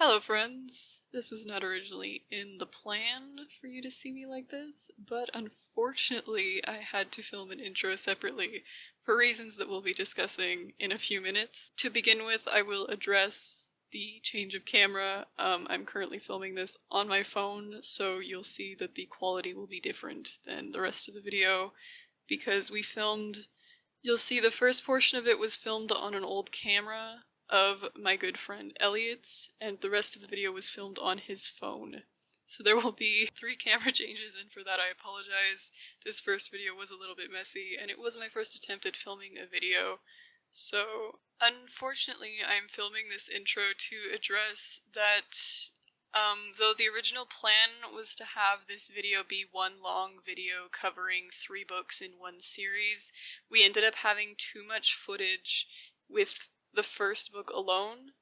Hello friends! This was not originally in the plan for you to see me like this, but unfortunately I had to film an intro separately for reasons that we'll be discussing in a few minutes. To begin with, I will address the change of camera. I'm currently filming this on my phone, so you'll see that the quality will be different than the rest of the video because you'll see the first portion of it was filmed on an old camera of my good friend Elliott's, and the rest of the video was filmed on his phone. So there will be 3 camera changes, and for that I apologize. This first video was a little bit messy, and it was my first attempt at filming a video. So unfortunately I'm filming this intro to address that though the original plan was to have this video be one long video covering 3 books in one series, we ended up having too much footage with the first book alone,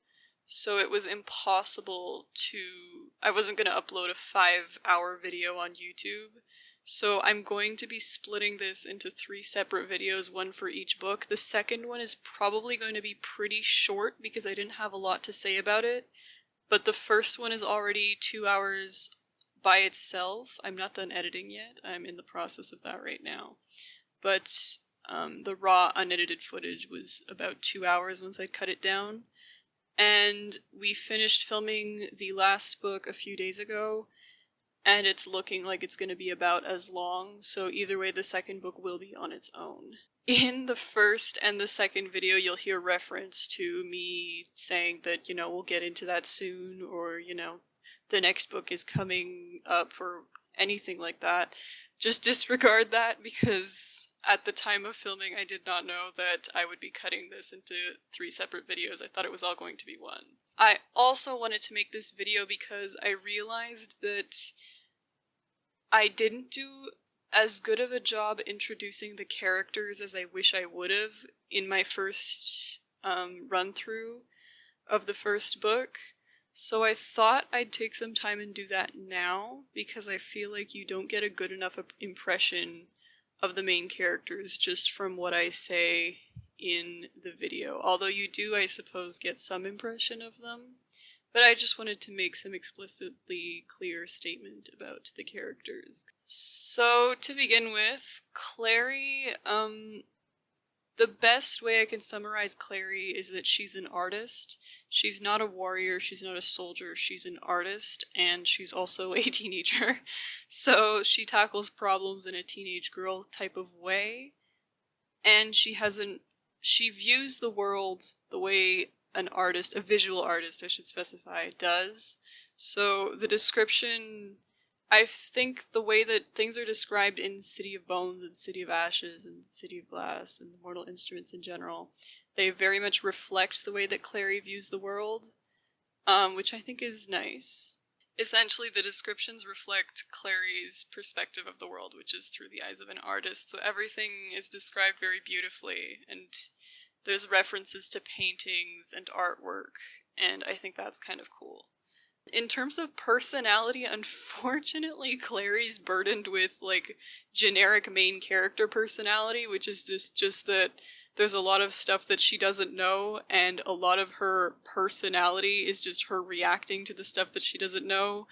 so it was impossible I wasn't going to upload a 5-hour video on YouTube, so I'm going to be splitting this into 3 separate videos, one for each book. The second one is probably going to be pretty short because I didn't have a lot to say about it, but the first one is already 2 hours by itself. I'm not done editing yet, I'm in the process of that right now, but the raw unedited footage was about 2 hours once I cut it down. And we finished filming the last book a few days ago, and it's looking like it's going to be about as long, so either way the second book will be on its own. In the first and the second video you'll hear reference to me saying that, we'll get into that soon, or, the next book is coming up, or anything like that. Just disregard that, because at the time of filming I did not know that I would be cutting this into 3 separate videos. I thought it was all going to be one. I also wanted to make this video because I realized that I didn't do as good of a job introducing the characters as I wish I would have in my first run-through of the first book. So I thought I'd take some time and do that now, because I feel like you don't get a good enough impression of the main characters just from what I say in the video. Although you do, I suppose, get some impression of them. But I just wanted to make some explicitly clear statement about the characters. So, to begin with, Clare, the best way I can summarize Clare is that she's an artist. She's not a warrior, she's not a soldier, she's an artist, and she's also a teenager. So she tackles problems in a teenage girl type of way, and she views the world the way an artist, a visual artist I should specify, does. So the description, I think the way that things are described in City of Bones and City of Ashes and City of Glass and the Mortal Instruments in general, they very much reflect the way that Clare views the world, which I think is nice. Essentially, the descriptions reflect Clary's perspective of the world, which is through the eyes of an artist, so everything is described very beautifully, and there's references to paintings and artwork, and I think that's kind of cool. In terms of personality, unfortunately, Clary's burdened with, generic main character personality, which is just that there's a lot of stuff that she doesn't know, and a lot of her personality is just her reacting to the stuff that she doesn't know,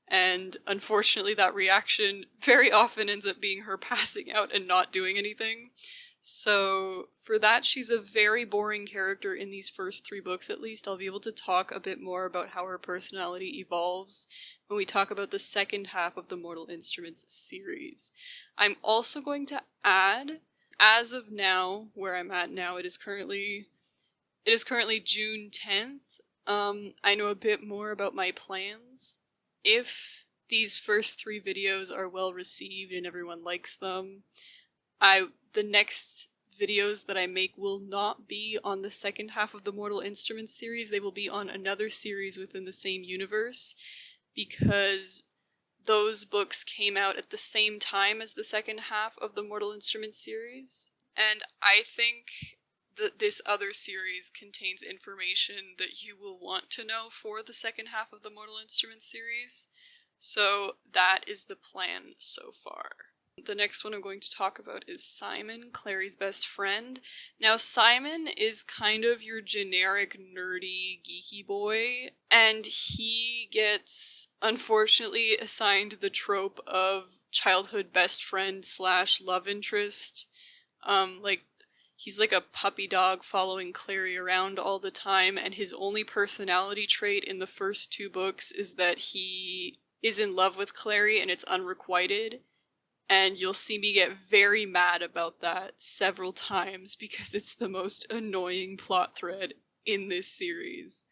and unfortunately that reaction very often ends up being her passing out and not doing anything. So for that, she's a very boring character in these first 3 books at least. I'll be able to talk a bit more about how her personality evolves when we talk about the second half of the Mortal Instruments series. I'm also going to add, as of now, where I'm at now, it is currently June 10th. I know a bit more about my plans. If these first 3 videos are well received and everyone likes them, the next videos that I make will not be on the second half of the Mortal Instruments series. They will be on another series within the same universe, because those books came out at the same time as the second half of the Mortal Instruments series. And I think that this other series contains information that you will want to know for the second half of the Mortal Instruments series. So that is the plan so far. the next one I'm going to talk about is Simon, Clary's best friend. Now, Simon is kind of your generic nerdy, geeky boy, and he gets, unfortunately, assigned the trope of childhood best friend / love interest. He's like a puppy dog following Clary around all the time, and his only personality trait in the first 2 books is that he is in love with Clary and it's unrequited. And you'll see me get very mad about that several times because it's the most annoying plot thread in this series.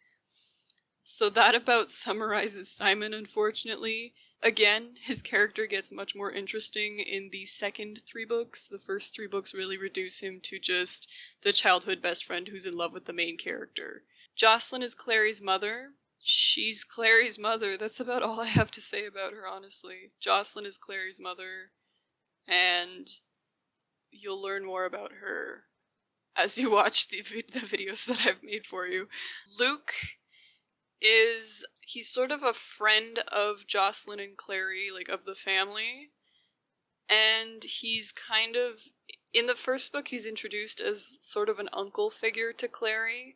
So that about summarizes Simon, unfortunately. Again, his character gets much more interesting in the second 3 books. The first 3 books really reduce him to just the childhood best friend who's in love with the main character. Jocelyn is Clary's mother. She's Clary's mother. That's about all I have to say about her, honestly. Jocelyn is Clary's mother. And you'll learn more about her as you watch the videos that I've made for you. Luke he's sort of a friend of Jocelyn and Clary, like of the family. And he's kind of, in the first book, he's introduced as sort of an uncle figure to Clary.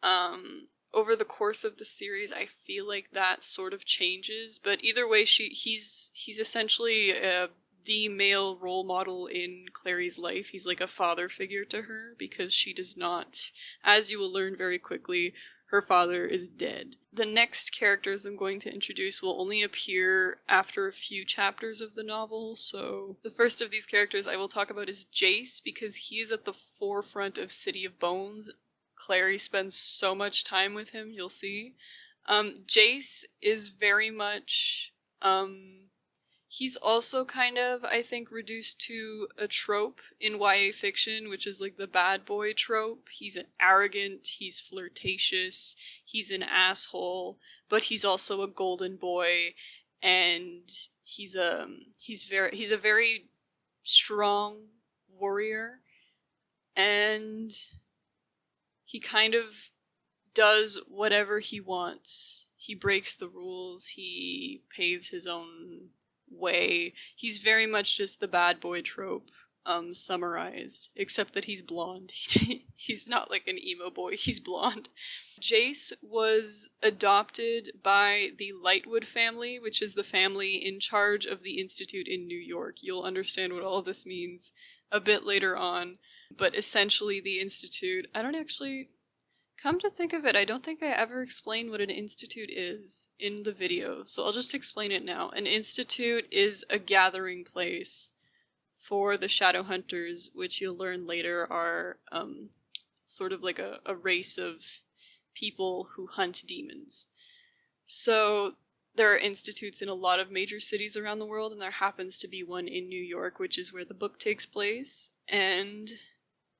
Over the course of the series, I feel like that sort of changes. But either way, he's essentially the male role model in Clary's life. He's like a father figure to her because she does not, as you will learn very quickly, her father is dead. The next characters I'm going to introduce will only appear after a few chapters of the novel, so the first of these characters I will talk about is Jace because he is at the forefront of City of Bones. Clary spends so much time with him, you'll see. Jace is very much, he's also kind of, I think, reduced to a trope in YA fiction, which is like the bad boy trope. He's arrogant, he's flirtatious, he's an asshole, but he's also a golden boy, and he's a very strong warrior, and he kind of does whatever he wants. He breaks the rules, he paves his own way. He's very much just the bad boy trope, summarized, except that he's blonde. He's not like an emo boy, he's blonde. Jace was adopted by the Lightwood family, which is the family in charge of the Institute in New York. You'll understand what all of this means a bit later on, but essentially the Institute, come to think of it, I don't think I ever explained what an institute is in the video, so I'll just explain it now. An institute is a gathering place for the Shadowhunters, which you'll learn later are sort of like a race of people who hunt demons. So there are institutes in a lot of major cities around the world, and there happens to be one in New York, which is where the book takes place, and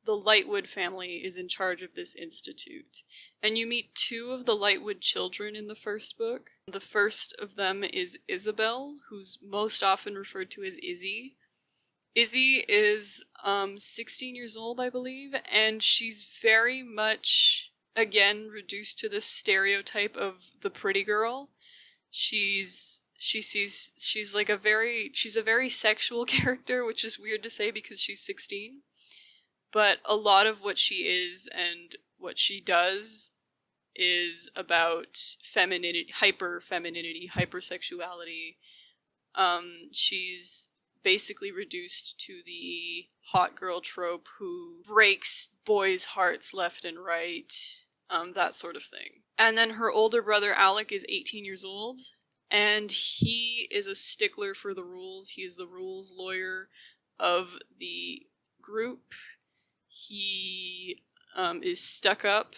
the Lightwood family is in charge of this institute. And you meet 2 of the Lightwood children in the first book. The first of them is Isabel, who's most often referred to as Izzy. Izzy is 16 years old, I believe, and she's very much, again, reduced to the stereotype of the pretty girl. She's a very sexual character, which is weird to say because she's 16. But a lot of what she is and what she does is about femininity, hyper-femininity, hypersexuality. She's basically reduced to the hot girl trope who breaks boys' hearts left and right, that sort of thing. And then her older brother Alec is 18 years old, and he is a stickler for the rules. He is the rules lawyer of the group. He is stuck up,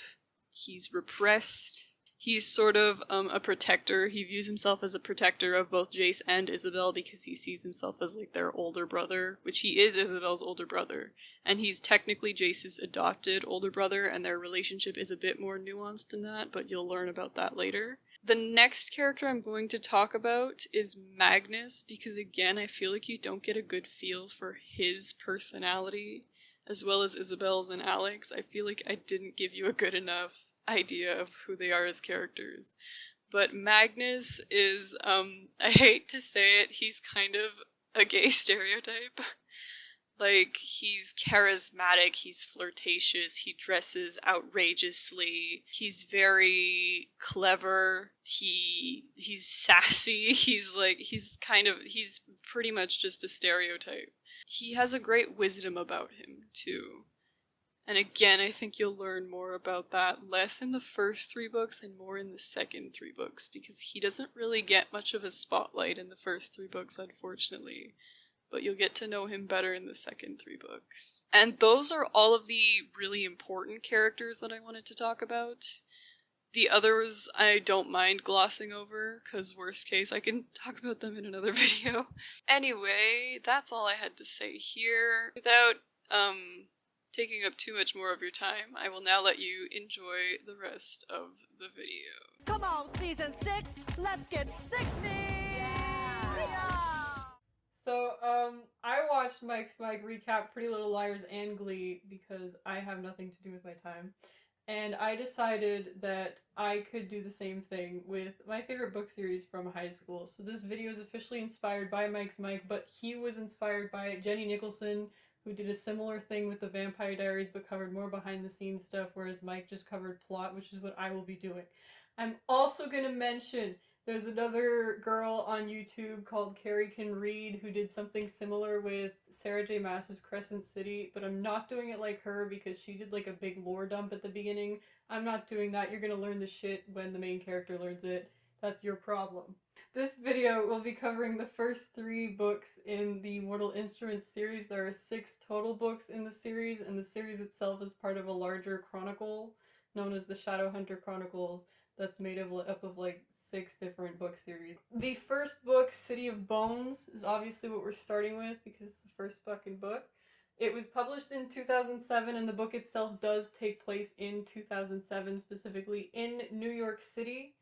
he's repressed, he's sort of a protector. He views himself as a protector of both Jace and Isabel because he sees himself as like their older brother, which he is Isabel's older brother. And he's technically Jace's adopted older brother, and their relationship is a bit more nuanced than that, but you'll learn about that later. The next character I'm going to talk about is Magnus, because again, I feel like you don't get a good feel for his personality as well as Isabel's and Alex. I feel like I didn't give you a good enough idea of who they are as characters. But Magnus is, I hate to say it, he's kind of a gay stereotype. Like, he's charismatic, he's flirtatious, he dresses outrageously, he's very clever, he's sassy, he's pretty much just a stereotype. He has a great wisdom about him, too. And again, I think you'll learn more about that less in the first 3 books and more in the second 3 books, because he doesn't really get much of a spotlight in the first 3 books, unfortunately. But you'll get to know him better in the second 3 books. And those are all of the really important characters that I wanted to talk about. The others I don't mind glossing over, because worst case I can talk about them in another video. Anyway, that's all I had to say here. Without taking up too much more of your time, I will now let you enjoy the rest of the video. Come on, season 6, let's get sick me! Yeah! So, I watched Mike's recap Pretty Little Liars and Glee because I have nothing to do with my time. And I decided that I could do the same thing with my favorite book series from high school. So this video is officially inspired by Mike's but he was inspired by Jenny Nicholson, who did a similar thing with the Vampire Diaries but covered more behind the scenes stuff, whereas Mike just covered plot, which is what I will be doing. I'm also going to mention there's another girl on YouTube called Carrie Can Read who did something similar with Sarah J. Maas's Crescent City, but I'm not doing it like her because she did like a big lore dump at the beginning. I'm not doing that. You're gonna learn the shit when the main character learns it. That's your problem. This video will be covering the first 3 books in the Mortal Instruments series. There are 6 total books in the series, and the series itself is part of a larger chronicle known as the Shadowhunter Chronicles that's made up of like 6 different book series. The first book, City of Bones, is obviously what we're starting with because it's the first fucking book. It was published in 2007 and the book itself does take place in 2007, specifically in New York City.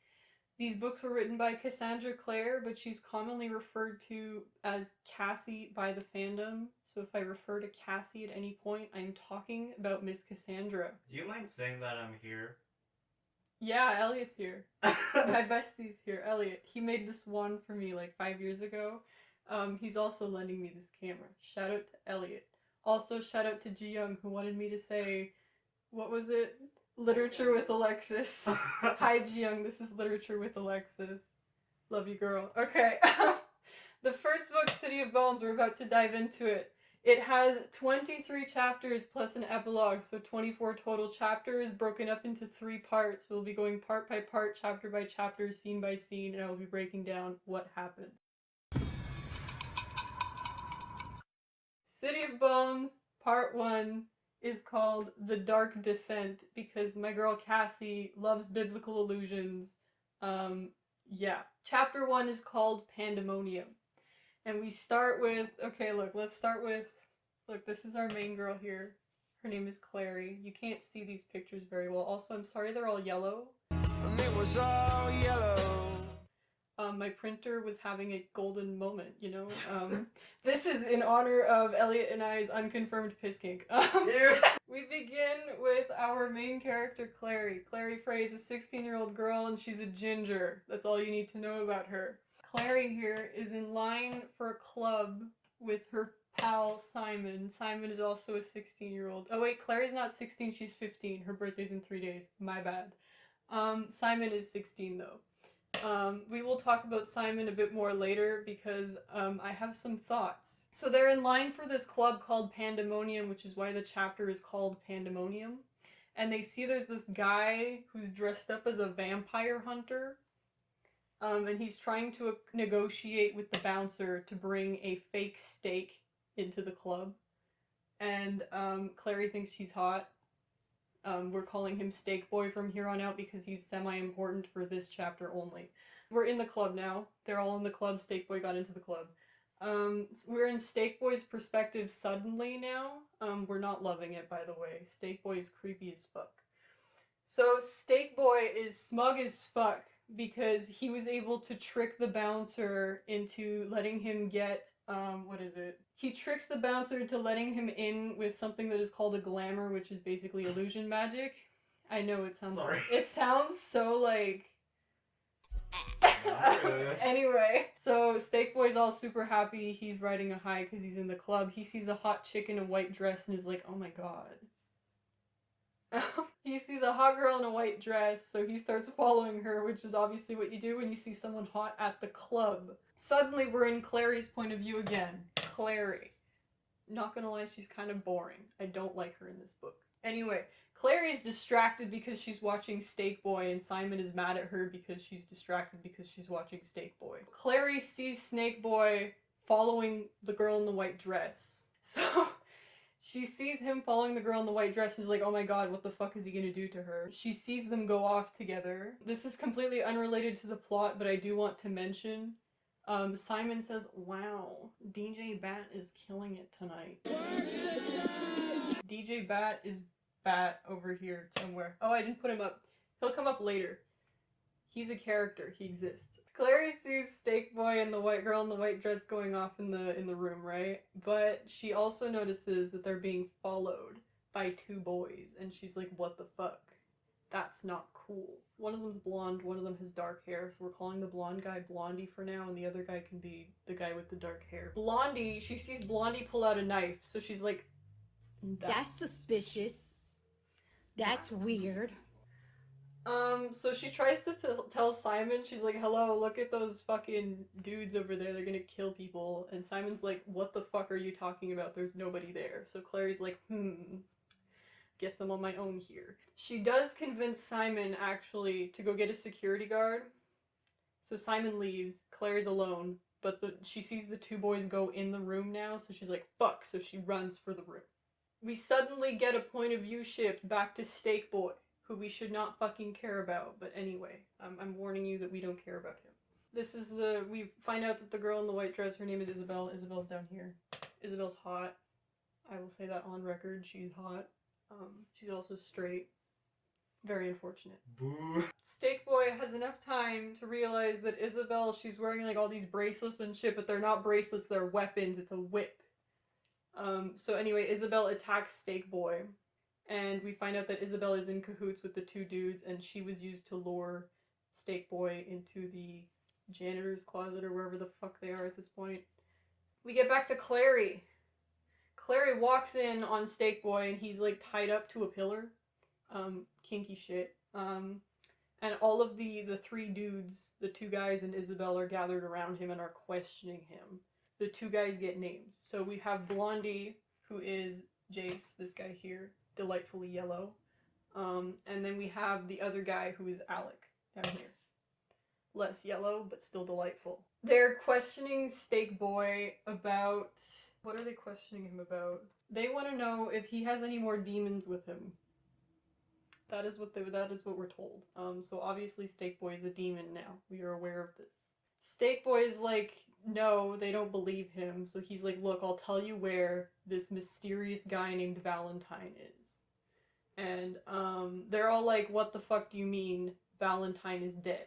These books were written by Cassandra Clare, but she's commonly referred to as Cassie by the fandom. So if I refer to Cassie at any point, I'm talking about Miss Cassandra. Do you mind saying that I'm here? Yeah, Eliott's here. My bestie's here, Eliott. He made this one for me like 5 years ago. He's also lending me this camera. Shout out to Eliott. Also, shout out to Ji Young, who wanted me to say, what was it? Literature with Alexis. Hi, Ji Young, this is Literature with Alexis. Love you, girl. Okay. The first book, City of Bones, we're about to dive into it. It has 23 chapters plus an epilogue, so 24 total chapters broken up into 3 parts. We'll be going part by part, chapter by chapter, scene by scene, and I will be breaking down what happened. City of Bones, part 1, is called The Dark Descent because my girl Cassie loves biblical allusions. Yeah. Chapter 1 is called Pandemonium. And we start with, okay, look, let's start with, look, this is our main girl here. Her name is Clare. You can't see these pictures very well. Also, I'm sorry they're all yellow. And it was all yellow. My printer was having a golden moment, you know? This is in honor of Eliott and I's unconfirmed piss kink. We begin with our main character, Clary. Clary Frey is a 16-year-old girl and she's a ginger. That's all you need to know about her. Clary here is in line for a club with her pal Simon. Simon is also a 16-year-old. Oh wait, Clary's not 16, she's 15. Her birthday's in 3 days. My bad. Simon is 16 though. We will talk about Simon a bit more later because I have some thoughts. So they're in line for this club called Pandemonium, which is why the chapter is called Pandemonium. And they see there's this guy who's dressed up as a vampire hunter. And he's trying to negotiate with the bouncer to bring a fake steak into the club. And Clary thinks she's hot. We're calling him Steak Boy from here on out because he's semi-important for this chapter only. We're in the club now. They're all in the club. Steak Boy got into the club. We're in Steak Boy's perspective suddenly now. We're not loving it, by the way. Steak Boy is creepy as fuck. So Steak Boy is smug as fuck because he was able to trick the bouncer into letting him get, what is it? He tricked the bouncer into letting him in with something that is called a glamour, which is basically illusion magic. I know it sounds Sorry. It sounds so like Anyway, so Steak Boy's all super happy. He's riding a high because he's in the club. He sees a hot chick in a white dress and is like, oh my god. He sees a hot girl in a white dress, so he starts following her, which is obviously what you do when you see someone hot at the club. Suddenly, we're in Clary's point of view again. Clary. Not gonna lie, she's kind of boring. I don't like her in this book. Anyway, Clary's distracted because she's watching Steak Boy, and Simon is mad at her because she's distracted because she's watching Steak Boy. Clary sees Snake Boy following the girl in the white dress. So she sees him following the girl in the white dress and is like, oh my god, what the fuck is he gonna do to her? She sees them go off together. This is completely unrelated to the plot, but I do want to mention, Simon says, wow, DJ Bat is killing it tonight. DJ Bat is Bat over here somewhere. Oh, I didn't put him up. He'll come up later. He's a character. He exists. Clary sees Steak Boy and the white girl in the white dress going off in the room, right? But she also notices that they're being followed by two boys, and she's like, what the fuck? That's not cool. One of them's blonde, one of them has dark hair, so we're calling the blonde guy Blondie for now, and the other guy can be the guy with the dark hair. Blondie, she sees Blondie pull out a knife, so she's like, that's suspicious. That's weird. So she tries to tell Simon, she's like, hello, look at those fucking dudes over there, they're gonna kill people. And Simon's like, what the fuck are you talking about? There's nobody there. So Clary's like, guess I'm on my own here. She does convince Simon, actually, to go get a security guard. So Simon leaves, Clary's alone, but she sees the two boys go in the room now, so she's like, fuck, so she runs for the room. We suddenly get a point of view shift back to Steak Boy, who we should not fucking care about, but anyway, I'm warning you that we don't care about him. This is we find out that the girl in the white dress, her name is Isabel. Isabel's down here. Isabel's hot. I will say that on record, she's hot. She's also straight. Very unfortunate. Boo. Steak Boy has enough time to realize that Isabel, she's wearing like all these bracelets and shit, but they're not bracelets, they're weapons, it's a whip. So anyway, Isabel attacks Steak Boy. And we find out that Isabel is in cahoots with the two dudes, and she was used to lure Steak Boy into the janitor's closet or wherever the fuck they are at this point. We get back to Clary. Clary walks in on Steak Boy, and he's like tied up to a pillar. Kinky shit. And all of the three dudes, the two guys and Isabel, are gathered around him and are questioning him. The two guys get names. So we have Blondie, who is Jace, this guy here. Delightfully yellow. And then we have the other guy who is Alec down here. Less yellow, but still delightful. They're questioning Steak Boy about... What are they questioning him about? They want to know if he has any more demons with him. That is what we're told. So obviously Steak Boy is a demon now. We are aware of this. Steak Boy is like, no, they don't believe him. So he's like, look, I'll tell you where this mysterious guy named Valentine is. And they're all like, what the fuck do you mean Valentine is dead?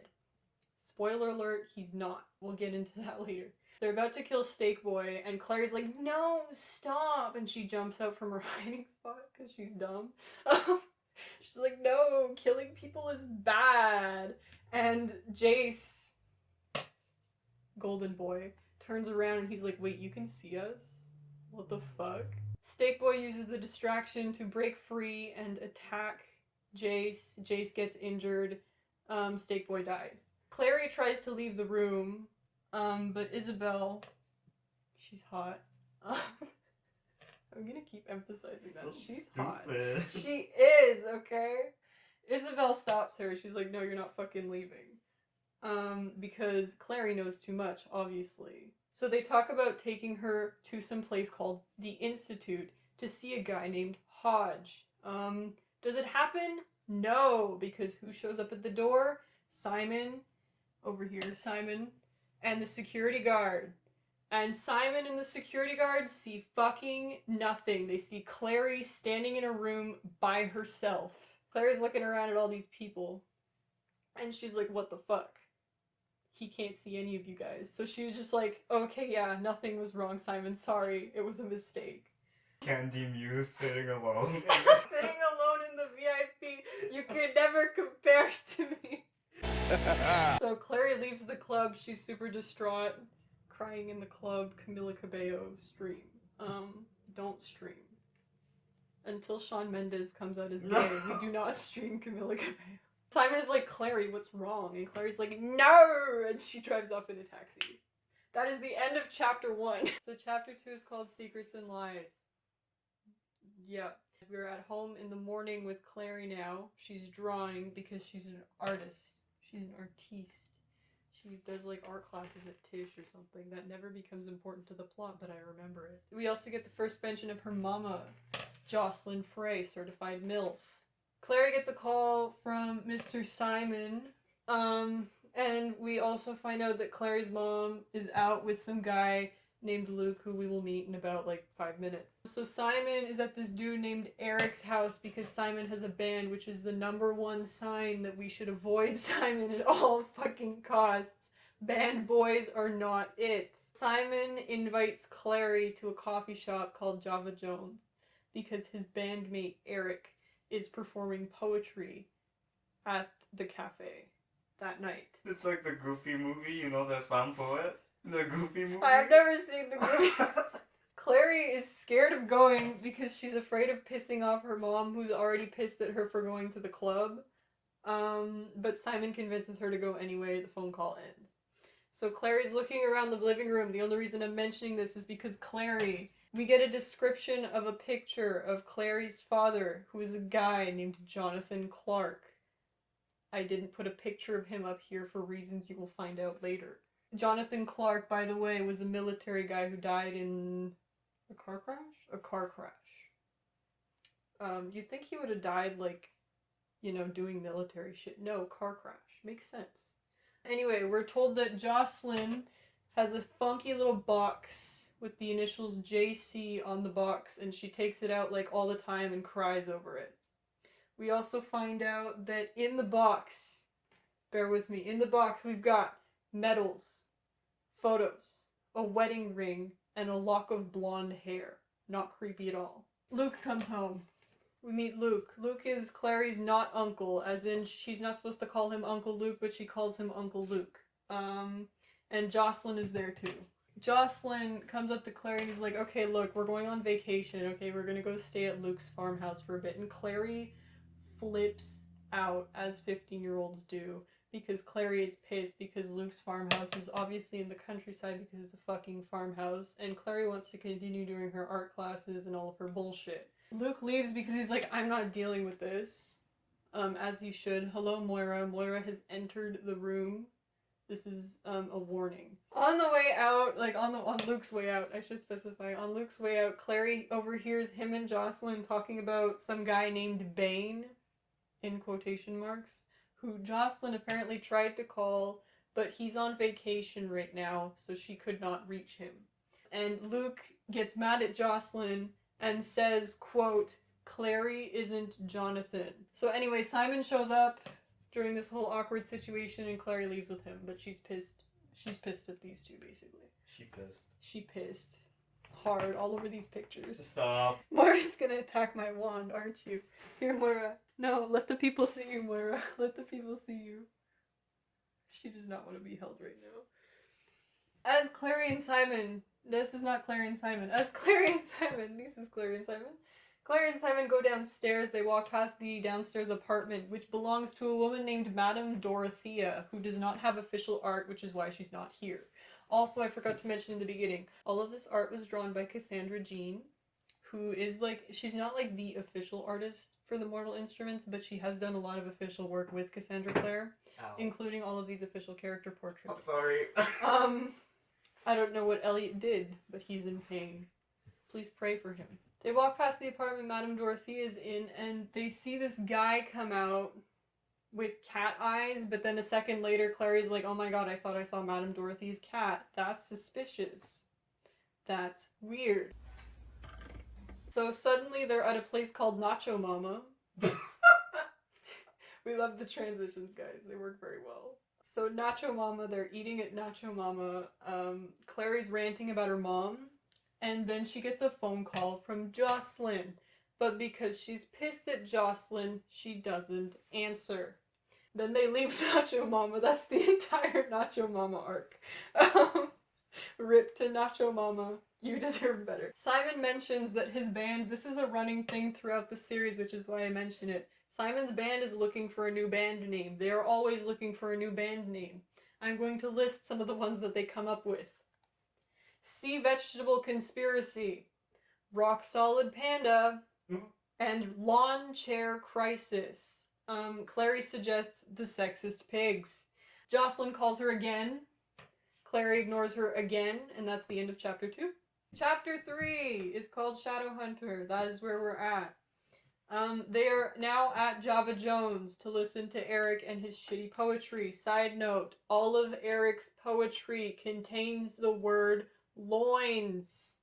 Spoiler alert, he's not. We'll get into that later. They're about to kill Steak Boy, and Clary's like, no, stop! And she jumps out from her hiding spot because she's dumb. She's like, no, killing people is bad. And Jace, Golden Boy, turns around and he's like, wait, you can see us? What the fuck? Steak Boy uses the distraction to break free and attack Jace. Jace gets injured. Steak Boy dies. Clary tries to leave the room, but Isabel, she's hot. I'm gonna keep emphasizing that. She's hot. She is, okay? Isabel stops her. She's like, no, you're not fucking leaving. Because Clary knows too much, obviously. So they talk about taking her to some place called the Institute to see a guy named Hodge. Does it happen? No, because who shows up at the door? Simon, over here, Simon, and the security guard. And Simon and the security guard see fucking nothing. They see Clary standing in a room by herself. Clary's looking around at all these people. And she's like, what the fuck? He can't see any of you guys. So she was just like, okay, yeah, nothing was wrong, Simon. Sorry, it was a mistake. Candy Muse sitting alone. Sitting alone in the VIP. You could never compare to me. So Clary leaves the club. She's super distraught, crying in the club. Camila Cabello stream. Don't stream. Until Shawn Mendes comes out as gay, we do not stream Camila Cabello. Simon is like, Clary, what's wrong? And Clary's like, no! And she drives off in a taxi. That is the end of chapter 1. So chapter 2 is called Secrets and Lies. Yep. We're at home in the morning with Clary now. She's drawing because she's an artist. She's an artiste. She does like art classes at Tisch or something. That never becomes important to the plot, but I remember it. We also get the first mention of her mama, Jocelyn Frey, certified MILF. Clary gets a call from Mr. Simon, and we also find out that Clary's mom is out with some guy named Luke, who we will meet in about like 5 minutes. So Simon is at this dude named Eric's house because Simon has a band, which is the #1 sign that we should avoid Simon at all fucking costs. Band boys are not it. Simon invites Clary to a coffee shop called Java Jones because his bandmate Eric is performing poetry at the cafe that night. It's like the Goofy movie, you know that song Poet? The Goofy movie? I've never seen the movie. Clary is scared of going because she's afraid of pissing off her mom, who's already pissed at her for going to the club. But Simon convinces her to go anyway. The phone call ends. So Clary's looking around the living room. The only reason I'm mentioning this is because we get a description of a picture of Clary's father, who is a guy named Jonathan Clark. I didn't put a picture of him up here for reasons you will find out later. Jonathan Clark, by the way, was a military guy who died in a car crash? A car crash. You'd think he would have died, like, you know, doing military shit. No, car crash. Makes sense. Anyway, we're told that Jocelyn has a funky little box with the initials JC on the box, and she takes it out, like, all the time and cries over it. We also find out that in the box, bear with me, in the box we've got medals, photos, a wedding ring, and a lock of blonde hair. Not creepy at all. Luke comes home. We meet Luke. Luke is Clary's not uncle, as in she's not supposed to call him Uncle Luke, but she calls him Uncle Luke. And Jocelyn is there too. Jocelyn comes up to Clary and is like, okay, look, we're going on vacation, okay, we're gonna go stay at Luke's farmhouse for a bit. And Clary flips out, as 15-year-olds do, because Clary is pissed because Luke's farmhouse is obviously in the countryside because it's a fucking farmhouse, and Clary wants to continue doing her art classes and all of her bullshit. Luke leaves because he's like, I'm not dealing with this. As he should. Hello, Moira. Moira has entered the room. This is a warning. On the way out, like on Luke's way out, I should specify, on Luke's way out, Clary overhears him and Jocelyn talking about some guy named Bane, in quotation marks, who Jocelyn apparently tried to call, but he's on vacation right now, so she could not reach him. And Luke gets mad at Jocelyn and says, quote, Clary isn't Jonathan. So anyway, Simon shows up during this whole awkward situation and Clary leaves with him, but she's pissed. She's pissed at these two, basically. She pissed. Hard all over these pictures. Stop. Moira's gonna attack my wand, aren't you? Here, Moira. No, let the people see you, Moira. Let the people see you. She does not want to be held right now. As Clary and Simon... This is not Clary and Simon. As Clary and Simon... This is Clary and Simon. Clary and Simon go downstairs. They walk past the downstairs apartment, which belongs to a woman named Madame Dorothea, who does not have official art, which is why she's not here. Also, I forgot to mention in the beginning, all of this art was drawn by Cassandra Jean, who is like, she's not like the official artist for the Mortal Instruments, but she has done a lot of official work with Cassandra Clare, including all of these official character portraits. I'm sorry. I don't know what Eliott did, but he's in pain. Please pray for him. They walk past the apartment Madame Dorothea is in, and they see this guy come out with cat eyes, but then a second later Clary's like, oh my god, I thought I saw Madame Dorothy's cat. That's suspicious. That's weird. So suddenly they're at a place called Nacho Mama. We love the transitions, guys. They work very well. So Nacho Mama, they're eating at Nacho Mama. Clary's ranting about her mom, and then she gets a phone call from Jocelyn. But because she's pissed at Jocelyn, she doesn't answer. Then they leave Nacho Mama. That's the entire Nacho Mama arc. Rip to Nacho Mama. You deserve better. Simon mentions that his band, this is a running thing throughout the series, which is why I mention it. Simon's band is looking for a new band name. They are always looking for a new band name. I'm going to list some of the ones that they come up with. Sea Vegetable Conspiracy, Rock Solid Panda, and Lawn Chair Crisis. Clary suggests the sexist pigs. Jocelyn calls her again. Clary ignores her again, and that's the end of chapter 2. Chapter 3 is called Shadowhunter. That is where we're at. They are now at Java Jones to listen to Eric and his shitty poetry. Side note, all of Eric's poetry contains the word loins.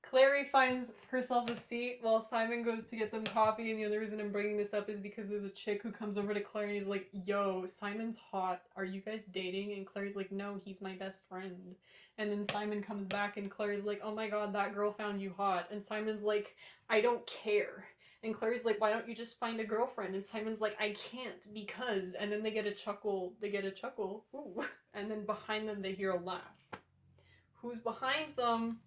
Clary finds herself a seat while Simon goes to get them coffee, and the only reason I'm bringing this up is because there's a chick who comes over to Clary and he's like, yo, Simon's hot. Are you guys dating? And Clary's like, no, he's my best friend. And then Simon comes back and Clary's like, oh my god, that girl found you hot. And Simon's like, I don't care. And Clary's like, why don't you just find a girlfriend? And Simon's like, I can't because. And then they get a chuckle. Ooh. And then behind them they hear a laugh. Who's behind them?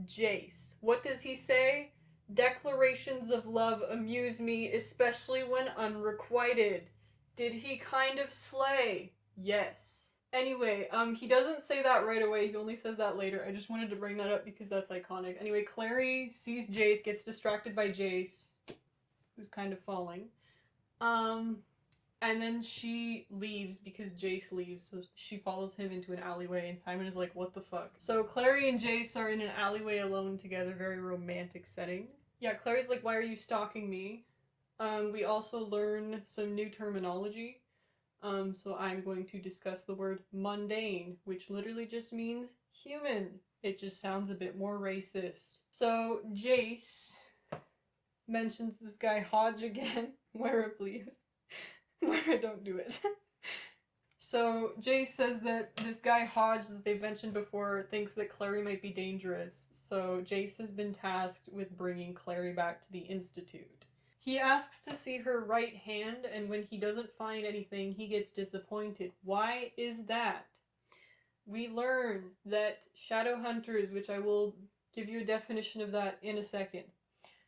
Jace. What does he say? Declarations of love amuse me, especially when unrequited. Did he kind of slay? Yes. Anyway, he doesn't say that right away, he only says that later. I just wanted to bring that up because that's iconic. Anyway, Clary sees Jace, gets distracted by Jace, who's kind of falling. And then she leaves because Jace leaves, so she follows him into an alleyway, and Simon is like, what the fuck? So Clary and Jace are in an alleyway alone together, very romantic setting. Yeah, Clary's like, why are you stalking me? We also learn some new terminology. So I'm going to discuss the word mundane, which literally just means human. It just sounds a bit more racist. So Jace mentions this guy Hodge again. Moira, please. Moira, don't do it. So Jace says that this guy Hodge, as they've mentioned before, thinks that Clary might be dangerous. So Jace has been tasked with bringing Clary back to the Institute. He asks to see her right hand, and when he doesn't find anything, he gets disappointed. Why is that? We learn that Shadowhunters, which I will give you a definition of that in a second.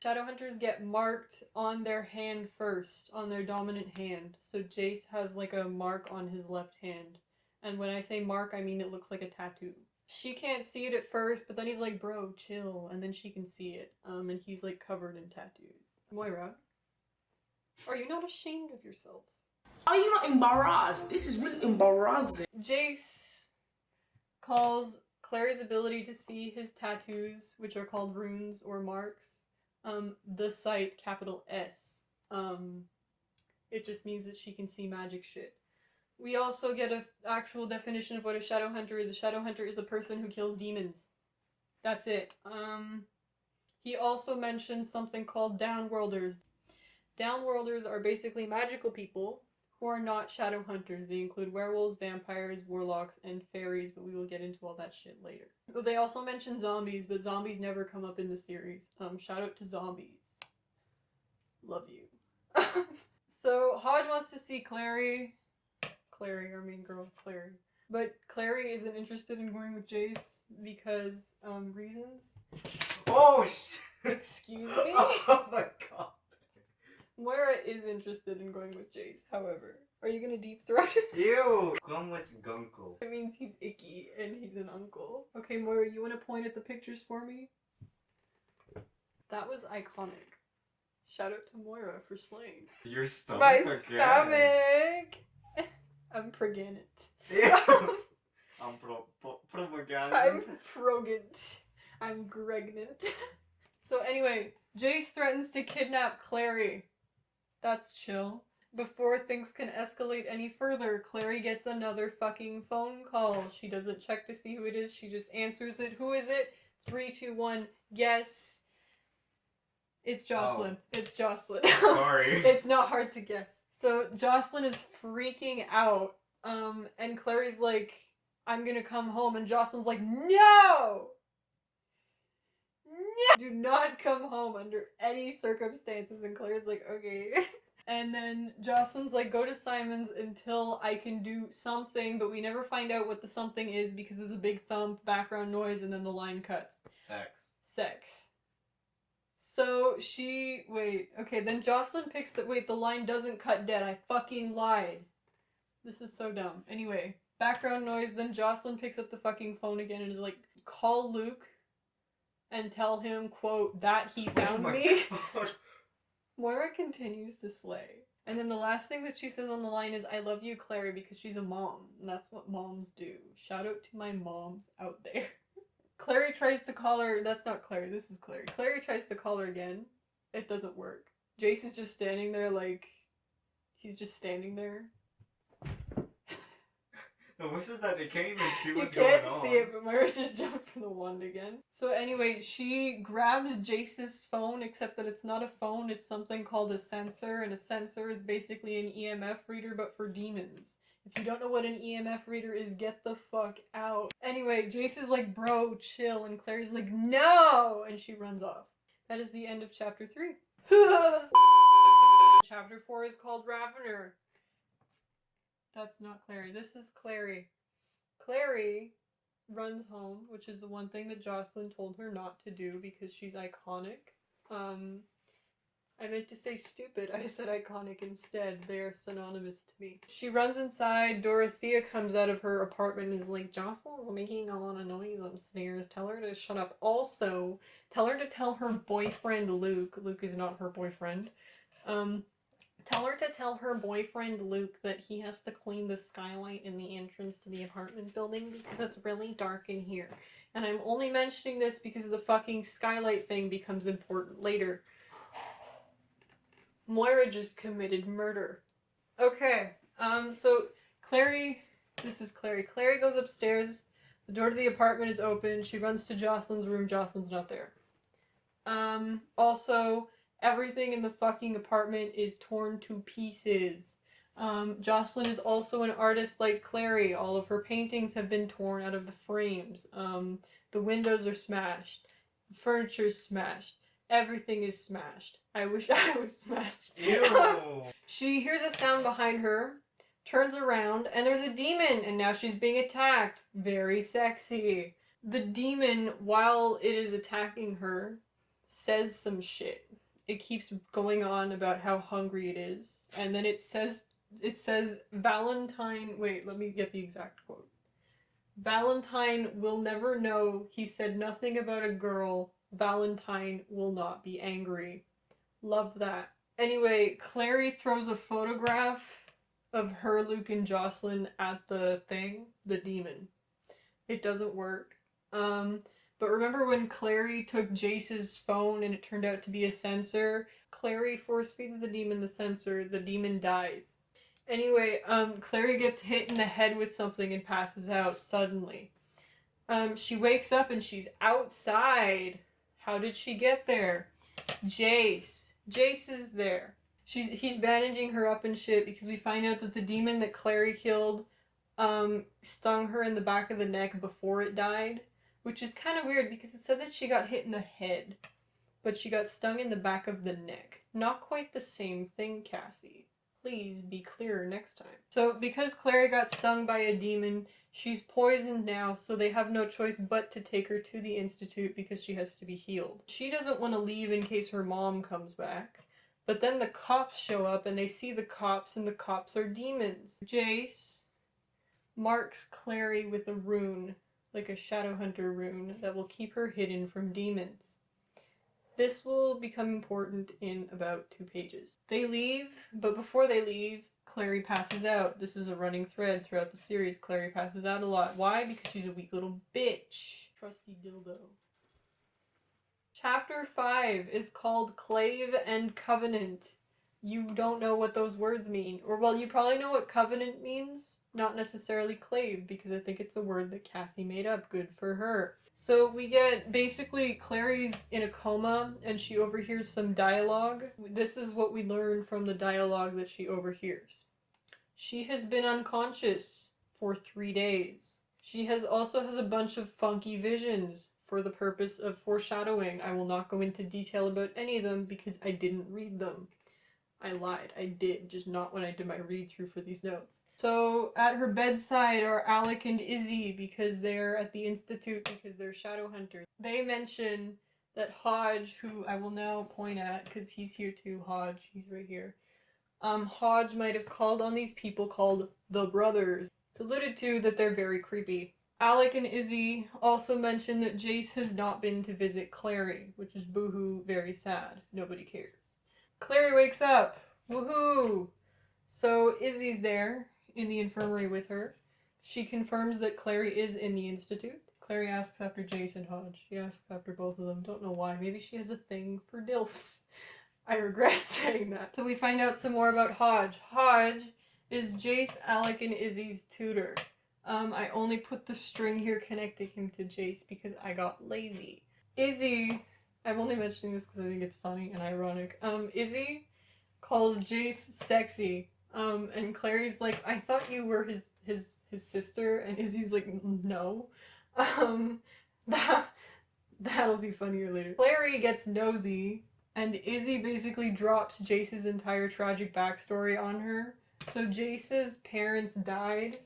Shadowhunters get marked on their hand first, on their dominant hand. So Jace has like a mark on his left hand. And when I say mark, I mean it looks like a tattoo. She can't see it at first, but then he's like, bro, chill. And then she can see it. And he's like covered in tattoos. Moira, are you not ashamed of yourself? Are you not embarrassed? This is really embarrassing. Jace calls Clary's ability to see his tattoos, which are called runes or marks, the sight, capital S. It just means that she can see magic shit. We also get an actual definition of what a Shadowhunter is. A Shadowhunter is a person who kills demons. That's it. He also mentions something called Downworlders. Downworlders are basically magical people who are not Shadowhunters. They include werewolves, vampires, warlocks, and fairies, but we will get into all that shit later. They also mention zombies, but zombies never come up in the series. Shout out to zombies. Love you. So, Hodge wants to see Clary, our main girl, Clary. But Clary isn't interested in going with Jace because, reasons. Oh, shit! Excuse me? Oh my god. Moira is interested in going with Jace, however. Are you gonna deep throat it? Ew! Come with Gunko. It means he's icky and he's an uncle. Okay, Moira, you wanna point at the pictures for me? That was iconic. Shout out to Moira for slaying. Your stomach My again. stomach! I'm pregnant. Ew. I'm propaganda. I'm progant. I'm gregnant. So anyway, Jace threatens to kidnap Clary. That's chill. Before things can escalate any further, Clary gets another fucking phone call. She doesn't check to see who it is, she just answers it. Who is it? 3, 2, 1, guess. It's Jocelyn. Oh. It's Jocelyn. Sorry. It's not hard to guess. So Jocelyn is freaking out. And Clary's like, I'm gonna come home, and Jocelyn's like, no! No! Do not come home under any circumstances. And Claire's like, okay. And then Jocelyn's like, go to Simon's until I can do something, but we never find out what the something is because there's a big thump, background noise, and then the line cuts. Sex. So then Jocelyn picks the line doesn't cut dead. I fucking lied. This is so dumb. Anyway, background noise, then Jocelyn picks up the fucking phone again and is like, call Luke and tell him, quote, that he found me. God. Moira continues to slay. And then the last thing that she says on the line is, I love you, Clary, because she's a mom. And that's what moms do. Shout out to my moms out there. Clary tries to call her. That's not Clary, this is Clary. Clary tries to call her again. It doesn't work. Jace is just standing there like, he's just standing there. The worst is that they can't even see what's You can't going on. see it, but Moira's just jumped from the wand again. So anyway, she grabs Jace's phone, except that it's not a phone, it's something called a sensor, and a sensor is basically an EMF reader, but for demons. If you don't know what an EMF reader is, get the fuck out. Anyway, Jace is like, bro, chill, and Clary's like, no! And she runs off. That is the end of chapter 3. Chapter 4 is called Ravener. That's not Clary. This is Clary. Clary runs home, which is the one thing that Jocelyn told her not to do because she's iconic. I meant to say stupid. I said iconic instead. They are synonymous to me. She runs inside. Dorothea comes out of her apartment and is like, Jocelyn's making a lot of noise upstairs. Tell her to shut up. Also, tell her to tell her boyfriend Luke. Luke is not her boyfriend. Tell her to tell her boyfriend Luke that he has to clean the skylight in the entrance to the apartment building because it's really dark in here. And I'm only mentioning this because the fucking skylight thing becomes important later. Moira just committed murder. Okay, so Clary, this is Clary. Clary goes upstairs. The door to the apartment is open. She runs to Jocelyn's room. Jocelyn's not there. Also, everything in the fucking apartment is torn to pieces. Jocelyn is also an artist like Clary. All of her paintings have been torn out of the frames. The windows are smashed. The furniture's smashed. Everything is smashed. I wish I was smashed. Ew. She hears a sound behind her, turns around, and there's a demon, and now she's being attacked. Very sexy. The demon, while it is attacking her, says some shit. It keeps going on about how hungry it is, and then it says Valentine, wait, let me get the exact quote. Valentine will never know he said nothing about a girl. Valentine will not be angry. Love that. Anyway, Clary throws a photograph of her, Luke, and Jocelyn at the thing, the demon. It doesn't work. But remember when Clary took Jace's phone and it turned out to be a sensor? Clary force-feeds the sensor, the demon dies. Anyway, Clary gets hit in the head with something and passes out suddenly. She wakes up and she's outside. How did she get there? Jace. Jace is there. He's bandaging her up and shit because we find out that the demon that Clary killed stung her in the back of the neck before it died. Which is kind of weird because it said that she got hit in the head. But she got stung in the back of the neck. Not quite the same thing, Cassie. Please be clearer next time. So because Clary got stung by a demon, she's poisoned now, so they have no choice but to take her to the Institute because she has to be healed. She doesn't want to leave in case her mom comes back. But then the cops show up and they see the cops and the cops are demons. Jace marks Clary with a rune, like a Shadowhunter rune, that will keep her hidden from demons. This will become important in about 2 pages. They leave, but before they leave, Clary passes out. This is a running thread throughout the series. Clary passes out a lot. Why? Because she's a weak little bitch. Trusty dildo. Chapter 5 is called Clave and Covenant. You don't know what those words mean. Or, well, you probably know what covenant means. Not necessarily clave, because I think it's a word that Cassie made up. Good for her. So we get, basically, Clary's in a coma, and she overhears some dialogue. This is what we learn from the dialogue that she overhears. She has been unconscious for 3 days. She also has a bunch of funky visions for the purpose of foreshadowing. I will not go into detail about any of them because I didn't read them. I lied. I did, just not when I did my read-through for these notes. So at her bedside are Alec and Izzy because they're at the Institute because they're shadow hunters. They mention that Hodge, who I will now point at because he's here too, Hodge, he's right here. Hodge might have called on these people called the Brothers. It's alluded to that they're very creepy. Alec and Izzy also mention that Jace has not been to visit Clary, which is boohoo, very sad. Nobody cares. Clary wakes up! Woohoo! So Izzy's there in the infirmary with her. She confirms that Clary is in the Institute. Clary asks after Jace and Hodge. She asks after both of them. Don't know why. Maybe she has a thing for DILFs. I regret saying that. So we find out some more about Hodge. Hodge is Jace, Alec, and Izzy's tutor. I only put the string here connecting him to Jace because I got lazy. Izzy, I'm only mentioning this because I think it's funny and ironic. Izzy calls Jace secksee. And Clary's like, I thought you were his sister, and Izzy's like, no. That'll be funnier later. Clary gets nosy, and Izzy basically drops Jace's entire tragic backstory on her. So Jace's parents died.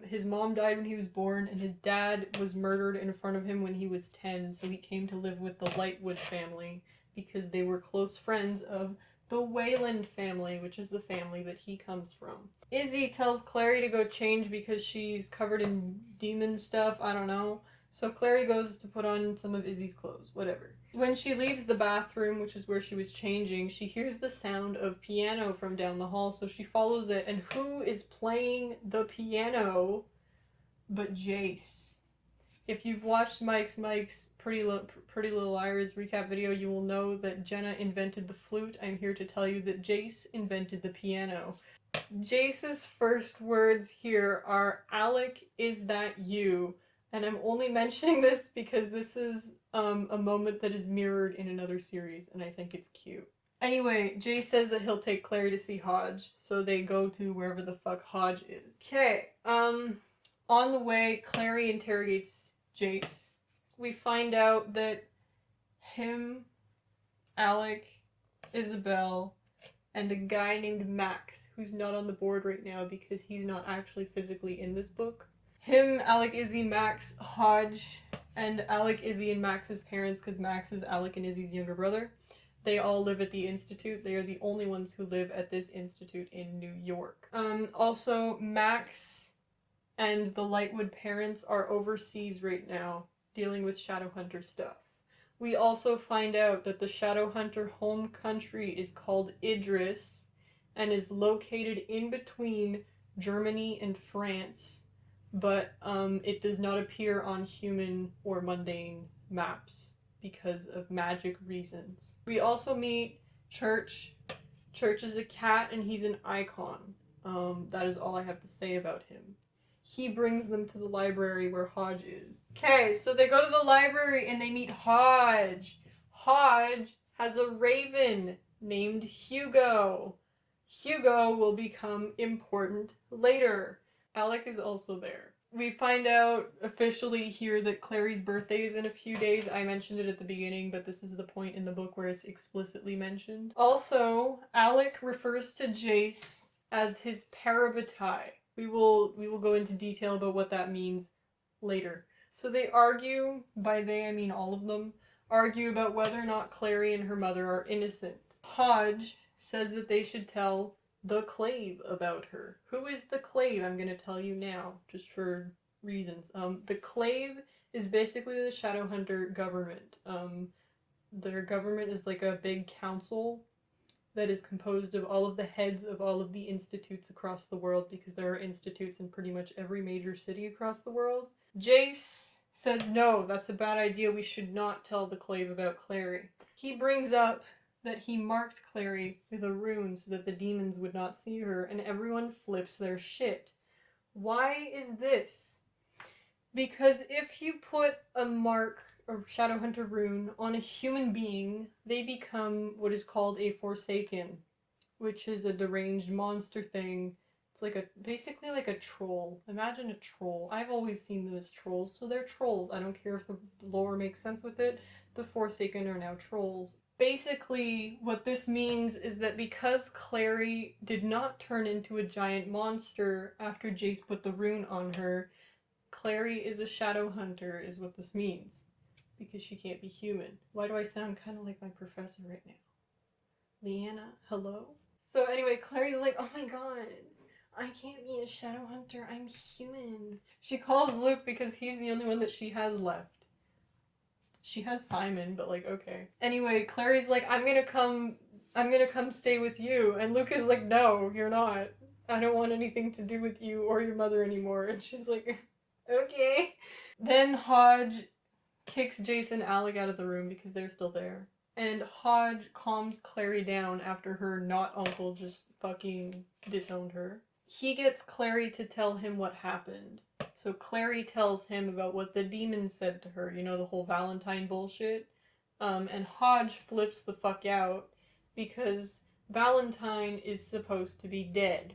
His mom died when he was born, and his dad was murdered in front of him when he was 10, so he came to live with the Lightwood family because they were close friends of the Wayland family, which is the family that he comes from. Izzy tells Clary to go change because she's covered in demon stuff, I don't know. So Clary goes to put on some of Izzy's clothes, whatever. When she leaves the bathroom, which is where she was changing, she hears the sound of piano from down the hall, so she follows it, and who is playing the piano but Jace? If you've watched Mike's Pretty Little Liars recap video, you will know that Jenna invented the flute. I'm here to tell you that Jace invented the piano. Jace's first words here are, Alec, is that you? And I'm only mentioning this because this is a moment that is mirrored in another series, and I think it's cute. Anyway, Jace says that he'll take Clary to see Hodge, so they go to wherever the fuck Hodge is. Okay, on the way, Clary interrogates Jace. We find out that him, Alec, Isabel, and a guy named Max, who's not on the board right now because he's not actually physically in this book. Him, Alec, Izzy, Max, Hodge, and Alec, Izzy, and Max's parents, because Max is Alec and Izzy's younger brother. They all live at the Institute. They are the only ones who live at this Institute in New York. Also, Max and the Lightwood parents are overseas right now, dealing with Shadowhunter stuff. We also find out that the Shadowhunter home country is called Idris, and is located in between Germany and France, but it does not appear on human or mundane maps because of magic reasons. We also meet Church. Church is a cat and he's an icon. That is all I have to say about him. He brings them to the library where Hodge is. Okay, so they go to the library and they meet Hodge. Hodge has a raven named Hugo. Hugo will become important later. Alec is also there. We find out officially here that Clary's birthday is in a few days. I mentioned it at the beginning, but this is the point in the book where it's explicitly mentioned. Also, Alec refers to Jace as his parabatai. We will go into detail about what that means later. So they argue, by they I mean all of them, argue about whether or not Clary and her mother are innocent. Hodge says that they should tell the Clave about her. Who is the Clave? I'm going to tell you now, just for reasons. The Clave is basically the Shadowhunter government. Their government is like a big council that is composed of all of the heads of all of the institutes across the world, because there are institutes in pretty much every major city across the world. Jace says, no, that's a bad idea. We should not tell the Clave about Clary. He brings up that he marked Clary with a rune so that the demons would not see her, and everyone flips their shit. Why is this? Because if you put a mark, or Shadowhunter rune, on a human being, they become what is called a Forsaken, which is a deranged monster thing. It's like basically like a troll. Imagine a troll. I've always seen them as trolls, so they're trolls. I don't care if the lore makes sense with it. The Forsaken are now trolls. Basically, what this means is that because Clary did not turn into a giant monster after Jace put the rune on her, Clary is a shadow hunter, is what this means. Because she can't be human. Why do I sound kind of like my professor right now? Leanna, hello? So anyway, Clary's like, oh my god, I can't be a shadow hunter, I'm human. She calls Luke because he's the only one that she has left. She has Simon, but like, okay. Anyway, Clary's like, I'm gonna come stay with you. And Luke is like, no, you're not. I don't want anything to do with you or your mother anymore. And she's like, okay. Then Hodge kicks Jace and Alec out of the room because they're still there. And Hodge calms Clary down after her not uncle just fucking disowned her. He gets Clary to tell him what happened. So Clary tells him about what the demon said to her, you know, the whole Valentine bullshit. And Hodge flips the fuck out because Valentine is supposed to be dead.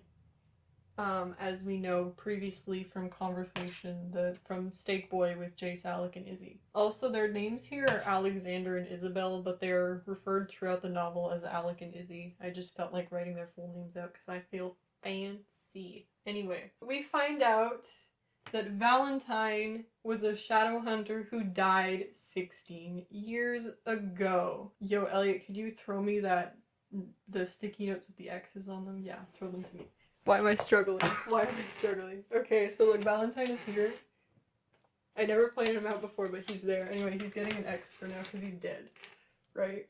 As we know previously from conversation from Steak Boy with Jace, Alec, and Izzy. Also, their names here are Alexander and Isabel, but they're referred throughout the novel as Alec and Izzy. I just felt like writing their full names out because I feel fancy. Anyway, we find out that Valentine was a shadow hunter who died 16 years ago. Yo, Eliott, could you throw me the sticky notes with the X's on them? Yeah, throw them to me. Why am I struggling? Okay, so look, Valentine is here. I never pointed him out before, but he's there. Anyway, he's getting an X for now because he's dead. Right?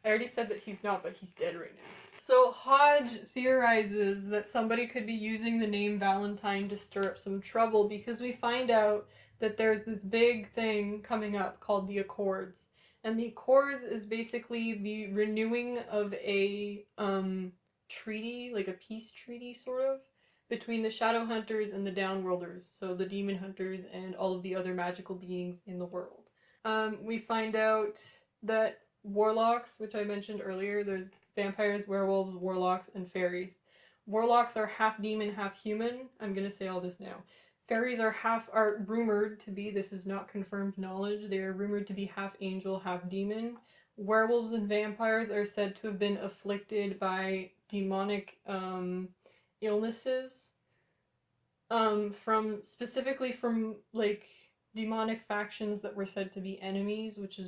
I already said that he's not, but he's dead right now. So Hodge theorizes that somebody could be using the name Valentine to stir up some trouble because we find out that there's this big thing coming up called the Accords. And the Accords is basically the renewing of a treaty, like a peace treaty sort of, between the Shadow Hunters and the Downworlders, so the Demon Hunters and all of the other magical beings in the world. We find out that warlocks, which I mentioned earlier, there's vampires, werewolves, warlocks, and fairies. Warlocks are half demon, half human. I'm gonna say all this now. Fairies are rumored to be, this is not confirmed knowledge, they are rumored to be half angel, half demon. Werewolves and vampires are said to have been afflicted by demonic illnesses, specifically from like demonic factions that were said to be enemies, which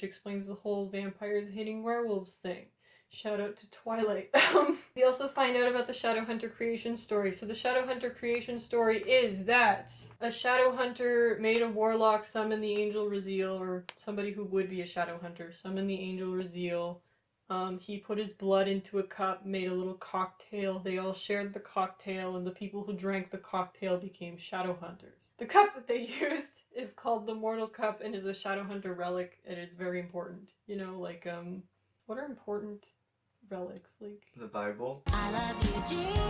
explains the whole vampires hating werewolves thing. Shout out to Twilight. We also find out about the Shadowhunter creation story. So the Shadowhunter creation story is that a Shadowhunter made a warlock summon the Angel Raziel, or somebody who would be a Shadowhunter, summon the Angel Raziel. He put his blood into a cup, made a little cocktail. They all shared the cocktail, and the people who drank the cocktail became Shadowhunters. The cup that they used is called the Mortal Cup and is a Shadowhunter relic, and it's very important. You know, like, what are important relics? Like The Bible. I love you, Jesus.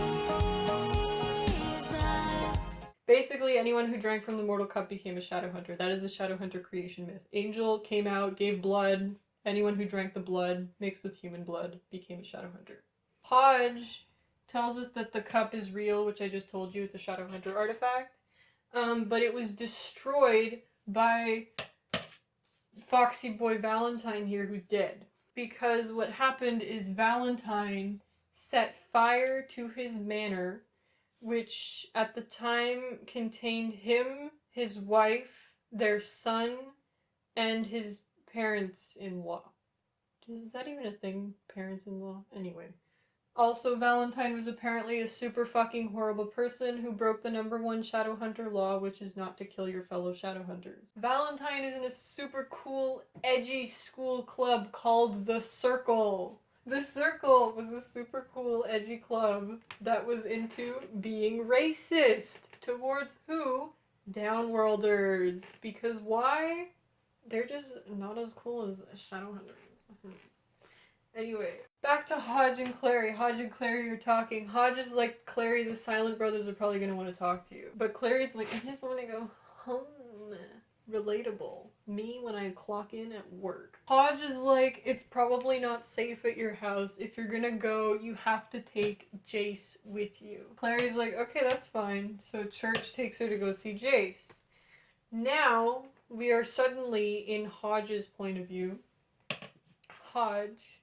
basically anyone who drank from the Mortal Cup became a Shadowhunter. That is the Shadowhunter creation myth. Angel came out, gave blood. Anyone who drank the blood mixed with human blood became a Shadowhunter. Hodge tells us that the cup is real, which I just told you, it's a Shadowhunter artifact. But it was destroyed by Foxy Boy Valentine here, who's dead. Because what happened is Valentine set fire to his manor, which at the time contained him, his wife, their son, and his parents-in-law. Is that even a thing? Parents-in-law? Anyway. Also, Valentine was apparently a super fucking horrible person who broke the #1 Shadowhunter law, which is not to kill your fellow Shadowhunters. Valentine is in a super cool, edgy school club called The Circle. The Circle was a super cool, edgy club that was into being racist. Towards who? Downworlders. Because why? They're just not as cool as Shadowhunters. Anyway, back to Hodge and Clary. Hodge and Clary are talking. Hodge is like, Clary, the Silent Brothers are probably going to want to talk to you. But Clary's like, I just want to go home. relatable. Me when I clock in at work. Hodge is like, it's probably not safe at your house. If you're gonna go, you have to take Jace with you. Clary's like, okay, that's fine. So Church takes her to go see Jace. Now, we are suddenly in Hodge's point of view. Hodge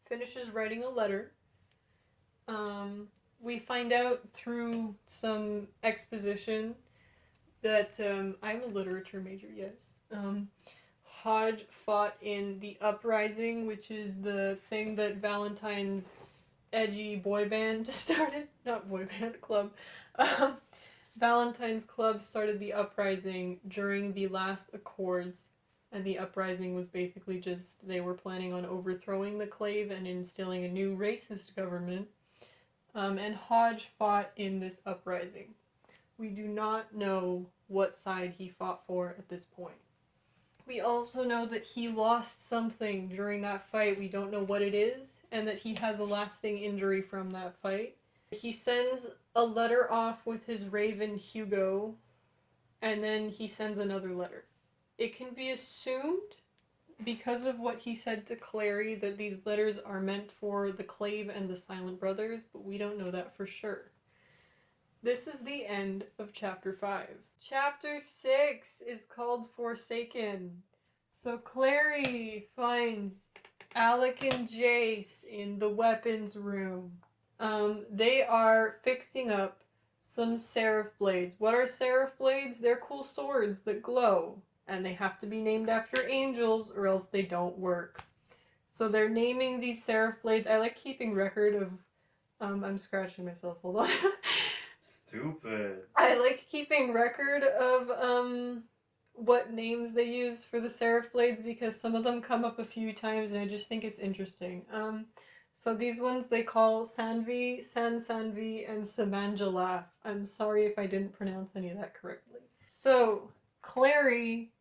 finishes writing a letter. We find out through some exposition that I'm a literature major, yes. Hodge fought in the Uprising, which is the thing that Valentine's edgy boy band started. Not boy band, club. Valentine's Club started the Uprising during the last Accords. And the Uprising was basically just, they were planning on overthrowing the Clave and instilling a new racist government. And Hodge fought in this Uprising. We do not know what side he fought for at this point. We also know that he lost something during that fight. We don't know what it is, and that he has a lasting injury from that fight. He sends a letter off with his raven Hugo, and then he sends another letter. It can be assumed, because of what he said to Clary, that these letters are meant for the Clave and the Silent Brothers, but we don't know that for sure. This is the end of Chapter 5. Chapter 6 is called Forsaken. So Clary finds Alec and Jace in the weapons room. They are fixing up some seraph blades. What are seraph blades? They're cool swords that glow. And they have to be named after angels or else they don't work. So they're naming these seraph blades. I like keeping record of... I'm scratching myself, hold on. Stupid. I like keeping record of what names they use for the seraph blades because some of them come up a few times and I just think it's interesting. So these ones they call Sanvi, Sanvi, and Samanjalaf. I'm sorry if I didn't pronounce any of that correctly. So Clary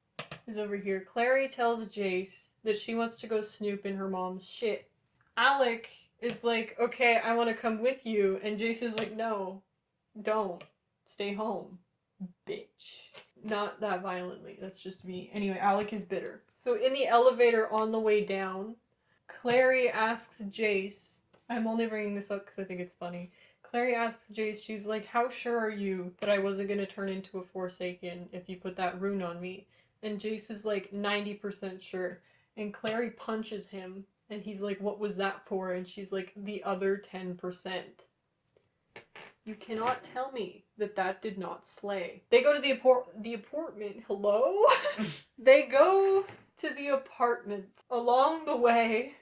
is over here. Clary tells Jace that she wants to go snoop in her mom's shit. Alec is like, okay, I want to come with you. And Jace is like, no, don't. Stay home, bitch. Not that violently. That's just me. Anyway, Alec is bitter. So in the elevator on the way down, Clary asks Jace, I'm only bringing this up because I think it's funny. Clary asks Jace, she's like, how sure are you that I wasn't going to turn into a Forsaken if you put that rune on me? And Jace is like 90% sure. And Clary punches him. And he's like, what was that for? And she's like, the other 10%. You cannot tell me that that did not slay. They go to the apartment. Hello? They go to the apartment. Along the way,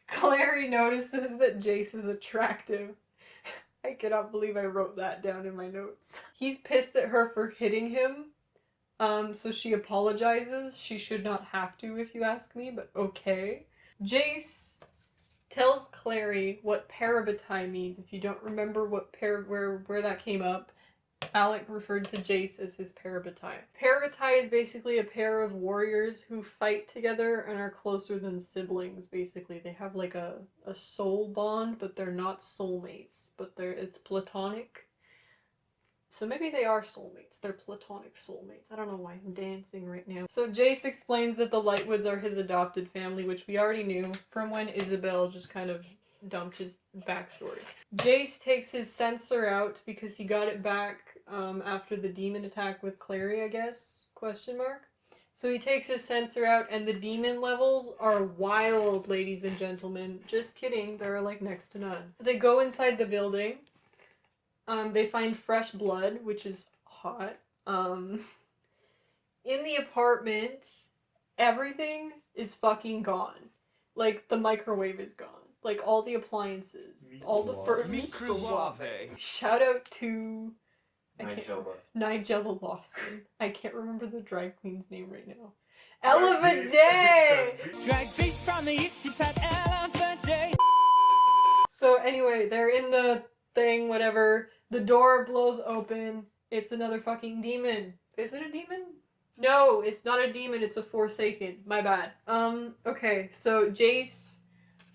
Clary notices that Jace is attractive. I cannot believe I wrote that down in my notes. He's pissed at her for hitting him. So she apologizes. She should not have to, if you ask me, but okay. Jace tells Clary what parabatai means. If you don't remember what where that came up, Alec referred to Jace as his parabatai. Parabatai is basically a pair of warriors who fight together and are closer than siblings, basically. They have like a soul bond, but they're not soulmates. But it's platonic. So maybe they are soulmates. They're platonic soulmates. I don't know why I'm dancing right now. So Jace explains that the Lightwoods are his adopted family, which we already knew from when Isabel just kind of dumped his backstory. Jace takes his sensor out because he got it back after the demon attack with Clary, I guess? Question mark. So he takes his sensor out and the demon levels are wild, ladies and gentlemen. Just kidding, there are like next to none. They go inside the building. They find fresh blood, which is hot. In the apartment, everything is fucking gone. Like, the microwave is gone. Like, all the appliances. All the Microwave. Shout out to... Nigella. Lawson. I can't remember the drag queen's name right now. Elephant Day! Drag beast from the east, he said Elephant Day. So anyway, they're in the thing, whatever. The door blows open. It's another fucking demon. Is it a demon? No, it's not a demon, it's a Forsaken. My bad. Okay, so Jace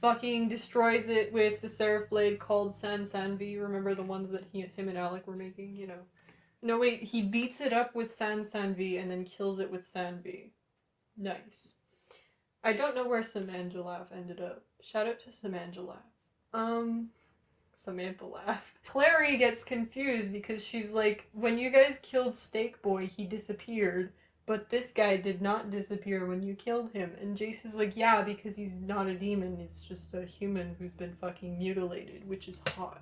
fucking destroys it with the Seraph Blade called Sanvi. Remember the ones that him and Alec were making, you know. No, wait, he beats it up with Sanvi and then kills it with Sanvi. Nice. I don't know where Samanjalaf ended up. Shout out to Samanjalaf. Samantha laugh. Clary gets confused because she's like, when you guys killed Steak Boy, he disappeared, but this guy did not disappear when you killed him. And Jace is like, yeah, because he's not a demon, he's just a human who's been fucking mutilated, which is hot.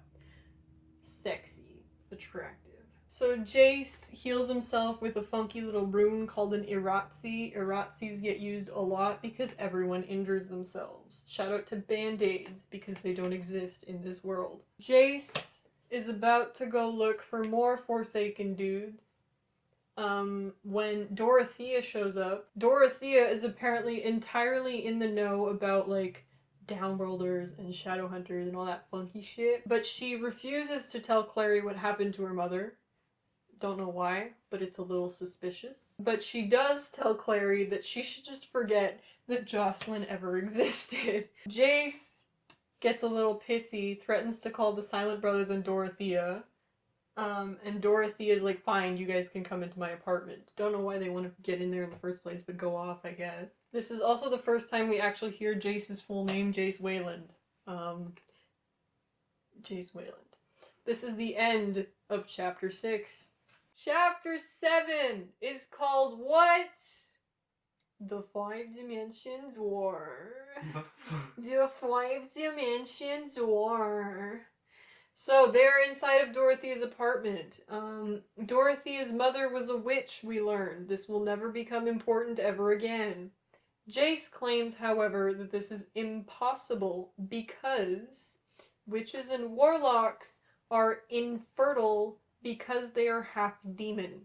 Sexy. Attractive. So Jace heals himself with a funky little rune called an Iratzi. Iratzis get used a lot because everyone injures themselves. Shout out to Band-Aids because they don't exist in this world. Jace is about to go look for more Forsaken dudes. When Dorothea shows up. Dorothea is apparently entirely in the know about, like, Downworlders and Shadowhunters and all that funky shit. But she refuses to tell Clary what happened to her mother. Don't know why, but it's a little suspicious. But she does tell Clary that she should just forget that Jocelyn ever existed. Jace gets a little pissy, threatens to call the Silent Brothers and Dorothea. And Dorothea's like, fine, you guys can come into my apartment. Don't know why they want to get in there in the first place, but go off, I guess. This is also the first time we actually hear Jace's full name, Jace Wayland. Jace Wayland. This is the end of Chapter 6. Chapter 7 is called what? The Five Dimensions War. The Five Dimensions War. So they're inside of Dorothea's apartment. Dorothea's mother was a witch, we learned. This will never become important ever again. Jace claims, however, that this is impossible because witches and warlocks are infertile because they are half demon.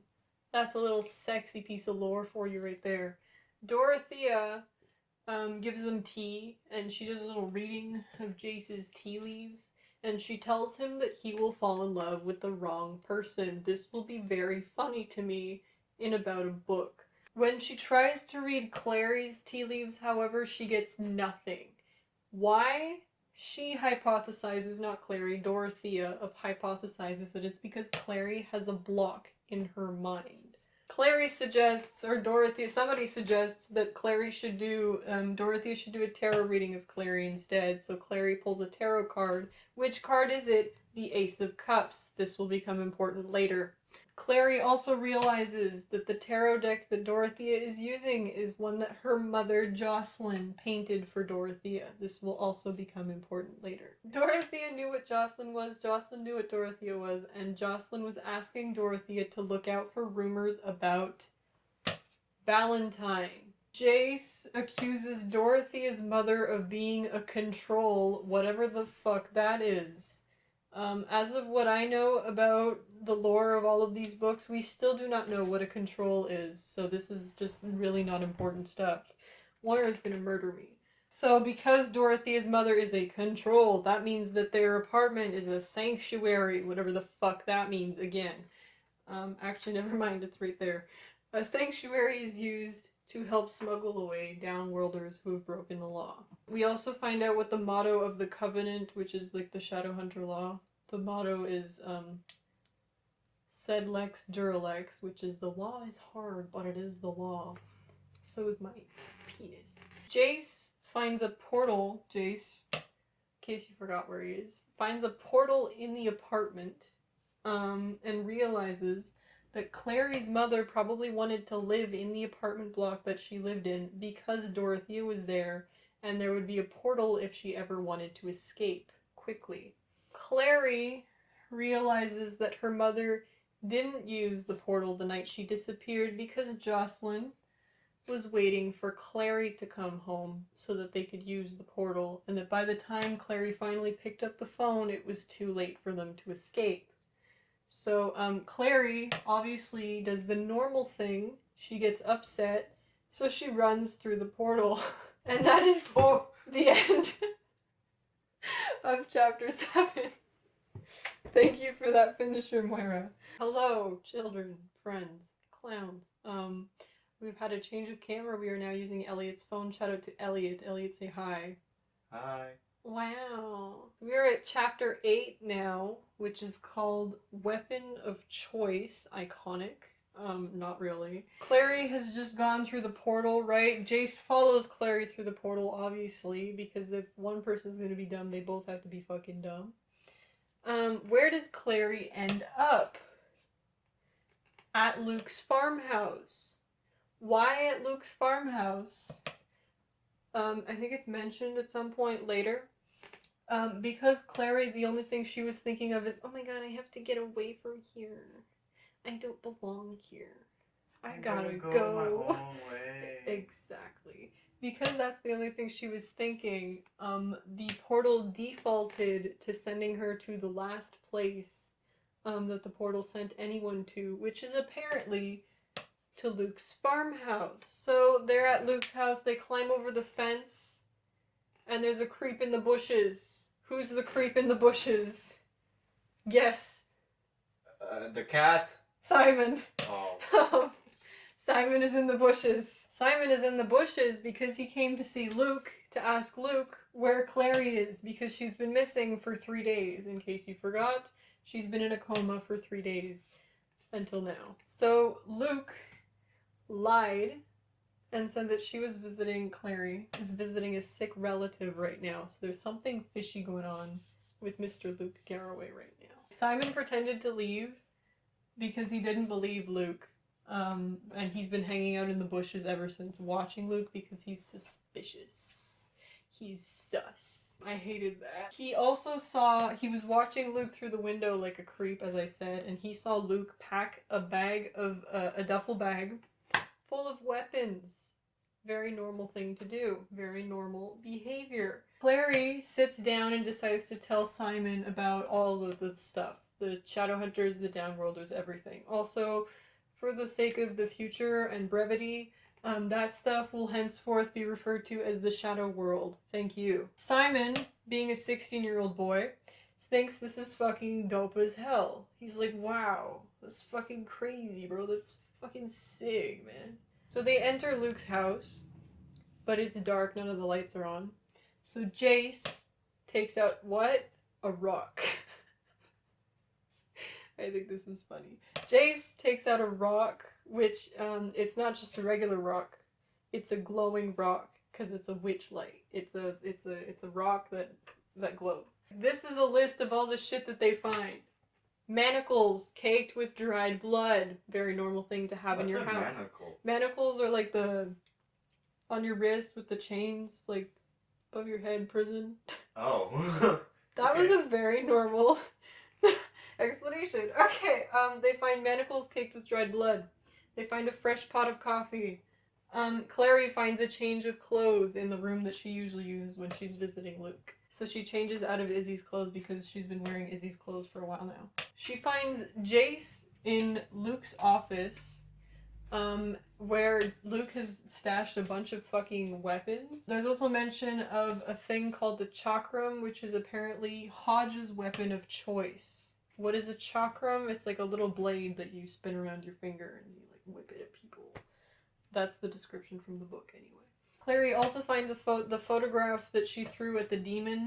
That's a little sexy piece of lore for you right there. Dorothea gives them tea, and she does a little reading of Jace's tea leaves, and she tells him that he will fall in love with the wrong person. This will be very funny to me in about a book. When she tries to read Clary's tea leaves, however, she gets nothing. Why? She hypothesizes, not Clary, Dorothea hypothesizes that it's because Clary has a block in her mind. Clary suggests, or Dorothea, somebody suggests that Clary should do, Dorothea should do a tarot reading of Clary instead, so Clary pulls a tarot card. Which card is it? The Ace of Cups. This will become important later. Clary also realizes that the tarot deck that Dorothea is using is one that her mother, Jocelyn, painted for Dorothea. This will also become important later. Dorothea knew what Jocelyn was, Jocelyn knew what Dorothea was, and Jocelyn was asking Dorothea to look out for rumors about Valentine. Jace accuses Dorothea's mother of being a control, whatever the fuck that is. As of what I know about the lore of all of these books, we still do not know what a control is, so this is just really not important stuff. Moira's gonna murder me. So because Dorothea's mother is a control, that means that their apartment is a sanctuary, whatever the fuck that means again. Actually, never mind, it's right there. A sanctuary is used to help smuggle away downworlders who have broken the law. We also find out what the motto of the Covenant, which is like the Shadowhunter law. The motto is, Sed lex duralex, which is the law is hard, but it is the law. So is my penis. Jace finds a portal, in case you forgot where he is, finds a portal in the apartment, and realizes that Clary's mother probably wanted to live in the apartment block that she lived in because Dorothea was there, and there would be a portal if she ever wanted to escape quickly. Clary realizes that her mother didn't use the portal the night she disappeared because Jocelyn was waiting for Clary to come home so that they could use the portal, and that by the time Clary finally picked up the phone, it was too late for them to escape. So, Clary obviously does the normal thing. She gets upset, so she runs through the portal. And that is the end of Chapter 7. Thank you for that finisher, Moira. Hello, children, friends, clowns. We've had a change of camera. We are now using Eliott's phone. Shout out to Eliott. Eliott, say hi. Hi. Wow. We're at chapter 8 now, which is called Weapon of Choice. Iconic. Not really. Clary has just gone through the portal, right? Jace follows Clary through the portal, obviously, because if one person's gonna be dumb, they both have to be fucking dumb. Where does Clary end up? At Luke's farmhouse. Why at Luke's farmhouse? I think it's mentioned at some point later. Because Clary, the only thing she was thinking of is, oh my god, I have to get away from here. I don't belong here. I gotta go. my own way. Exactly. Because that's the only thing she was thinking, the portal defaulted to sending her to the last place that the portal sent anyone to, which is apparently to Luke's farmhouse. So they're at Luke's house, they climb over the fence, and there's a creep in the bushes. Who's the creep in the bushes? Guess. The cat. Simon. Oh. Simon is in the bushes. Simon is in the bushes because he came to see Luke to ask Luke where Clary is because she's been missing for 3 days. In case you forgot, she's been in a coma for 3 days until now. So Luke lied and said that she was visiting Clary, is visiting a sick relative right now. So there's something fishy going on with Mr. Luke Garraway right now. Simon pretended to leave because he didn't believe Luke. And he's been hanging out in the bushes ever since, watching Luke because he's suspicious. He's sus. I hated that. He also he was watching Luke through the window like a creep, as I said, and he saw Luke pack a duffel bag full of weapons. Very normal thing to do. Very normal behavior. Clary sits down and decides to tell Simon about all of the stuff. The Shadowhunters, the Downworlders, everything. Also, for the sake of the future and brevity, that stuff will henceforth be referred to as the Shadow World. Thank you. Simon, being a 16-year-old boy, thinks this is fucking dope as hell. He's like, wow, that's fucking crazy, bro. That's fucking sick, man. So they enter Luke's house, but it's dark, none of the lights are on. So Jace takes out what? A rock. I think this is funny. Jace takes out a rock, which, it's not just a regular rock. It's a glowing rock, because it's a witch light. It's a rock that glows. This is a list of all the shit that they find. Manacles caked with dried blood. Very normal thing to have in your house. Manacle? Manacles are like on your wrist with the chains, like, above your head prison. Oh. That was a very normal explanation. Okay, they find manacles caked with dried blood. They find a fresh pot of coffee. Clary finds a change of clothes in the room that she usually uses when she's visiting Luke. So she changes out of Izzy's clothes because she's been wearing Izzy's clothes for a while now. She finds Jace in Luke's office, where Luke has stashed a bunch of fucking weapons. There's also mention of a thing called the chakram, which is apparently Hodge's weapon of choice. What is a chakram? It's like a little blade that you spin around your finger and you like whip it at people. That's the description from the book anyway. Clary also finds the photograph that she threw at the demon.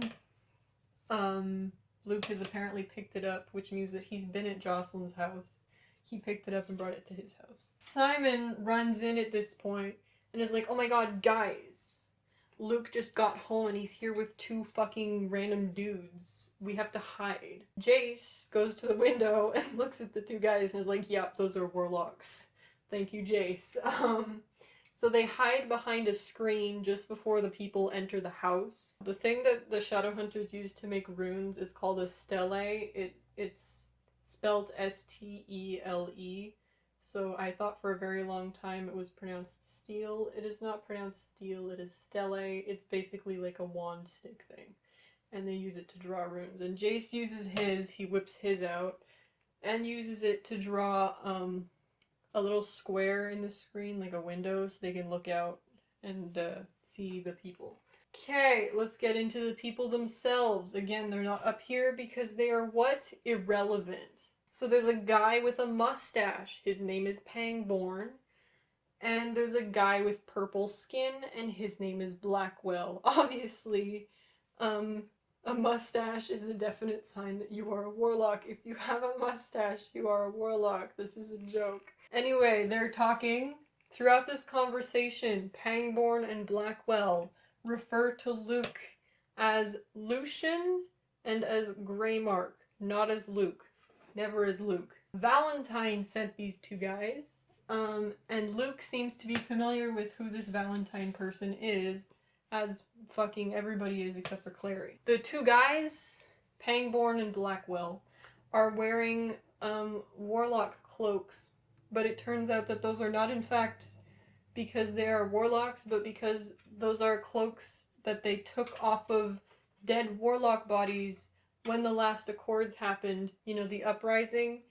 Luke has apparently picked it up, which means that he's been at Jocelyn's house. He picked it up and brought it to his house. Simon runs in at this point and is like, oh my god, guys. Luke just got home and he's here with 2 fucking random dudes. We have to hide. Jace goes to the window and looks at the 2 guys and is like, yep, those are warlocks. Thank you, Jace. So they hide behind a screen just before the people enter the house. The thing that the Shadowhunters use to make runes is called a stele. It's spelled S-T-E-L-E. So I thought for a very long time it was pronounced steel. It is not pronounced steel, it is stele. It's basically like a wand stick thing. And they use it to draw runes. And Jace uses his, he whips his out, and uses it to draw a little square in the screen, like a window, so they can look out and see the people. Okay, let's get into the people themselves. Again, they're not up here because they are what? Irrelevant. So there's a guy with a mustache. His name is Pangborn. And there's a guy with purple skin, and his name is Blackwell. Obviously, A mustache is a definite sign that you are a warlock. If you have a mustache, you are a warlock. This is a joke. Anyway, they're talking. Throughout this conversation, Pangborn and Blackwell refer to Luke as Lucian and as Greymark, not as Luke. Never as Luke. Valentine sent these two guys, and Luke seems to be familiar with who this Valentine person is, as fucking everybody is except for Clary. The two guys, Pangborn and Blackwell, are wearing warlock cloaks, but it turns out that those are not in fact because they are warlocks, but because those are cloaks that they took off of dead warlock bodies when the last Accords happened. You know, the uprising?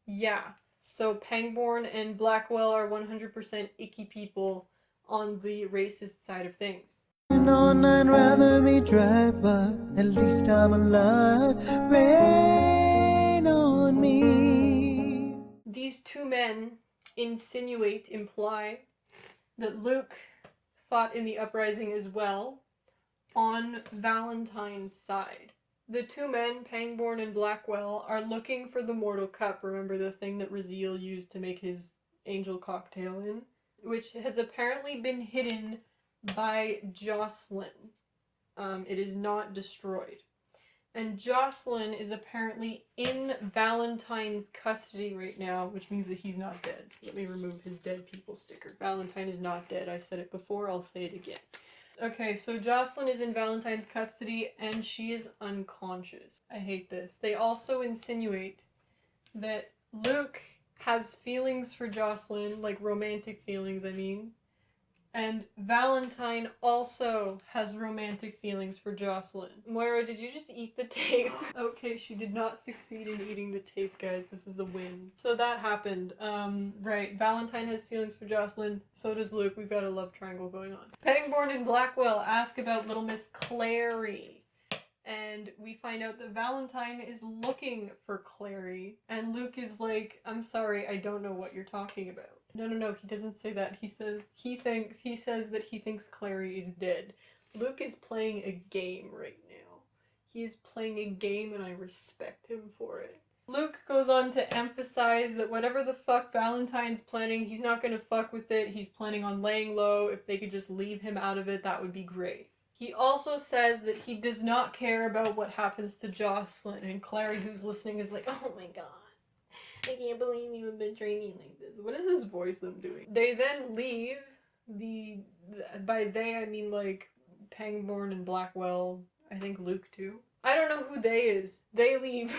Yeah. So Pangborn and Blackwell are 100% icky people on the racist side of things. On, I'd rather be dry, but at least I'm alive. Rain on me. These two men imply that Luke fought in the uprising as well, on Valentine's side. The two men, Pangborn and Blackwell, are looking for the Mortal Cup. Remember the thing that Raziel used to make his angel cocktail in? Which has apparently been hidden by Jocelyn. It is not destroyed. And Jocelyn is apparently in Valentine's custody right now, which means that he's not dead. So let me remove his dead people sticker. Valentine is not dead. I said it before, I'll say it again. Okay, so Jocelyn is in Valentine's custody and she is unconscious. I hate this. They also insinuate that Luke has feelings for Jocelyn, like romantic feelings, I mean. And Valentine also has romantic feelings for Jocelyn. Moira, did you just eat the tape? Okay, she did not succeed in eating the tape, guys. This is a win. So that happened. Right. Valentine has feelings for Jocelyn. So does Luke. We've got a love triangle going on. Pangborn and Blackwell ask about little Miss Clary. And we find out that Valentine is looking for Clary. And Luke is like, I'm sorry, I don't know what you're talking about. No, he doesn't say that. He says that he thinks Clary is dead. Luke is playing a game right now. He is playing a game and I respect him for it. Luke goes on to emphasize that whatever the fuck Valentine's planning, he's not gonna fuck with it. He's planning on laying low. If they could just leave him out of it, that would be great. He also says that he does not care about what happens to Jocelyn, and Clary, who's listening, is like, oh my god. I can't believe you have been training like this. What is this voice I'm doing? They then leave by they I mean like Pangborn and Blackwell, I think Luke too. I don't know who they is. They leave.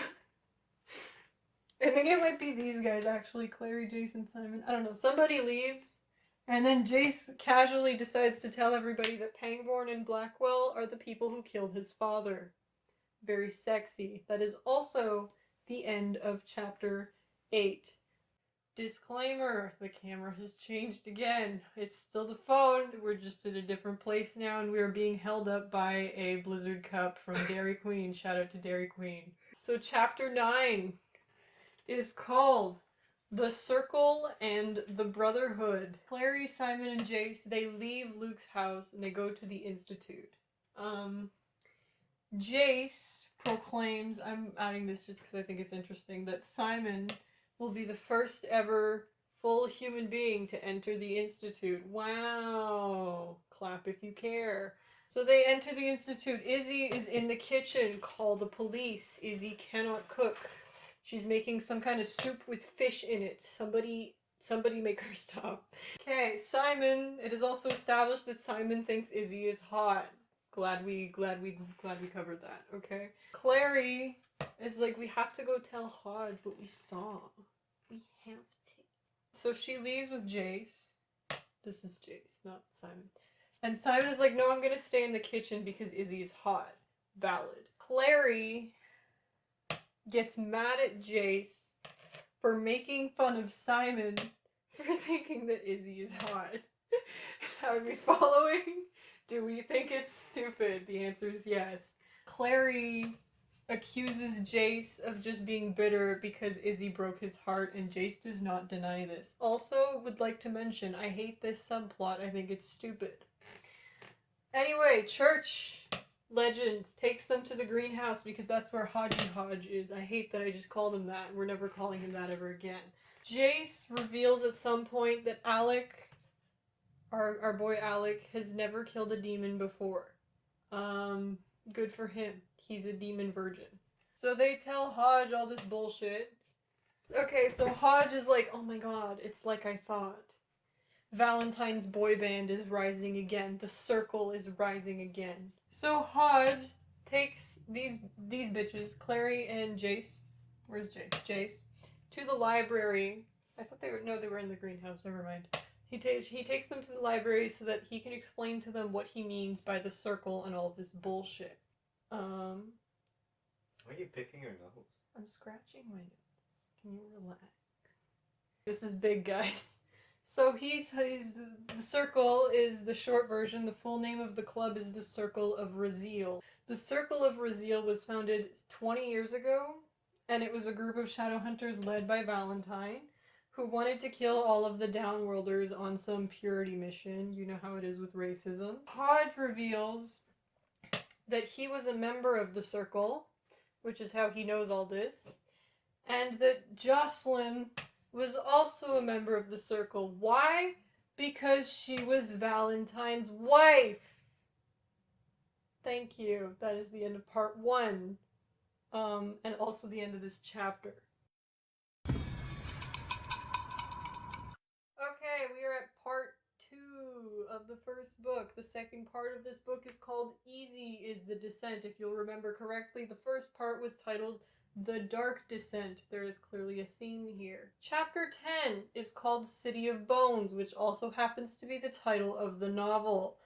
I think it might be these guys actually, Clary, Jason, Simon. I don't know. Somebody leaves and then Jace casually decides to tell everybody that Pangborn and Blackwell are the people who killed his father. Very sexy. That is also the end of chapter 8. Disclaimer, the camera has changed again. It's still the phone, we're just at a different place now and we are being held up by a Blizzard Cup from Dairy Queen. Shout out to Dairy Queen. So chapter 9 is called The Circle and the Brotherhood. Clary, Simon, and Jace, they leave Luke's house and they go to the Institute. Jace proclaims, I'm adding this just because I think it's interesting, that Simon will be the first ever full human being to enter the Institute. Wow! Clap if you care. So they enter the Institute. Izzy is in the kitchen. Call the police. Izzy cannot cook. She's making some kind of soup with fish in it. Somebody make her stop. Okay, Simon. It is also established that Simon thinks Izzy is hot. Glad we covered that, okay? Clary is like, we have to go tell Hodge what we saw. We have to. So she leaves with Jace. This is Jace, not Simon. And Simon is like, no, I'm gonna stay in the kitchen because Izzy is hot. Valid. Clary gets mad at Jace for making fun of Simon for thinking that Izzy is hot. Are we following? Do we think it's stupid? The answer is yes. Clary accuses Jace of just being bitter because Izzy broke his heart, and Jace does not deny this. Also, would like to mention, I hate this subplot. I think it's stupid. Anyway, church. Legend takes them to the greenhouse because that's where Hodgy Hodge is. I hate that I just called him that. We're never calling him that ever again. Jace reveals at some point that Alec, our boy Alec, has never killed a demon before. Good for him. He's a demon virgin. So they tell Hodge all this bullshit. Okay, so Hodge is like, oh my god, it's like I thought. Valentine's boy band is rising again. The circle is rising again. So Hodge takes these bitches, Clary and Jace. Where's Jace? Jace. To the library. I thought they were in the greenhouse, never mind. He takes them to the library so that he can explain to them what he means by the circle and all of this bullshit. Why are you picking your nose? I'm scratching my nose. Can you relax? This is big, guys. So the circle is the short version. The full name of the club is the Circle of Raziel. The Circle of Raziel was founded 20 years ago, and it was a group of shadow hunters led by Valentine, who wanted to kill all of the downworlders on some purity mission. You know how it is with racism. Hodge reveals that he was a member of the Circle, which is how he knows all this, and that Jocelyn was also a member of the Circle. Why? Because she was Valentine's wife. Thank you. That is the end of part 1. And also the end of this chapter. Okay, we are at part 2 of the first book. The second part of this book is called Easy is the Descent. If you'll remember correctly, the first part was titled The Dark Descent. There is clearly a theme here. Chapter 10 is called City of Bones, which also happens to be the title of the novel.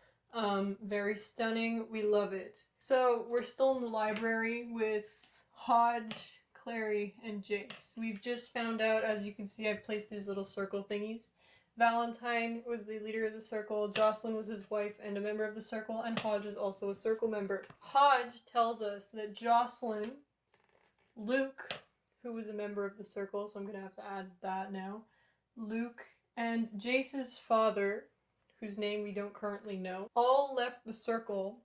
Very stunning. We love it. So we're still in the library with Hodge, Clary, and Jace. We've just found out, as you can see, I've placed these little circle thingies. Valentine was the leader of the Circle, Jocelyn was his wife and a member of the Circle, and Hodge is also a Circle member. Hodge tells us that Jocelyn, Luke, who was a member of the Circle, so I'm going to have to add that now, Luke, and Jace's father, whose name we don't currently know, all left the Circle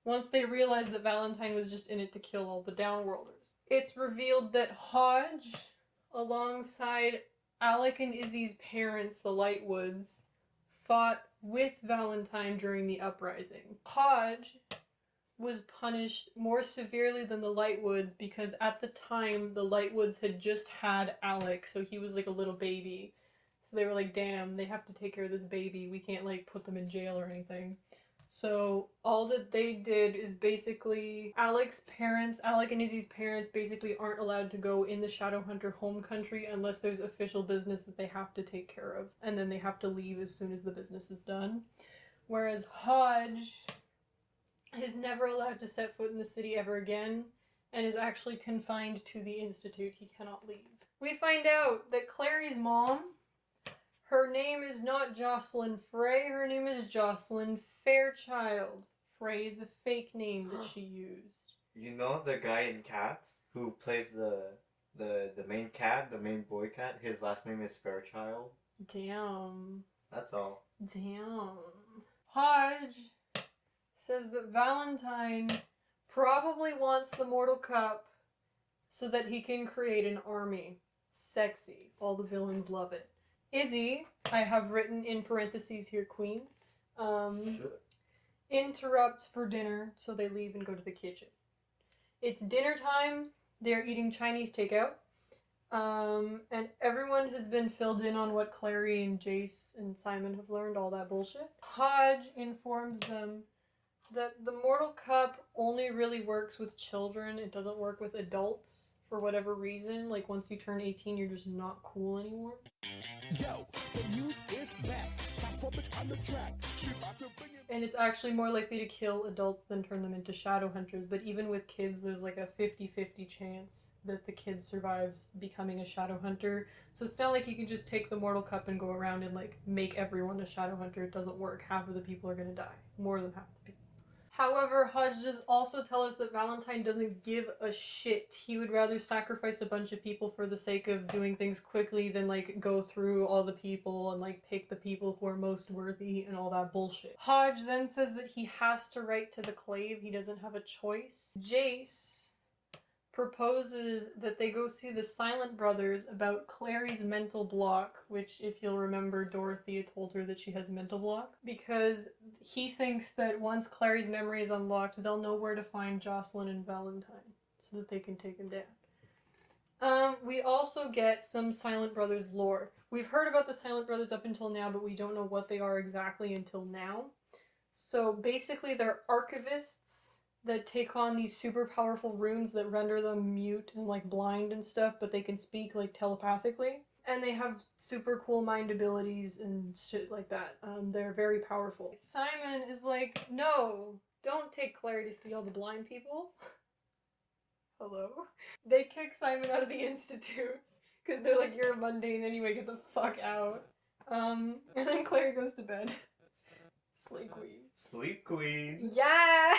once they realized that Valentine was just in it to kill all the downworlders. It's revealed that Hodge, alongside Alec and Izzy's parents, the Lightwoods, fought with Valentine during the uprising. Hodge was punished more severely than the Lightwoods because at the time the Lightwoods had just had Alec, so he was like a little baby. So they were like, damn, they have to take care of this baby. We can't like put them in jail or anything. So all that they did is basically Alec and Izzy's parents basically aren't allowed to go in the Shadowhunter home country unless there's official business that they have to take care of. And then they have to leave as soon as the business is done. Whereas Hodge is never allowed to set foot in the city ever again and is actually confined to the Institute. He cannot leave. We find out that Clary's mom, her name is not Jocelyn Frey, her name is Jocelyn Fairchild. Frey is a fake name that she used. You know the guy in Cats who plays the main cat, the main boy cat? His last name is Fairchild. Damn. That's all. Damn. Hodge says that Valentine probably wants the Mortal Cup so that he can create an army. Sexy. All the villains love it. Izzy, I have written in parentheses here, Queen, interrupts for dinner, so they leave and go to the kitchen. It's dinner time. They're eating Chinese takeout. And everyone has been filled in on what Clary and Jace and Simon have learned, all that bullshit. Hodge informs them that the Mortal Cup only really works with children. It doesn't work with adults for whatever reason. Like, once you turn 18, you're just not cool anymore. Yo, the news is back. Top 4 bitch on the track. She about to bring it. And it's actually more likely to kill adults than turn them into shadow hunters. But even with kids, there's like a 50-50 chance that the kid survives becoming a shadow hunter. So it's not like you can just take the Mortal Cup and go around and like make everyone a shadow hunter. It doesn't work. Half of the people are gonna die. More than half the people. However, Hodge does also tell us that Valentine doesn't give a shit. He would rather sacrifice a bunch of people for the sake of doing things quickly than, like, go through all the people and, like, pick the people who are most worthy and all that bullshit. Hodge then says that he has to write to the Clave. He doesn't have a choice. Jace proposes that they go see the Silent Brothers about Clary's mental block, which, if you'll remember, Dorothea told her that she has a mental block, because he thinks that once Clary's memory is unlocked, they'll know where to find Jocelyn and Valentine, so that they can take him down. We also get some Silent Brothers lore. We've heard about the Silent Brothers up until now, but we don't know what they are exactly until now. So basically they're archivists that take on these super powerful runes that render them mute and, like, blind and stuff, but they can speak, like, telepathically. And they have super cool mind abilities and shit like that. They're very powerful. Simon is like, no, don't take Claire to see all the blind people. Hello? They kick Simon out of the Institute, because they're like, you're a mundane anyway, get the fuck out. And then Claire goes to bed. Slay Queen. Sleep Queen. Yeah!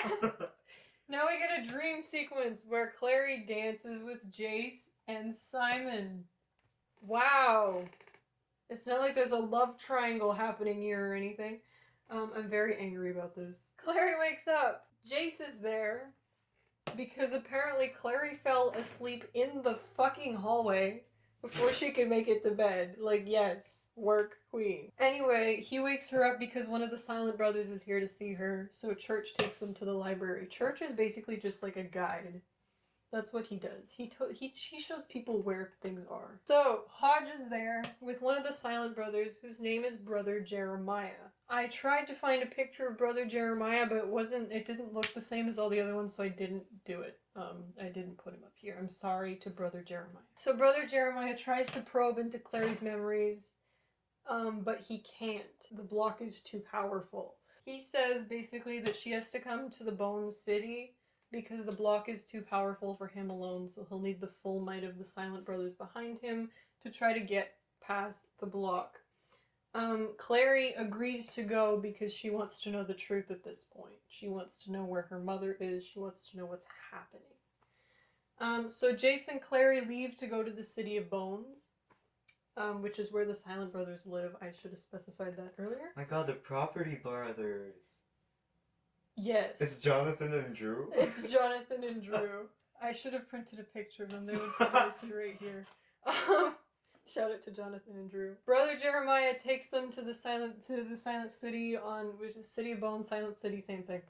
Now we get a dream sequence where Clary dances with Jace and Simon. Wow. It's not like there's a love triangle happening here or anything. I'm very angry about this. Clary wakes up. Jace is there because apparently Clary fell asleep in the fucking hallway before she could make it to bed. Like, yes, work queen. Anyway, he wakes her up because one of the Silent Brothers is here to see her, so Church takes them to the library. Church is basically just like a guide. That's what he does. He shows people where things are. So, Hodge is there with one of the Silent Brothers, whose name is Brother Jeremiah. I tried to find a picture of Brother Jeremiah, but it didn't look the same as all the other ones, so I didn't do it. I didn't put him up here. I'm sorry to Brother Jeremiah. So Brother Jeremiah tries to probe into Clary's memories, but he can't. The block is too powerful. He says basically that she has to come to the Bone City because the block is too powerful for him alone, so he'll need the full might of the Silent Brothers behind him to try to get past the block. Clary agrees to go because she wants to know the truth at this point. She wants to know where her mother is. She wants to know what's happening. So Jace and Clary leave to go to the City of Bones, which is where the Silent Brothers live. I should have specified that earlier. My god, the Property Brothers. Yes. It's Jonathan and Drew? It's Jonathan and Drew. I should have printed a picture of them. They would probably see right here. Shout out to Jonathan and Drew. Brother Jeremiah takes them to the Silent City which is City of Bones, Silent City, same thing.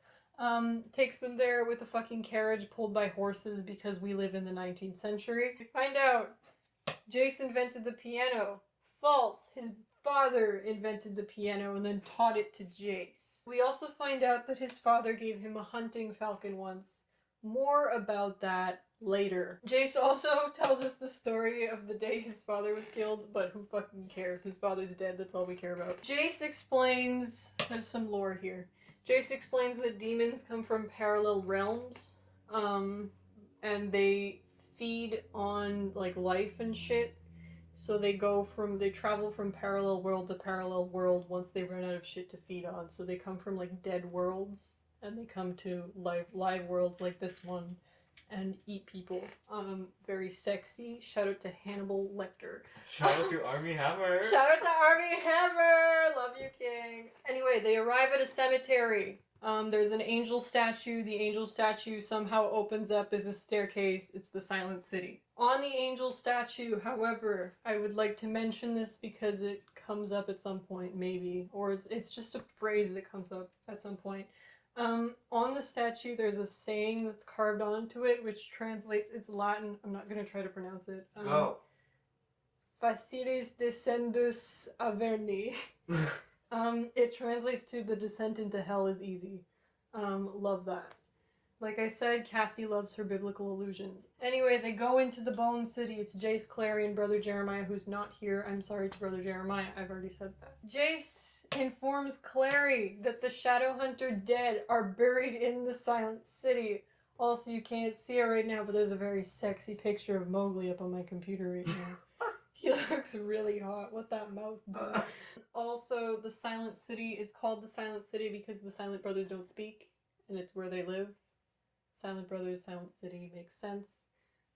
Takes them there with a fucking carriage pulled by horses because we live in the 19th century. We find out Jace invented the piano. False. His father invented the piano and then taught it to Jace. We also find out that his father gave him a hunting falcon once. More about that later. Jace also tells us the story of the day his father was killed, but who fucking cares? His father's dead, that's all we care about. Jace explains, there's some lore here. Jace explains that demons come from parallel realms, and they feed on, like, life and shit. So they travel from parallel world to parallel world once they run out of shit to feed on. So they come from, like, dead worlds, and they come to live worlds like this one and eat people. Very sexy. Shout out to Hannibal Lecter. Shout out to Armie Hammer. Shout out to Armie Hammer! Love you, King. Anyway, they arrive at a cemetery. There's an angel statue. The angel statue somehow opens up. There's a staircase. It's the Silent City. On the angel statue, however, I would like to mention this because it comes up at some point, maybe. Or it's just a phrase that comes up at some point. On the statue, there's a saying that's carved onto it, which translates, it's Latin, I'm not going to try to pronounce it. Facilis descendus Averni. It translates to the descent into hell is easy. Love that. Like I said, Cassie loves her biblical allusions. Anyway, they go into the Bone City. It's Jace, Clary, and Brother Jeremiah, who's not here. I'm sorry to Brother Jeremiah, I've already said that. Jace informs Clary that the Shadowhunter dead are buried in the Silent City. Also, you can't see it right now, but there's a very sexy picture of Mowgli up on my computer right now. He looks really hot. What that mouth does. Also, the Silent City is called the Silent City because the Silent Brothers don't speak. and it's where they live. Silent Brothers, Silent City, makes sense.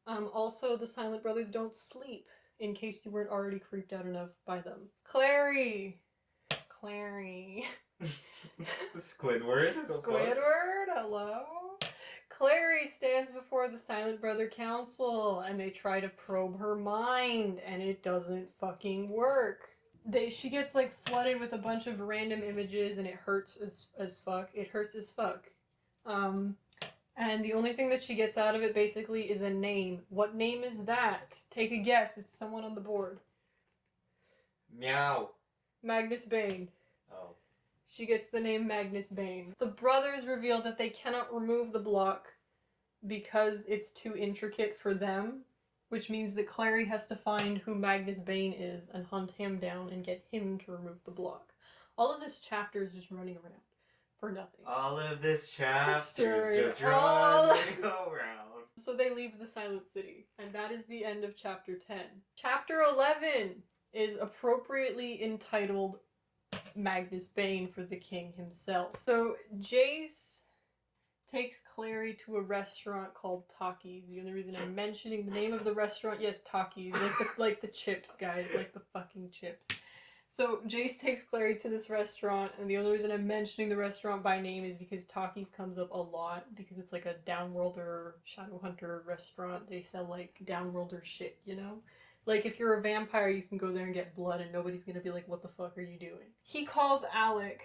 Also, the Silent Brothers don't sleep, in case you weren't already creeped out enough by them. Clary! Squidward? Squidward, hello? Clary stands before the Silent Brother Council, and they try to probe her mind, and it doesn't fucking work. She gets like flooded with a bunch of random images, and it hurts as fuck. It hurts as fuck. And the only thing that she gets out of it basically is a name. What name is that? Take a guess. It's someone on the board. Meow. Magnus Bane. Oh. She gets the name Magnus Bane. The brothers reveal that they cannot remove the block because it's too intricate for them, which means that Clary has to find who Magnus Bane is and hunt him down and get him to remove the block. All of this chapter is just running around for nothing. All of this chapter is just running around. So they leave the Silent City, and that is the end of chapter 10. Chapter 11 is appropriately entitled Magnus Bane for the king himself. So Jace takes Clary to a restaurant called Takis. The only reason I'm mentioning the name of the restaurant, yes, Takis, like the chips, guys, like the fucking chips. So Jace takes Clary to this restaurant, and the only reason I'm mentioning the restaurant by name is because Takis comes up a lot, because it's like a downworlder, Shadowhunter restaurant. They sell like downworlder shit, you know? Like, if you're a vampire, you can go there and get blood, and nobody's gonna be like, what the fuck are you doing? He calls Alec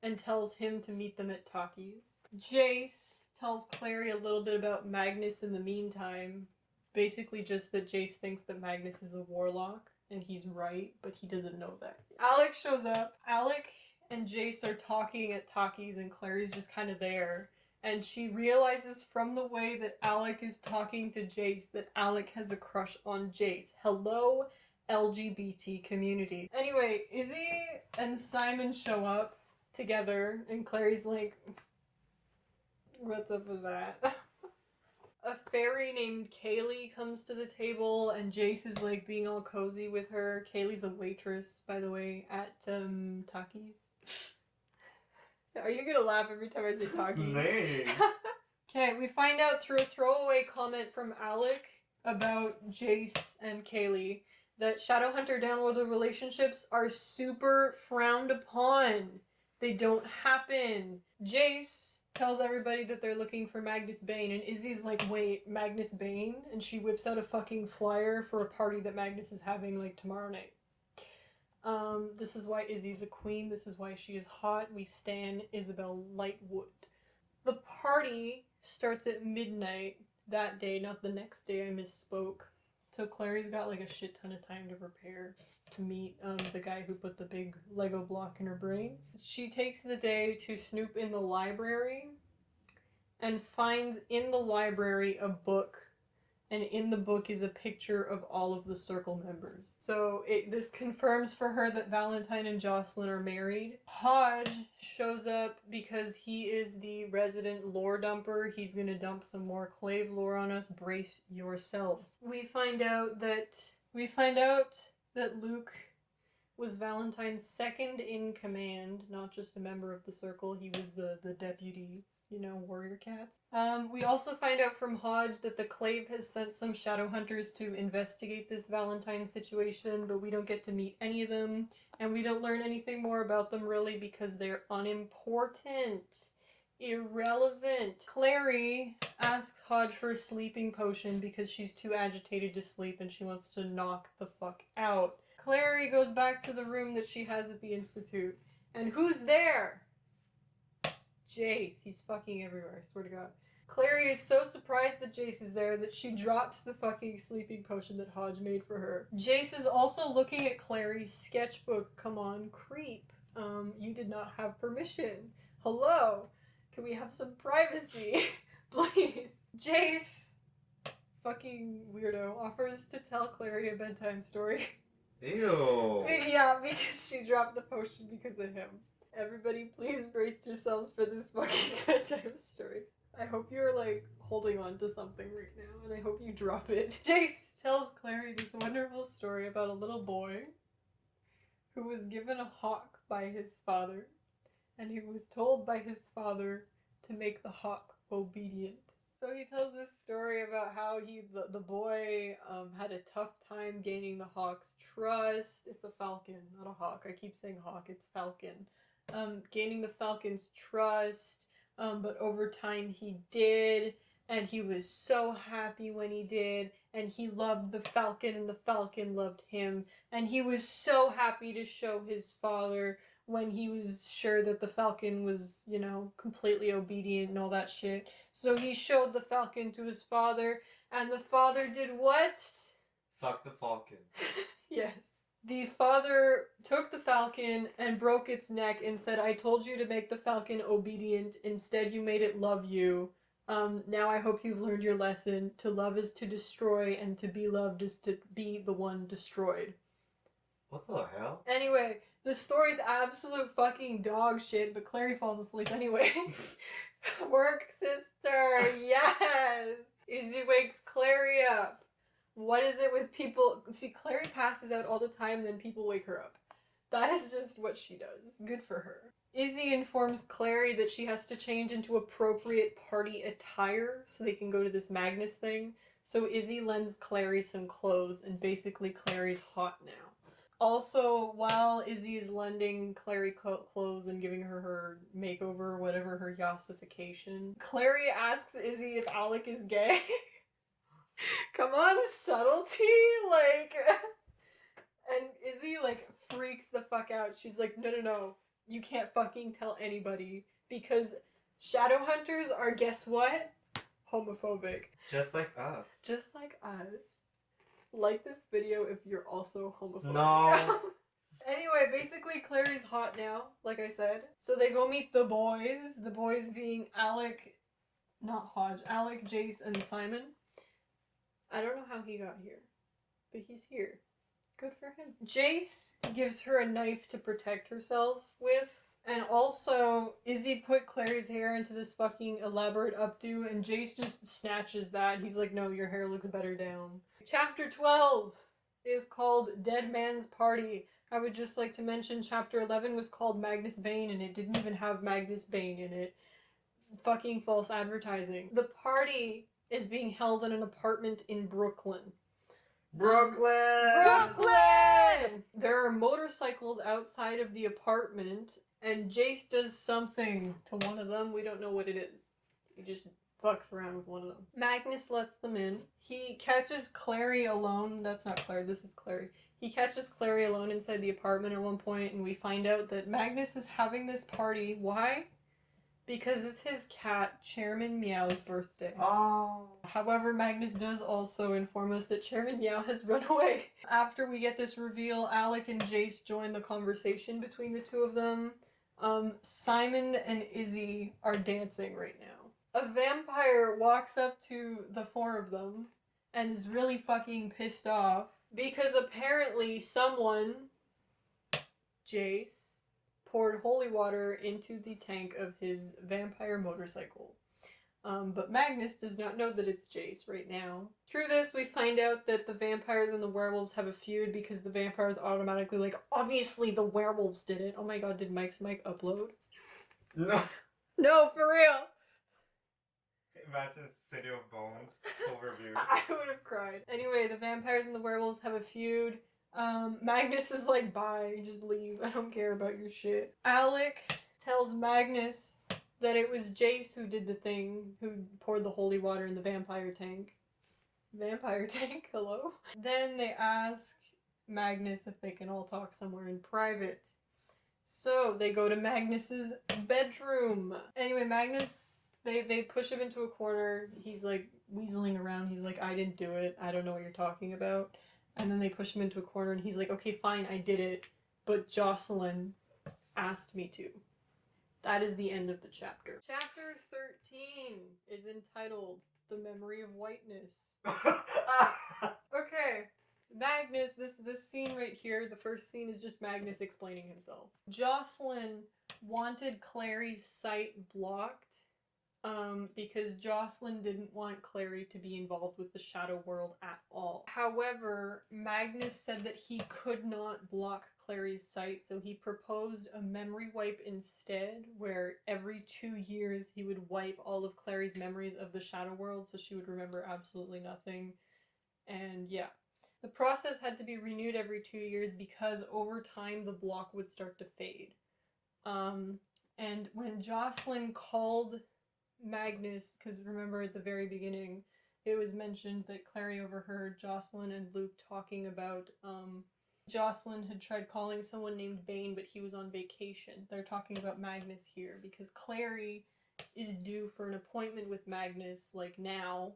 and tells him to meet them at Takis. Jace tells Clary a little bit about Magnus in the meantime. Basically just that Jace thinks that Magnus is a warlock, and he's right, but he doesn't know that. Alec shows up. Alec and Jace are talking at Takis, and Clary's just kind of there. And she realizes from the way that Alec is talking to Jace that Alec has a crush on Jace. Hello, LGBT community. Anyway, Izzy and Simon show up together, and Clary's like, what's up with that? A fairy named Kaylee comes to the table, and Jace is like being all cozy with her. Kaylee's a waitress, by the way, at Takis. Are you gonna laugh every time I say Takis? Okay, we find out through a throwaway comment from Alec about Jace and Kaylee that Shadowhunter downworlder relationships are super frowned upon. They don't happen. Jace tells everybody that they're looking for Magnus Bane, and Izzy's like, wait, Magnus Bane? And she whips out a fucking flyer for a party that Magnus is having like tomorrow night. This is why Izzy's a queen. This is why she is hot. We stan Isabel Lightwood. The party starts at midnight that day, not the next day. I misspoke. So Clary's got like a shit ton of time to prepare to meet the guy who put the big Lego block in her brain. She takes the day to snoop in the library and finds in the library a book, and in the book is a picture of all of the circle members. So this confirms for her that Valentine and Jocelyn are married. Hodge shows up because he is the resident lore dumper. He's gonna dump some more clave lore on us. Brace yourselves. We find out that Luke was Valentine's second in command, not just a member of the circle. He was the deputy, you know, warrior cats. We also find out from Hodge that the Clave has sent some shadow hunters to investigate this Valentine situation, but we don't get to meet any of them, and we don't learn anything more about them really because they're unimportant. Irrelevant. Clary asks Hodge for a sleeping potion because she's too agitated to sleep and she wants to knock the fuck out. Clary goes back to the room that she has at the Institute, and who's there? Jace. He's fucking everywhere, I swear to God. Clary is so surprised that Jace is there that she drops the fucking sleeping potion that Hodge made for her. Jace is also looking at Clary's sketchbook. Come on, creep. You did not have permission. Hello? Can we have some privacy? Please. Jace, fucking weirdo, offers to tell Clary a bedtime story. Ew. Yeah, because she dropped the potion because of him. Everybody, please brace yourselves for this fucking bedtime story. I hope you're, like, holding on to something right now, and I hope you drop it. Jace tells Clary this wonderful story about a little boy who was given a hawk by his father, and he was told by his father to make the hawk obedient. So he tells this story about how the boy had a tough time gaining the hawk's trust. It's a falcon, not a hawk. I keep saying hawk, it's falcon. Gaining the falcon's trust, but over time he did, and he was so happy when he did, and he loved the falcon and the falcon loved him, and he was so happy to show his father when he was sure that the falcon was, you know, completely obedient and all that shit. So he showed the falcon to his father, and the father did what? Fuck the falcon. Yes. The father took the falcon and broke its neck and said, I told you to make the falcon obedient. Instead, you made it love you. Now I hope you've learned your lesson. To love is to destroy, and to be loved is to be the one destroyed. What the hell? Anyway, the story's absolute fucking dog shit, but Clary falls asleep anyway. Work, sister! Yes! Izzy wakes Clary up. What is it with people? See, Clary passes out all the time, then people wake her up. That is just what she does. Good for her. Izzy informs Clary that she has to change into appropriate party attire so they can go to this Magnus thing. So Izzy lends Clary some clothes, and basically Clary's hot now. Also, while Izzy is lending Clary clothes and giving her makeover, whatever, her yassification, Clary asks Izzy if Alec is gay. Come on, subtlety! Like... And Izzy, like, freaks the fuck out. She's like, no, you can't fucking tell anybody, because Shadowhunters are, guess what? Homophobic. Just like us. Just like us. Like this video if you're also homophobic. No. Anyway, basically Clary's hot now, like I said. So they go meet the boys. The boys being Alec, not Hodge, Alec, Jace, and Simon. I don't know how he got here, but he's here. Good for him. Jace gives her a knife to protect herself with. And also, Izzy put Clary's hair into this fucking elaborate updo, and Jace just snatches that. He's like, no, your hair looks better down. Chapter 12 is called Dead Man's Party. I would just like to mention Chapter 11 was called Magnus Bane, and it didn't even have Magnus Bane in it. Fucking false advertising. The party is being held in an apartment in Brooklyn. Brooklyn! There are motorcycles outside of the apartment, and Jace does something to one of them. We don't know what it is. He just fucks around with one of them. Magnus lets them in. He catches Clary alone. That's not Clary, this is Clary. He catches Clary alone inside the apartment at one point, and we find out that Magnus is having this party. Why? Because it's his cat, Chairman Meow's birthday. Oh. However, Magnus does also inform us that Chairman Meow has run away. After we get this reveal, Alec and Jace join the conversation between the two of them. Simon and Izzy are dancing right now. A vampire walks up to the four of them and is really fucking pissed off because apparently someone, Jace, poured holy water into the tank of his vampire motorcycle. But Magnus does not know that it's Jace right now. Through this, we find out that the vampires and the werewolves have a feud because the vampires automatically like, obviously the werewolves did it. Oh my god, did Mike's mic upload? No. No, for real! Imagine City of Bones overview. I would have cried. Anyway, the vampires and the werewolves have a feud. Magnus is like, bye, just leave. I don't care about your shit. Alec tells Magnus that it was Jace who did the thing, who poured the holy water in the vampire tank. Vampire tank? Hello? Then they ask Magnus if they can all talk somewhere in private. So they go to Magnus's bedroom. Anyway, Magnus, they push him into a corner. He's like weaseling around. He's like, I didn't do it. I don't know what you're talking about. And then they push him into a corner and he's like, okay, fine, I did it. But Jocelyn asked me to. That is the end of the chapter. Chapter 13 is entitled The Memory of Whiteness. Okay, Magnus, this scene right here, the first scene is just Magnus explaining himself. Jocelyn wanted Clary's sight blocked because Jocelyn didn't want Clary to be involved with the Shadow World at all. However, Magnus said that he could not block Clary's sight, so he proposed a memory wipe instead, where every 2 years he would wipe all of Clary's memories of the Shadow World so she would remember absolutely nothing. And yeah. The process had to be renewed every 2 years because over time the block would start to fade. And when Jocelyn called Magnus, because remember at the very beginning it was mentioned that Clary overheard Jocelyn and Luke talking about Jocelyn had tried calling someone named Bane, but he was on vacation. They're talking about Magnus here because Clary is due for an appointment with Magnus like now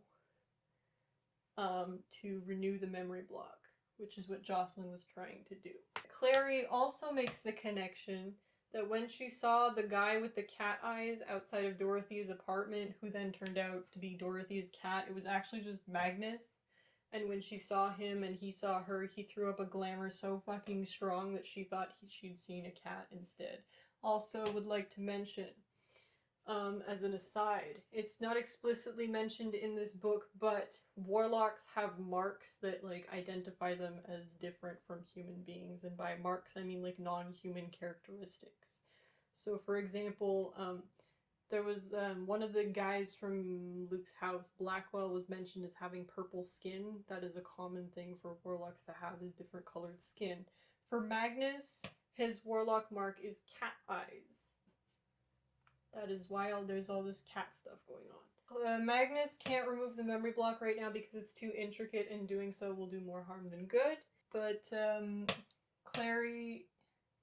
to renew the memory block, which is what Jocelyn was trying to do. Clary also makes the connection that when she saw the guy with the cat eyes outside of Dorothy's apartment, who then turned out to be Dorothy's cat, it was actually just Magnus. And when she saw him and he saw her, he threw up a glamour so fucking strong that she thought she'd seen a cat instead. Also would like to mention, as an aside, it's not explicitly mentioned in this book, but warlocks have marks that, like, identify them as different from human beings, and by marks I mean, like, non-human characteristics. So, for example, there was, one of the guys from Luke's house, Blackwell, was mentioned as having purple skin. That is a common thing for warlocks to have, is different colored skin. For Magnus, his warlock mark is cat eyes. That is why there's all this cat stuff going on. Magnus can't remove the memory block right now because it's too intricate, and doing so will do more harm than good. But Clary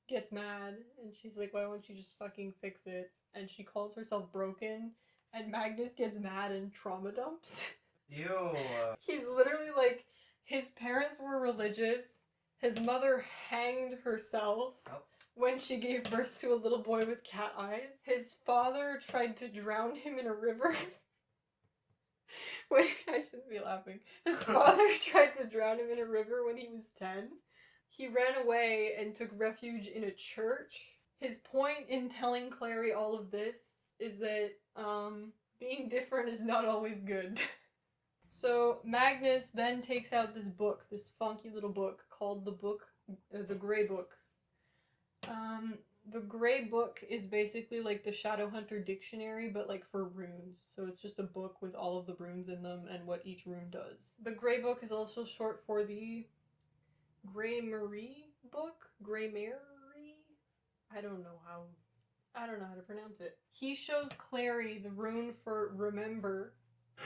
gets mad, and she's like, why won't you just fucking fix it? And she calls herself broken, and Magnus gets mad and trauma dumps. Ew. He's literally like, his parents were religious, his mother hanged herself. Oh. When she gave birth to a little boy with cat eyes. His father tried to drown him in a river. I shouldn't be laughing. His father tried to drown him in a river when he was 10. He ran away and took refuge in a church. His point in telling Clary all of this is that being different is not always good. So Magnus then takes out this book, this funky little book called the Grey Book. The Grey Book is basically like the Shadowhunter dictionary, but like for runes. So it's just a book with all of the runes in them and what each rune does. The Grey Book is also short for the Grey-Marie book? Grey-Marie? I don't know how to pronounce it. He shows Clary the rune for remember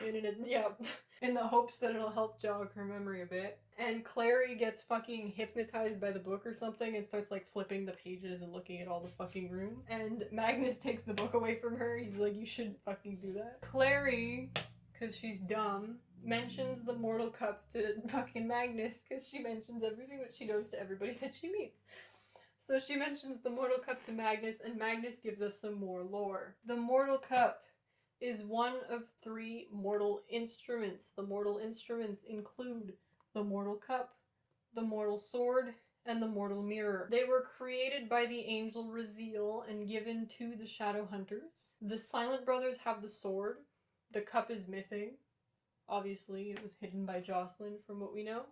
in the hopes that it'll help jog her memory a bit. And Clary gets fucking hypnotized by the book or something and starts like flipping the pages and looking at all the fucking runes. And Magnus takes the book away from her. He's like, you shouldn't fucking do that. Clary, because she's dumb, mentions the Mortal Cup to fucking Magnus because she mentions everything that she knows to everybody that she meets. So she mentions the Mortal Cup to Magnus, and Magnus gives us some more lore. The Mortal Cup is one of 3 mortal instruments. The mortal instruments include the Mortal Cup, the Mortal Sword, and the Mortal Mirror. They were created by the angel Raziel and given to the Shadowhunters. The Silent Brothers have the sword. The cup is missing. Obviously, it was hidden by Jocelyn from what we know.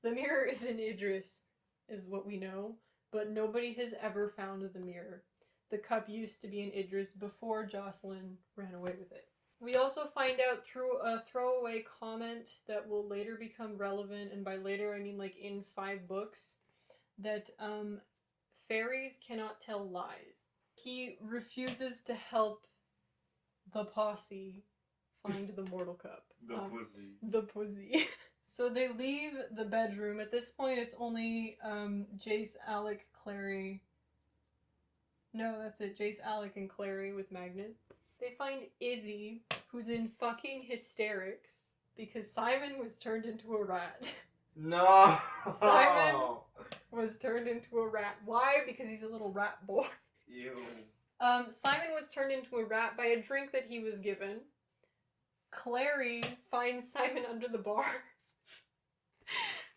The mirror is in Idris, is what we know, but nobody has ever found the mirror. The cup used to be in Idris before Jocelyn ran away with it. We also find out through a throwaway comment that will later become relevant, and by later I mean like in 5 books, that fairies cannot tell lies. He refuses to help the posse find the Mortal Cup. The pussy. So they leave the bedroom. At this point it's only Jace, Alec, Clary. No, that's it. Jace, Alec, and Clary with Magnus. They find Izzy, who's in fucking hysterics because Simon was turned into a rat. No! Simon was turned into a rat. Why? Because he's a little rat boy. Ew. Simon was turned into a rat by a drink that he was given. Clary finds Simon under the bar.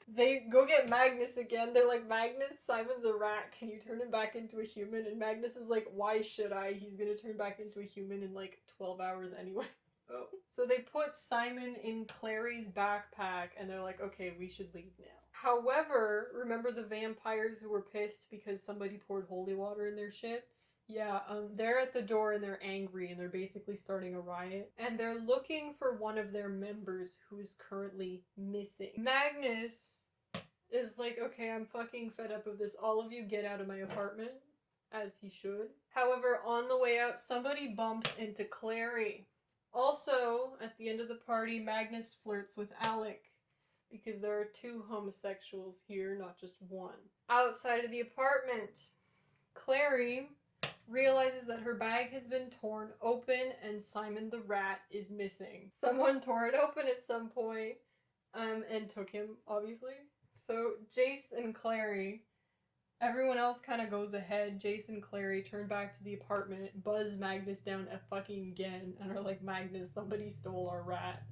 They go get Magnus again. They're like, Magnus, Simon's a rat. Can you turn him back into a human? And Magnus is like, why should I? He's gonna turn back into a human in like 12 hours anyway. Oh. So they put Simon in Clary's backpack and they're like, okay, we should leave now. However, remember the vampires who were pissed because somebody poured holy water in their shit? Yeah, they're at the door and they're angry and they're basically starting a riot. And they're looking for one of their members who is currently missing. Magnus is like, okay, I'm fucking fed up of this. All of you get out of my apartment, as he should. However, on the way out, somebody bumps into Clary. Also, at the end of the party, Magnus flirts with Alec because there are two homosexuals here, not just one. Outside of the apartment, Clary realizes that her bag has been torn open and Simon the rat is missing. Someone tore it open at some point, and took him, obviously. So Jace and Clary, everyone else kind of goes ahead. Jace and Clary turn back to the apartment, buzz Magnus down fucking again, and are like, Magnus, somebody stole our rat.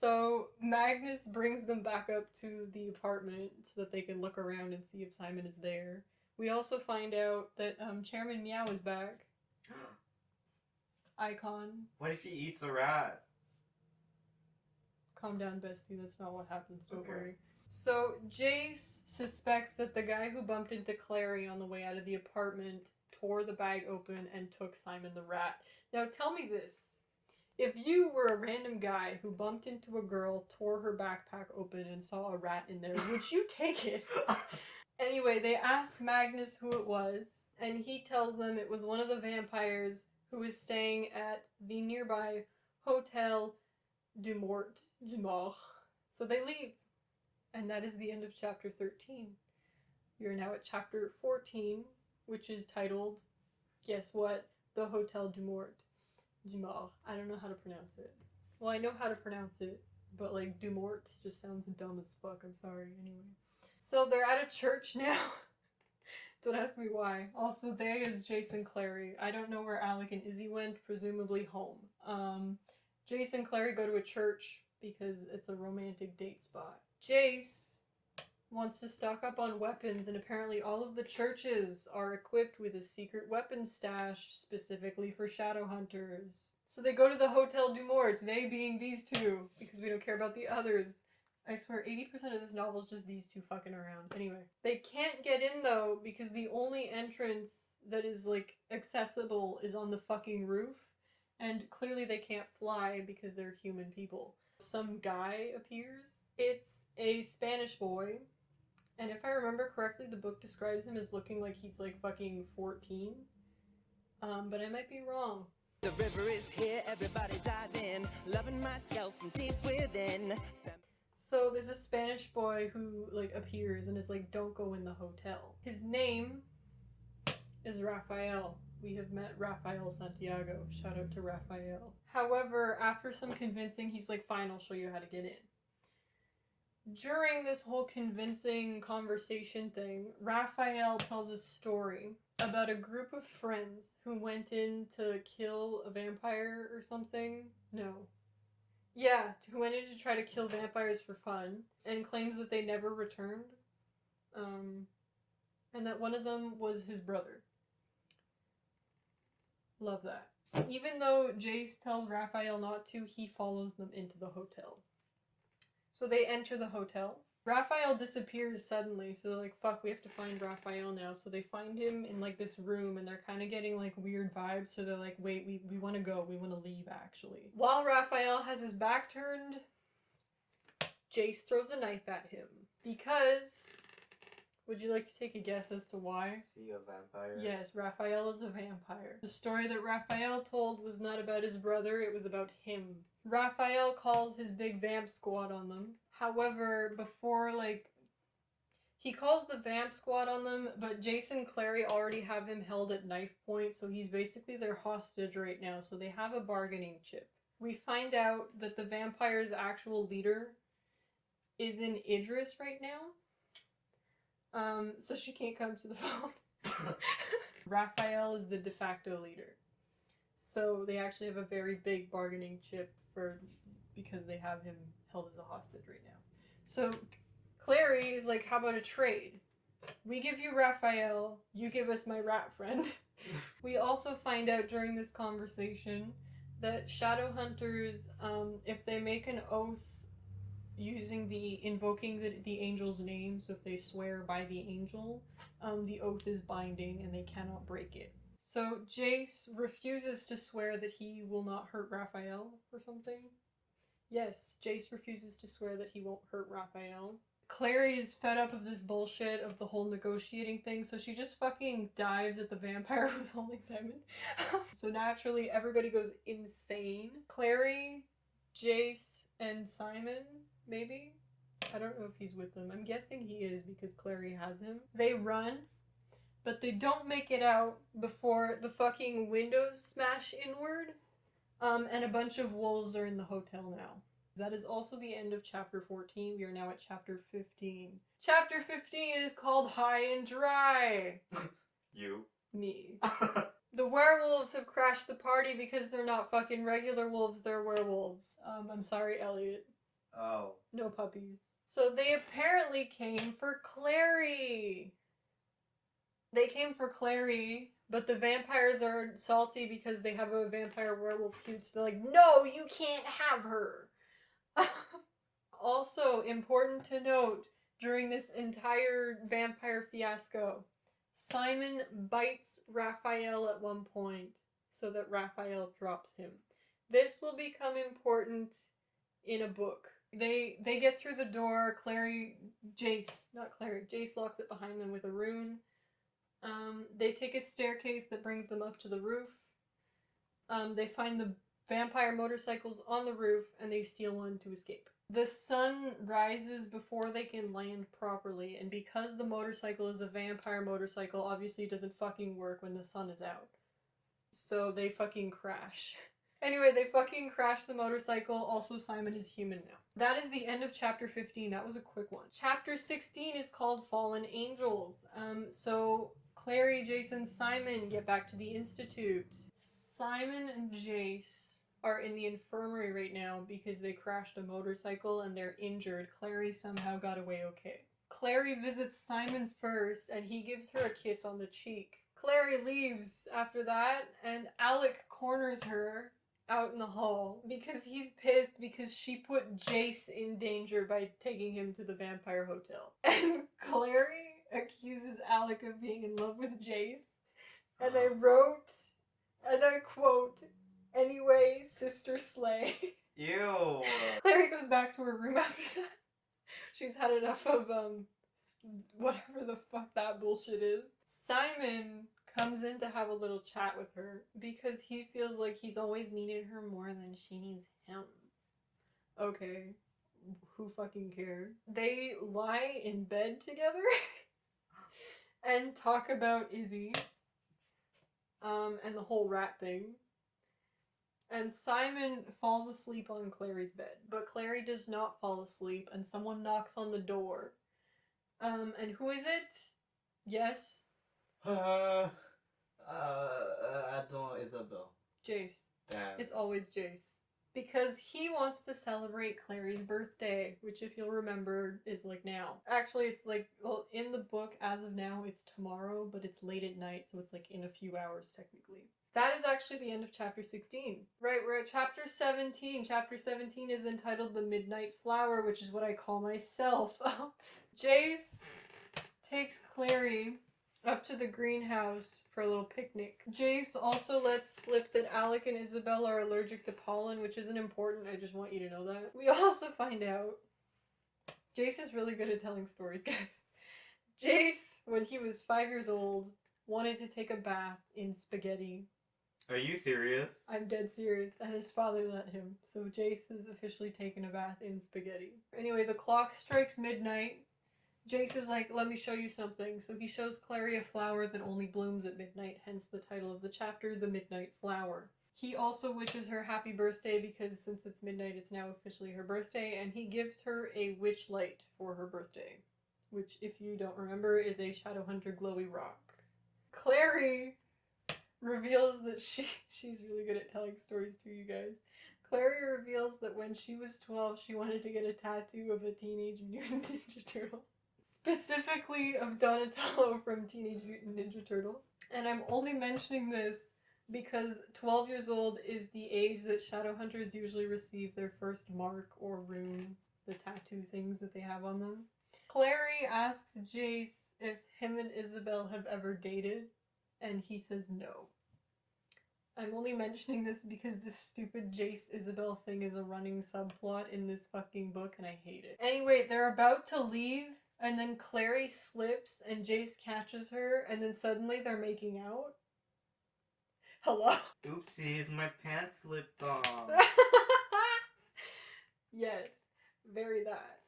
So Magnus brings them back up to the apartment so that they can look around and see if Simon is there. We also find out that Chairman Meow is back. Icon. What if he eats a rat? Calm down, bestie. That's not what happens. Don't worry. So Jace suspects that the guy who bumped into Clary on the way out of the apartment tore the bag open and took Simon the rat. Now tell me this. If you were a random guy who bumped into a girl, tore her backpack open, and saw a rat in there, would you take it? Anyway, they ask Magnus who it was, and he tells them it was one of the vampires who was staying at the nearby Hotel du Mort. So they leave. And that is the end of chapter 13. We are now at chapter 14, which is titled, guess what? The Hotel du Mort. I don't know how to pronounce it. Well, I know how to pronounce it, but like du Mort just sounds dumb as fuck. I'm sorry. Anyway. So they're at a church now. Don't ask me why. Also, they is Jace and Clary. I don't know where Alec and Izzy went, presumably home. Jace and Clary go to a church because it's a romantic date spot. Jace wants to stock up on weapons, and apparently all of the churches are equipped with a secret weapons stash specifically for shadow hunters. So they go to the Hotel du Mort, they being these two, because we don't care about the others. I swear 80% of this novel is just these two fucking around. Anyway, they can't get in though because the only entrance that is like accessible is on the fucking roof, and clearly they can't fly because they're human people. Some guy appears. It's a Spanish boy, and if I remember correctly, the book describes him as looking like he's like fucking 14. But I might be wrong. The river is here, everybody dive in, loving myself from deep within. So there's a Spanish boy who like appears and is like, don't go in the hotel. His name is Raphael. We have met Raphael Santiago. Shout out to Raphael. However, after some convincing, he's like, fine, I'll show you how to get in. During this whole convincing conversation thing, Raphael tells a story about a group of friends who went in to kill a vampire or something. No. Yeah, who went in to try to kill vampires for fun, and claims that they never returned. And that one of them was his brother. Love that. Even though Jace tells Raphael not to, he follows them into the hotel. So they enter the hotel. Raphael disappears suddenly, so they're like, fuck, we have to find Raphael now. So they find him in like this room, and they're kind of getting like weird vibes, so they're like, wait, we want to go, we want to leave actually. While Raphael has his back turned, Jace throws a knife at him. Because, would you like to take a guess as to why? Is he a vampire? Yes, Raphael is a vampire. The story that Raphael told was not about his brother, it was about him. Raphael calls his big vamp squad on them. However, before, he calls the vamp squad on them, but Jason and Clary already have him held at knife point, so he's basically their hostage right now, so they have a bargaining chip. We find out that the vampire's actual leader is in Idris right now, so she can't come to the phone. Raphael is the de facto leader. So they actually have a very big bargaining chip because they have him held as a hostage right now. So Clary is like, how about a trade? We give you Raphael, you give us my rat friend. We also find out during this conversation that shadow hunters, if they make an oath using invoking the angel's name, so if they swear by the angel, the oath is binding and they cannot break it. So Jace refuses to swear that he will not hurt Raphael or something. Yes, Jace refuses to swear that he won't hurt Raphael. Clary is fed up of this bullshit of the whole negotiating thing, so she just fucking dives at the vampire who's holding Simon. So naturally, everybody goes insane. Clary, Jace, and Simon, maybe? I don't know if he's with them. I'm guessing he is because Clary has him. They run, but they don't make it out before the fucking windows smash inward, and a bunch of wolves are in the hotel now. That is also the end of chapter 14. We are now at chapter 15. Chapter 15 is called High and Dry. You. Me. The werewolves have crashed the party because they're not fucking regular wolves, they're werewolves. I'm sorry, Eliott. Oh. No puppies. So they apparently came for Clary. They came for Clary, but the vampires are salty because they have a vampire werewolf feud, so they're like, no, you can't have her. Also, important to note, during this entire vampire fiasco, Simon bites Raphael at one point so that Raphael drops him. This will become important in a book. They get through the door, Jace locks it behind them with a rune. They take a staircase that brings them up to the roof. They find the vampire motorcycles on the roof and they steal one to escape. The sun rises before they can land properly, and because the motorcycle is a vampire motorcycle, obviously it doesn't fucking work when the sun is out. So they fucking crash. Anyway, they fucking crash the motorcycle. Also, Simon is human now. That is the end of chapter 15. That was a quick one. Chapter 16 is called Fallen Angels. So Clary, Jace, and Simon get back to the Institute. Simon and Jace are in the infirmary right now because they crashed a motorcycle and they're injured. Clary somehow got away okay. Clary visits Simon first and he gives her a kiss on the cheek. Clary leaves after that and Alec corners her out in the hall because he's pissed because she put Jace in danger by taking him to the vampire hotel. And Clary accuses Alec of being in love with Jace. And I wrote, and I quote, "Anyway, sister slay." Ew. Clary goes back to her room after that. She's had enough of, whatever the fuck that bullshit is. Simon comes in to have a little chat with her because he feels like he's always needed her more than she needs him. Okay, who fucking cares? They lie in bed together and talk about Izzy, and the whole rat thing. And Simon falls asleep on Clary's bed, but Clary does not fall asleep, and someone knocks on the door. And who is it? Yes? I don't, Isabel. Jace. Damn. It's always Jace. Because he wants to celebrate Clary's birthday, which if you'll remember is like now. Actually, it's like, well, in the book as of now it's tomorrow, but it's late at night, so it's like in a few hours technically. That is actually the end of chapter 16. Right, we're at chapter 17. Chapter 17 is entitled The Midnight Flower, which is what I call myself. Jace takes Clary up to the greenhouse for a little picnic. Jace also lets slip that Alec and Isabel are allergic to pollen, which isn't important, I just want you to know that. We also find out Jace is really good at telling stories, guys. Jace, when he was 5 years old, wanted to take a bath in spaghetti. Are you serious? I'm dead serious, and his father let him. So Jace has officially taken a bath in spaghetti. Anyway, the clock strikes midnight. Jace is like, let me show you something. So he shows Clary a flower that only blooms at midnight, hence the title of the chapter, The Midnight Flower. He also wishes her happy birthday because since it's midnight, it's now officially her birthday, and he gives her a witch light for her birthday, which, if you don't remember, is a Shadowhunter glowy rock. Clary reveals that she's really good at telling stories too, you guys. Clary reveals that when she was 12, she wanted to get a tattoo of a Teenage Mutant Ninja Turtle. Specifically of Donatello from Teenage Mutant Ninja Turtles. And I'm only mentioning this because 12 years old is the age that Shadowhunters usually receive their first mark or rune, the tattoo things that they have on them. Clary asks Jace if him and Isabel have ever dated, and he says no. I'm only mentioning this because this stupid Jace-Isabel thing is a running subplot in this fucking book, and I hate it. Anyway, they're about to leave, and then Clary slips, and Jace catches her, and then suddenly they're making out. Hello? Oopsies, my pants slipped off. Yes, very that.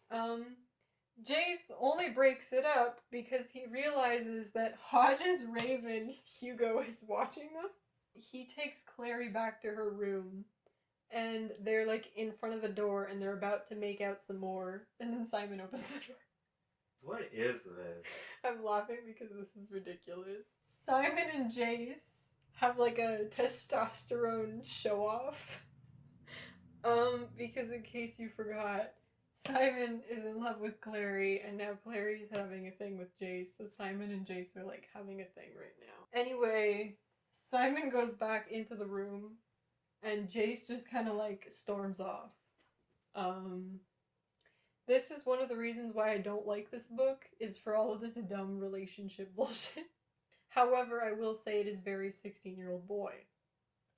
Jace only breaks it up because he realizes that Hodge's raven, Hugo, is watching them. He takes Clary back to her room, and they're like in front of the door, and they're about to make out some more, and then Simon opens the door. What is this? I'm laughing because this is ridiculous. Simon and Jace have like a testosterone show-off. Because in case you forgot, Simon is in love with Clary, and now Clary is having a thing with Jace, so Simon and Jace are like having a thing right now. Anyway, Simon goes back into the room, and Jace just kind of like storms off. This is one of the reasons why I don't like this book, is for all of this dumb relationship bullshit. However, I will say it is very 16-year-old boy.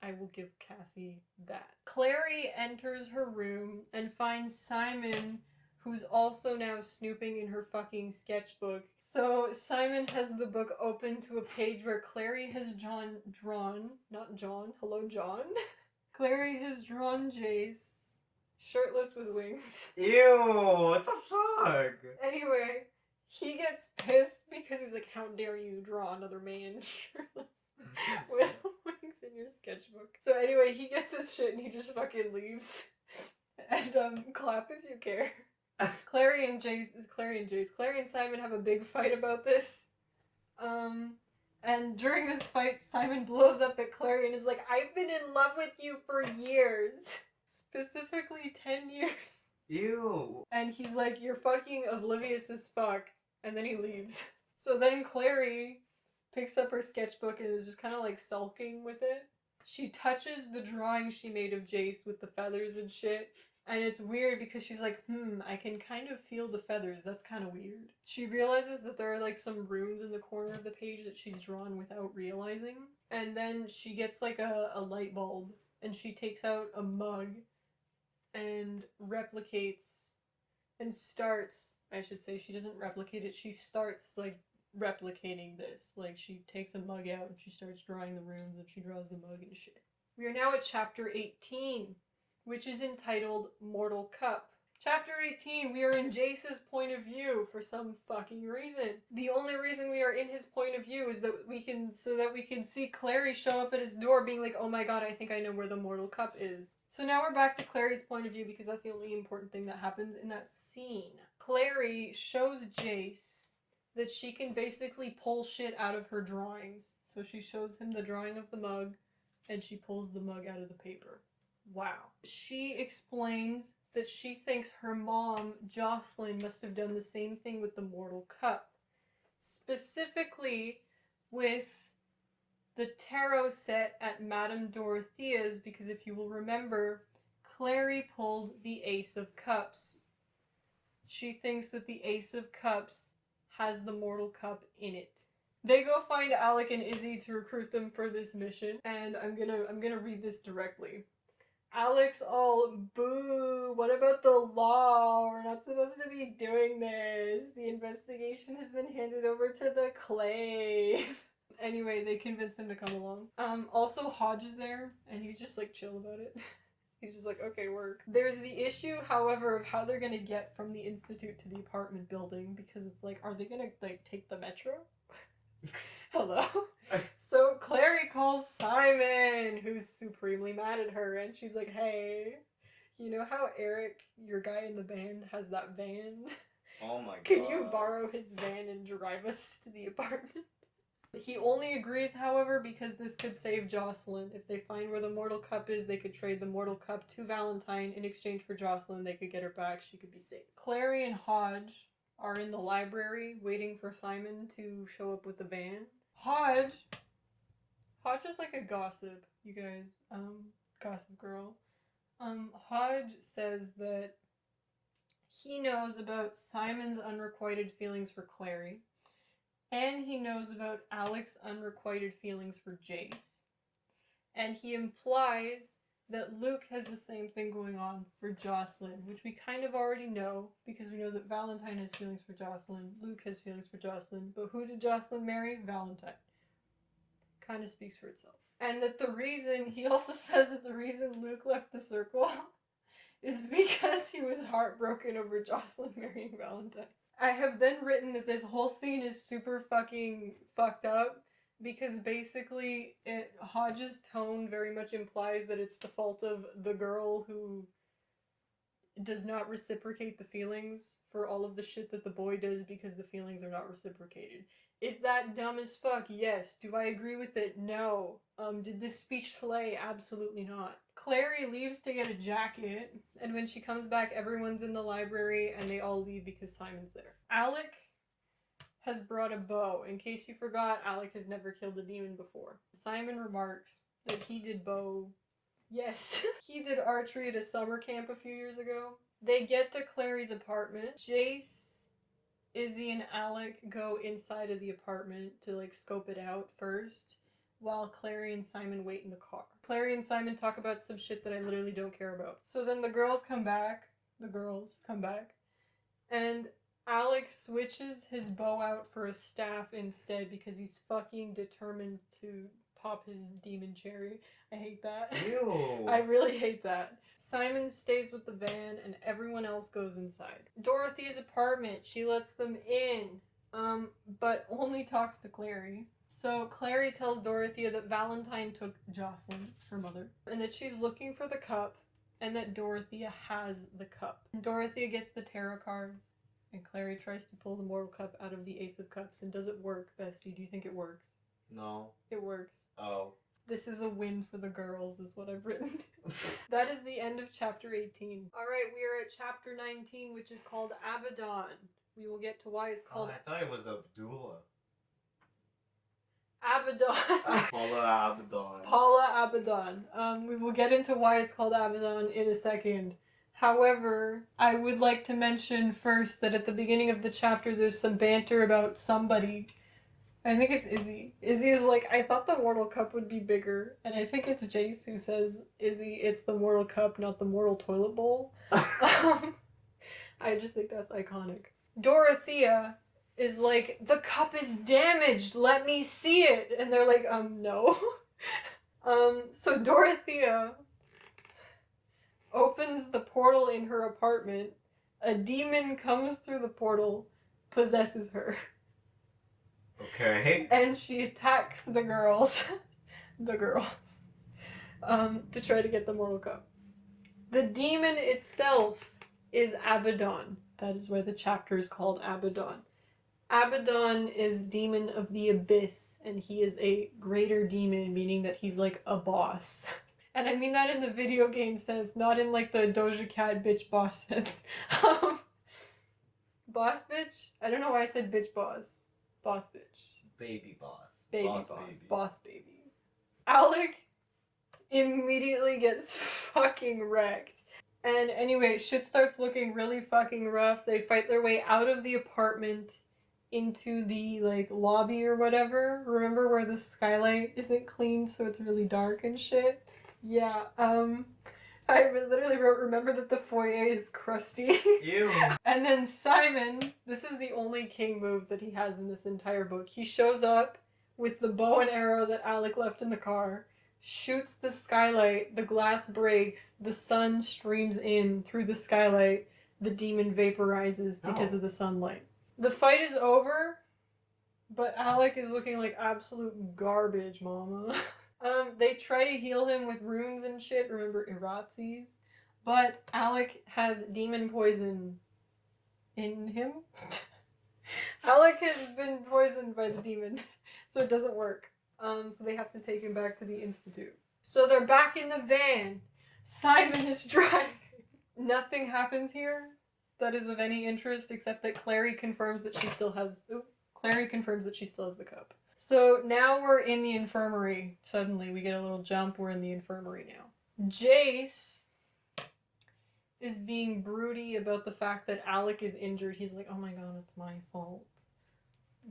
I will give Cassie that. Clary enters her room and finds Simon, who's also now snooping in her fucking sketchbook. So Simon has the book open to a page where Clary has drawn Clary has drawn Jace, shirtless with wings. Ew, what the fuck? Anyway, he gets pissed because he's like, how dare you draw another man shirtless with wings in your sketchbook. So anyway, he gets his shit and he just fucking leaves. And clap if you care. Clary and Simon have a big fight about this. And during this fight, Simon blows up at Clary and is like, I've been in love with you for years. Specifically 10 years. Ew. And he's like, you're fucking oblivious as fuck. And then he leaves. So then Clary picks up her sketchbook and is just kind of like sulking with it. She touches the drawing she made of Jace with the feathers and shit. And it's weird because she's like, I can kind of feel the feathers. That's kind of weird. She realizes that there are like some runes in the corner of the page that she's drawn without realizing. And then she gets like a light bulb and she takes out a mug and replicates and starts, I should say, she doesn't replicate it, she starts like replicating this. Like she takes a mug out and she starts drawing the runes and she draws the mug and shit. We are now at chapter 18. Which is entitled Mortal Cup. Chapter 18, we are in Jace's point of view for some fucking reason. The only reason we are in his point of view is that we can see Clary show up at his door being like, oh my god, I think I know where the Mortal Cup is. So now we're back to Clary's point of view because that's the only important thing that happens in that scene. Clary shows Jace that she can basically pull shit out of her drawings. So she shows him the drawing of the mug and she pulls the mug out of the paper. Wow. She explains that she thinks her mom, Jocelyn, must have done the same thing with the Mortal Cup. Specifically with the tarot set at Madame Dorothea's, because if you will remember, Clary pulled the Ace of Cups. She thinks that the Ace of Cups has the Mortal Cup in it. They go find Alec and Izzy to recruit them for this mission, and I'm gonna read this directly. Alex all, boo, what about the law? We're not supposed to be doing this. The investigation has been handed over to the Clave. Anyway, they convince him to come along. Also Hodge is there, and he's just like chill about it. He's just like, okay, work. There's the issue, however, of how they're gonna get from the Institute to the apartment building, because it's like, are they gonna like take the metro? Hello? So Clary calls Simon, who's supremely mad at her, and she's like, hey, you know how Eric, your guy in the band, has that van? Oh my god. Can you borrow his van and drive us to the apartment? He only agrees, however, because this could save Jocelyn. If they find where the mortal cup is, they could trade the mortal cup to Valentine in exchange for Jocelyn. They could get her back. She could be safe. Clary and Hodge are in the library waiting for Simon to show up with the van. Hodge is like a gossip, you guys. Gossip girl. Hodge says that he knows about Simon's unrequited feelings for Clary, and he knows about Alec's unrequited feelings for Jace. And he implies that Luke has the same thing going on for Jocelyn, which we kind of already know, because we know that Valentine has feelings for Jocelyn, Luke has feelings for Jocelyn, but who did Jocelyn marry? Valentine. Kind of speaks for itself. And that the reason, he also says that the reason Luke left the circle is because he was heartbroken over Jocelyn marrying Valentine. I have then written that this whole scene is super fucking fucked up, because basically Hodge's tone very much implies that it's the fault of the girl who does not reciprocate the feelings for all of the shit that the boy does because the feelings are not reciprocated. Is that dumb as fuck? Yes. Do I agree with it? No. Did this speech slay? Absolutely not. Clary leaves to get a jacket, and when she comes back, everyone's in the library, and they all leave because Simon's there. Alec has brought a bow. In case you forgot, Alec has never killed a demon before. Simon remarks that he did bow. Yes. He did archery at a summer camp a few years ago. They get to Clary's apartment. Jace, Izzy, and Alec go inside of the apartment to like scope it out first, while Clary and Simon wait in the car. Clary and Simon talk about some shit that I literally don't care about. So then the girls come back, and Alec switches his bow out for a staff instead because he's fucking determined to pop his demon cherry. I hate that. Ew. I really hate that. Simon stays with the van and everyone else goes inside. Dorothy's apartment, she lets them in, but only talks to Clary. So Clary tells Dorothea that Valentine took Jocelyn, her mother, and that she's looking for the cup, and that Dorothea has the cup. And Dorothea gets the tarot cards, and Clary tries to pull the mortal cup out of the Ace of Cups. And does it work, Bestie? Do you think it works? No. It works. Oh. This is a win for the girls, is what I've written. That is the end of chapter 18. Alright, we are at chapter 19, which is called Abaddon. We will get to why it's called I thought it was Abdullah. Abaddon. Paula Abaddon. Paula Abaddon. We will get into why it's called Abaddon in a second. However, I would like to mention first that at the beginning of the chapter there's some banter about somebody. I think it's Izzy. Izzy is like, I thought the mortal cup would be bigger. And I think it's Jace who says, Izzy, it's the mortal cup, not the mortal toilet bowl. I just think that's iconic. Dorothea is like, the cup is damaged, let me see it. And they're like, no. So Dorothea opens the portal in her apartment. A demon comes through the portal, possesses her. Okay. And she attacks the girls. To try to get the mortal cup. The demon itself is Abaddon. That is why the chapter is called Abaddon. Abaddon is demon of the abyss, and he is a greater demon, meaning that he's like a boss. And I mean that in the video game sense, not in like the Doja Cat bitch boss sense. Boss bitch? I don't know why I said bitch boss. Boss bitch. Baby boss. Baby boss. boss. Baby. Boss baby. Alec immediately gets fucking wrecked. And anyway, shit starts looking really fucking rough. They fight their way out of the apartment into the like lobby or whatever. Remember where the skylight isn't clean, so it's really dark and shit? Yeah, I literally wrote, remember that the foyer is crusty. Ew. And then Simon, this is the only king move that he has in this entire book. He shows up with the bow and arrow that Alec left in the car, shoots the skylight, the glass breaks, the sun streams in through the skylight, the demon vaporizes because of the sunlight. The fight is over, but Alec is looking like absolute garbage, mama. They try to heal him with runes and shit, remember Iratzis? But Alec has demon poison in him. Alec has been poisoned by the demon, so it doesn't work. So they have to take him back to the Institute. So they're back in the van. Simon is driving. Nothing happens here that is of any interest except that Clary confirms that she still has the cup. So now we're in the infirmary. Suddenly we get a little jump. We're in the infirmary now. Jace is being broody about the fact that Alec is injured. He's like, oh my god, it's my fault.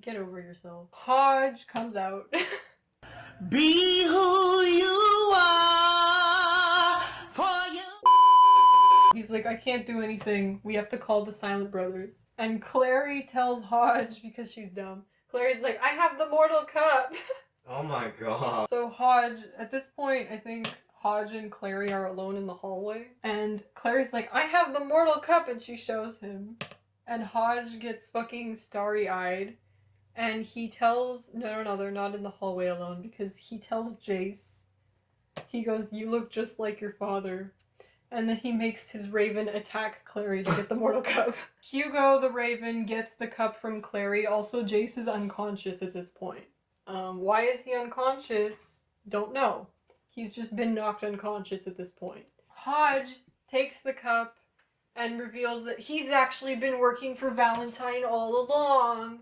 Get over yourself. Hodge comes out. Be who you are, for you. He's like, I can't do anything. We have to call the Silent Brothers. And Clary tells Hodge, because she's dumb, Clary's like, I have the mortal cup. Oh my god. So Hodge, at this point, I think Hodge and Clary are alone in the hallway. And Clary's like, I have the mortal cup, and she shows him. And Hodge gets fucking starry-eyed. And he tells, no, they're not in the hallway alone, because he tells Jace, he goes, you look just like your father. And then he makes his raven attack Clary to get the mortal cup. Hugo the raven gets the cup from Clary. Also, Jace is unconscious at this point. Why is he unconscious? Don't know. He's just been knocked unconscious at this point. Hodge takes the cup and reveals that he's actually been working for Valentine all along.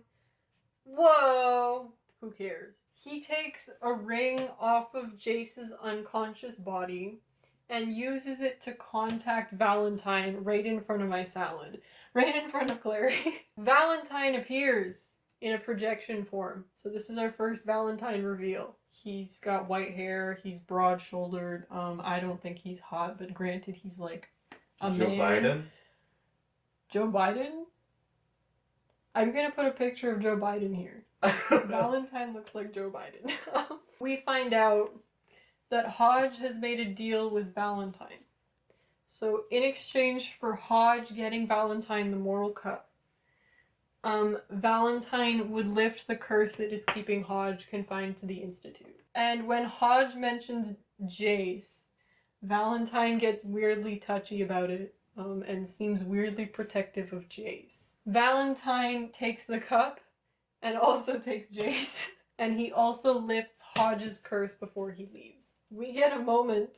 Whoa! Who cares? He takes a ring off of Jace's unconscious body and uses it to contact Valentine right in front of my salad. Right in front of Clary. Valentine appears in a projection form. So this is our first Valentine reveal. He's got white hair, he's broad-shouldered. I don't think he's hot, but granted he's like a Joe man. Biden? Joe Biden? I'm gonna put a picture of Joe Biden here. Valentine looks like Joe Biden. We find out that Hodge has made a deal with Valentine. So in exchange for Hodge getting Valentine the mortal cup, Valentine would lift the curse that is keeping Hodge confined to the Institute. And when Hodge mentions Jace, Valentine gets weirdly touchy about it, and seems weirdly protective of Jace. Valentine takes the cup and also takes Jace, and he also lifts Hodge's curse before he leaves. We get a moment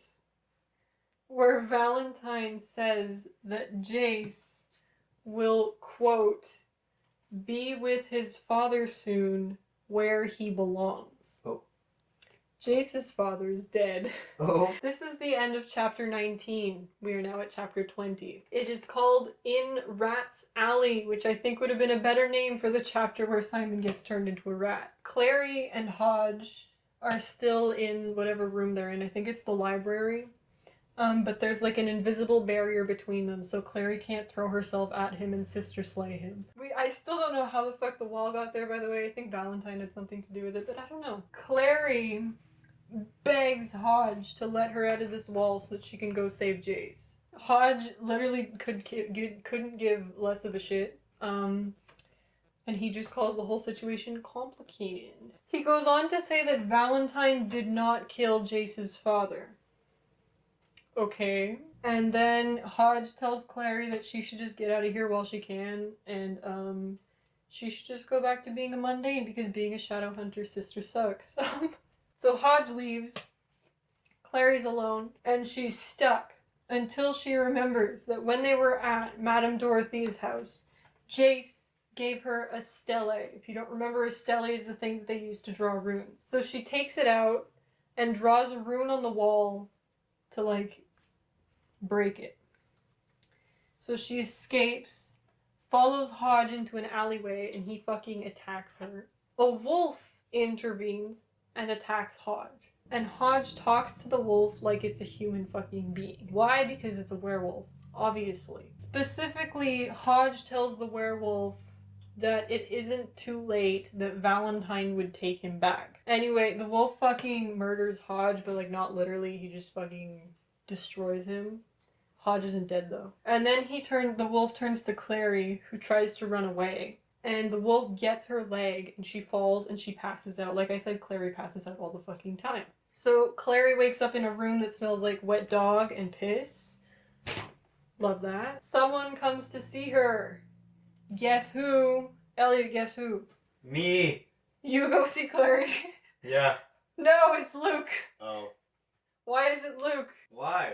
where Valentine says that Jace will, quote, be with his father soon where he belongs. Oh. Jace's father is dead. Oh. This is the end of chapter 19. We are now at chapter 20. It is called In Rat's Alley, which I think would have been a better name for the chapter where Simon gets turned into a rat. Clary and Hodge are still in whatever room they're in. I think it's the library. But there's like an invisible barrier between them, so Clary can't throw herself at him and sister slay him. I still don't know how the fuck the wall got there, by the way. I think Valentine had something to do with it, but I don't know. Clary begs Hodge to let her out of this wall so that she can go save Jace. Hodge literally couldn't give less of a shit. And he just calls the whole situation complicated. He goes on to say that Valentine did not kill Jace's father. Okay. And then Hodge tells Clary that she should just get out of here while she can, and she should just go back to being a mundane because being a shadow hunter's sister sucks. So Hodge leaves. Clary's alone, and she's stuck until she remembers that when they were at Madame Dorothea's house, Jace gave her a stele. If you don't remember, a stele is the thing that they use to draw runes. So she takes it out and draws a rune on the wall to, like, break it. So she escapes, follows Hodge into an alleyway, and he fucking attacks her. A wolf intervenes and attacks Hodge. And Hodge talks to the wolf like it's a human fucking being. Why? Because it's a werewolf, obviously. Specifically, Hodge tells the werewolf that it isn't too late, that Valentine would take him back. Anyway, the wolf fucking murders Hodge, but like not literally, he just fucking destroys him. Hodge isn't dead though. And then the wolf turns to Clary, who tries to run away. And the wolf gets her leg, and she falls, and she passes out. Like I said, Clary passes out all the fucking time. So Clary wakes up in a room that smells like wet dog and piss. Love that. Someone comes to see her. Guess who? Eliott, guess who? Me. You go see Clary. Yeah. No, it's Luke. Oh. Why is it Luke? Why?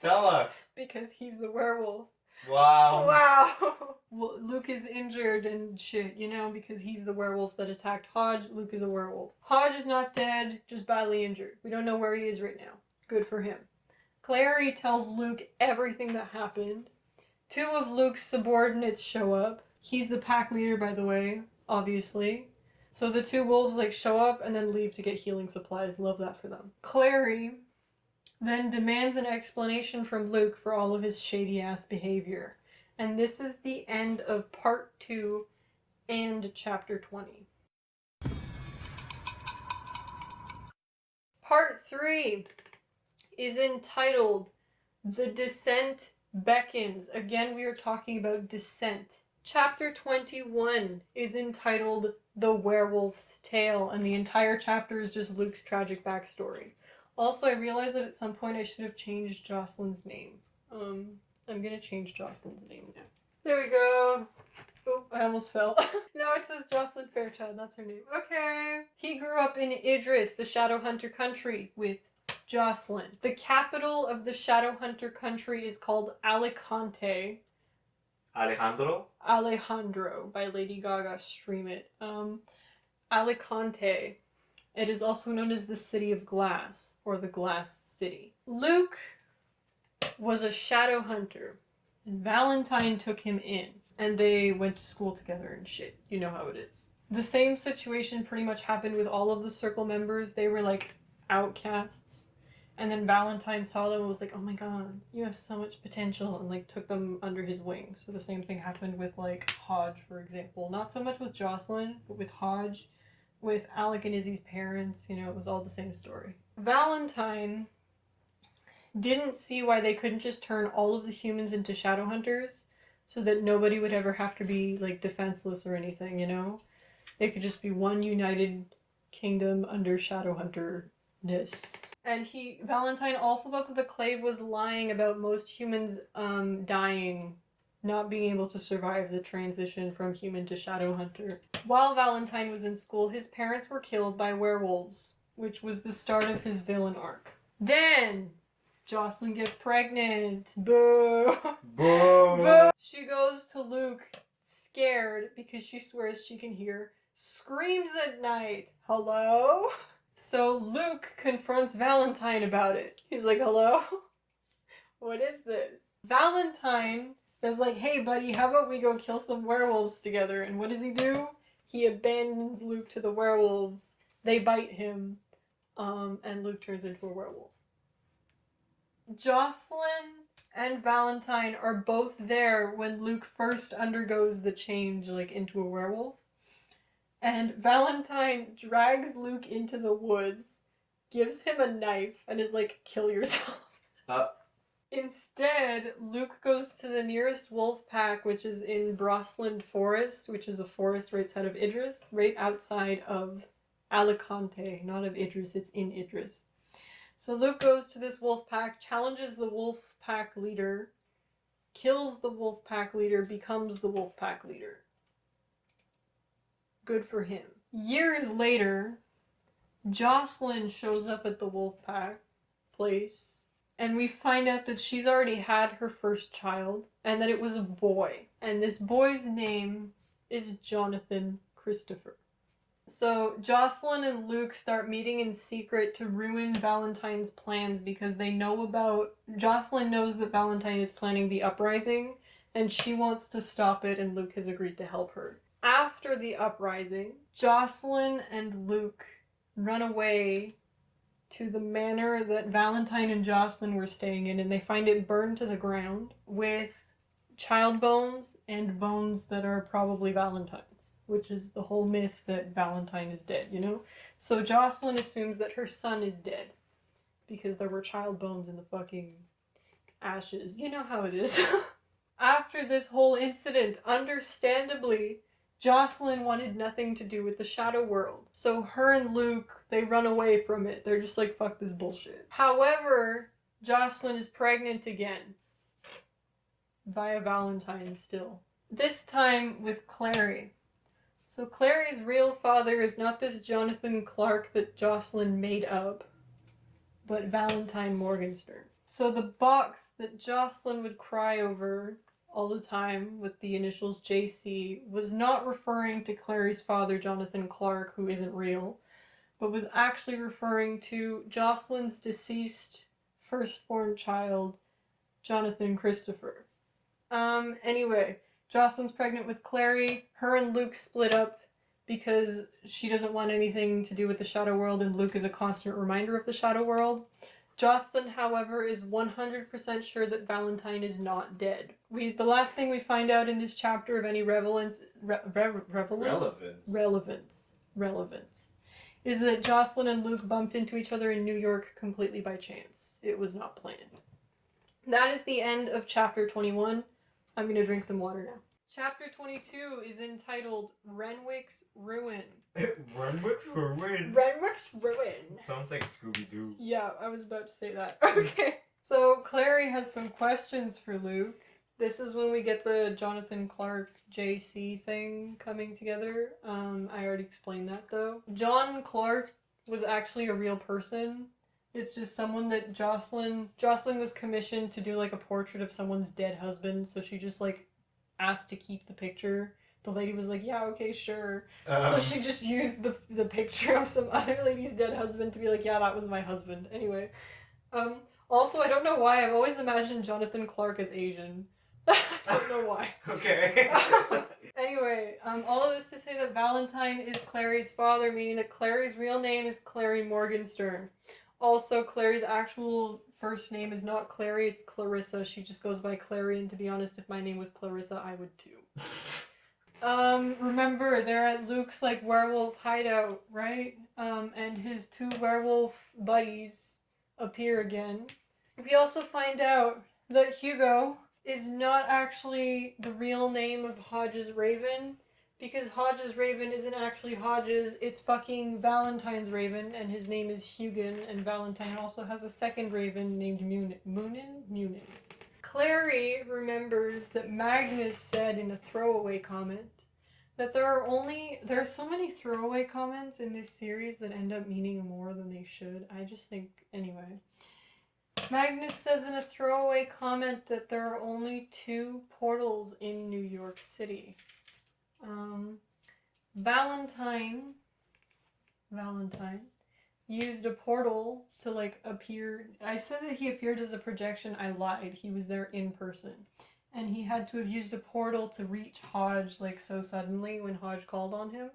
Tell us. Because he's the werewolf. Wow. Wow. Well, Luke is injured and shit, you know, because he's the werewolf that attacked Hodge. Luke is a werewolf. Hodge is not dead, just badly injured. We don't know where he is right now. Good for him. Clary tells Luke everything that happened. 2 of Luke's subordinates show up. He's the pack leader, by the way, obviously. So the 2 wolves like show up and then leave to get healing supplies. Love that for them. Clary then demands an explanation from Luke for all of his shady ass behavior. And this is the end of part 2 and chapter 20. Part 3 is entitled The Descent Beckons. Again, we are talking about descent. Chapter 21 is entitled The Werewolf's Tale, and the entire chapter is just Luke's tragic backstory. Also, I realized that at some point I should have changed Jocelyn's name. I'm gonna change Jocelyn's name now. There we go. Oh, I almost fell. No, it says Jocelyn Fairchild, that's her name. Okay. He grew up in Idris, the Shadowhunter country, with Jocelyn. The capital of the Shadowhunter country is called Alicante. Alejandro by Lady Gaga. Stream it. Alicante. It is also known as the City of Glass, or the Glass City. Luke was a shadow hunter, and Valentine took him in, and they went to school together and shit. You know how it is. The same situation pretty much happened with all of the Circle members. They were like outcasts, and then Valentine saw them and was like, oh my god, you have so much potential, and like took them under his wing. So the same thing happened with like Hodge, for example. Not so much with Jocelyn, but with Hodge. With Alec and Izzy's parents, you know, it was all the same story. Valentine didn't see why they couldn't just turn all of the humans into Shadowhunters so that nobody would ever have to be, like, defenseless or anything, you know? They could just be one united kingdom under Shadowhunter-ness. And Valentine also thought that the Clave was lying about most humans, dying, not being able to survive the transition from human to Shadowhunter. While Valentine was in school, his parents were killed by werewolves, which was the start of his villain arc. Then, Jocelyn gets pregnant. Boo! Boo! Boo! She goes to Luke, scared, because she swears she can hear screams at night. Hello? So Luke confronts Valentine about it. He's like, hello? What is this? Valentine is like, hey buddy, how about we go kill some werewolves together? And what does he do? He abandons Luke to the werewolves. They bite him, and Luke turns into a werewolf. Jocelyn and Valentine are both there when Luke first undergoes the change, like, into a werewolf. And Valentine drags Luke into the woods, gives him a knife, and is like, kill yourself. Instead, Luke goes to the nearest wolf pack, which is in Brosland Forest, which is a forest right outside of Idris, right outside of Alicante, not of Idris, it's in Idris. So Luke goes to this wolf pack, challenges the wolf pack leader, kills the wolf pack leader, becomes the wolf pack leader. Good for him. Years later, Jocelyn shows up at the wolf pack place, and we find out that she's already had her first child, and that it was a boy. And this boy's name is Jonathan Christopher. So Jocelyn and Luke start meeting in secret to ruin Valentine's plans because they know about... Jocelyn knows that Valentine is planning the uprising, and she wants to stop it, and Luke has agreed to help her. After the uprising, Jocelyn and Luke run away to the manor that Valentine and Jocelyn were staying in, and they find it burned to the ground with child bones and bones that are probably Valentine's, which is the whole myth that Valentine is dead, you know? So Jocelyn assumes that her son is dead because there were child bones in the fucking ashes. You know how it is. After this whole incident, understandably, Jocelyn wanted nothing to do with the shadow world. So her and Luke, they run away from it. They're just like, fuck this bullshit. However, Jocelyn is pregnant again. Via Valentine still. This time with Clary. So Clary's real father is not this Jonathan Clark that Jocelyn made up, but Valentine Morgenstern. So the box that Jocelyn would cry over all the time with the initials JC was not referring to Clary's father, Jonathan Clark, who isn't real, but was actually referring to Jocelyn's deceased firstborn child, Jonathan Christopher. Anyway, Jocelyn's pregnant with Clary. Her and Luke split up because she doesn't want anything to do with the Shadow World, and Luke is a constant reminder of the Shadow World. Jocelyn, however, is 100% sure that Valentine is not dead. The last thing we find out in this chapter of any relevance is that Jocelyn and Luke bumped into each other in New York completely by chance. It was not planned. That is the end of chapter 21. I'm going to drink some water now. Chapter 22 is entitled Renwick's Ruin. Renwick's Ruin? Renwick's Ruin. Sounds like Scooby-Doo. Yeah, I was about to say that. Okay. So Clary has some questions for Luke. This is when we get the Jonathan Clark JC thing coming together. I already explained that though. John Clark was actually a real person. It's just someone that Jocelyn was commissioned to do like a portrait of someone's dead husband, so she just like asked to keep the picture. The lady was like, yeah, okay, sure. So she just used the picture of some other lady's dead husband to be like, yeah, that was my husband. Anyway. Also, I don't know why, I've always imagined Jonathan Clark as Asian. I don't know why. Okay. Anyway, all of this to say that Valentine is Clary's father, meaning that Clary's real name is Clary Morgenstern. Also, Clary's actual first name is not Clary, it's Clarissa. She just goes by Clary, and to be honest, if my name was Clarissa, I would too. Remember, they're at Luke's, like, werewolf hideout, right? And his two werewolf buddies appear again. We also find out that Hugo is not actually the real name of Hodges Raven, because Hodges Raven isn't actually Hodges, it's fucking Valentine's Raven, and his name is Hugin, and Valentine also has a second Raven named Munin. Clary remembers that Magnus said in a throwaway comment that there are so many throwaway comments in this series that end up meaning more than they should. I just think, anyway. Magnus says in a throwaway comment that there are only 2 portals in New York City. Valentine used a portal to like appear. I said that he appeared as a projection. I lied. He was there in person. And he had to have used a portal to reach Hodge like so suddenly when Hodge called on him.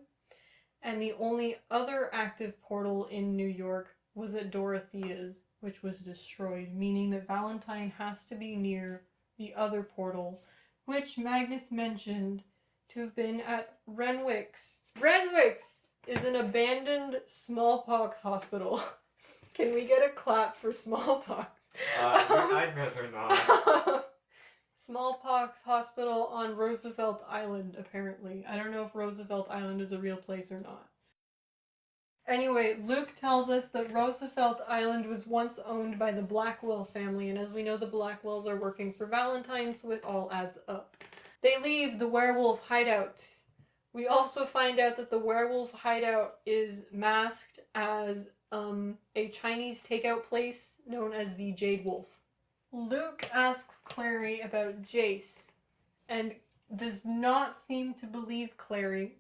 And the only other active portal in New York was at Dorothea's, which was destroyed, meaning that Valentine has to be near the other portal, which Magnus mentioned to have been at Renwick's. Renwick's is an abandoned smallpox hospital. Can we get a clap for smallpox? I'd rather not. Smallpox hospital on Roosevelt Island, apparently. I don't know if Roosevelt Island is a real place or not. Anyway, Luke tells us that Roosevelt Island was once owned by the Blackwell family, and as we know, the Blackwells are working for Valentine, so it all adds up. They leave the werewolf hideout. We also find out that the werewolf hideout is masked as a Chinese takeout place known as the Jade Wolf. Luke asks Clary about Jace and does not seem to believe Clary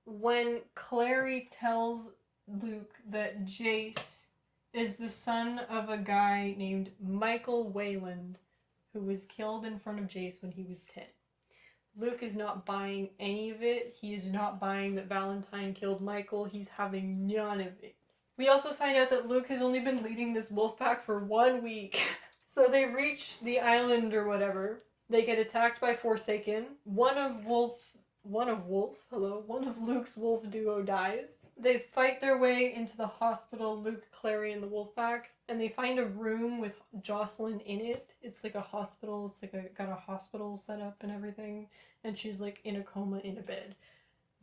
when Clary tells Luke that Jace is the son of a guy named Michael Wayland who was killed in front of Jace when he was 10. Luke is not buying any of it. He is not buying that Valentine killed Michael. He's having none of it. We also find out that Luke has only been leading this wolf pack for 1 week. So they reach the island or whatever. They get attacked by Forsaken. One of Luke's wolf duo dies. They fight their way into the hospital, Luke, Clary, and the wolf pack, and they find a room with Jocelyn in it. It's like a hospital. It's like got a hospital set up and everything, and she's like in a coma in a bed.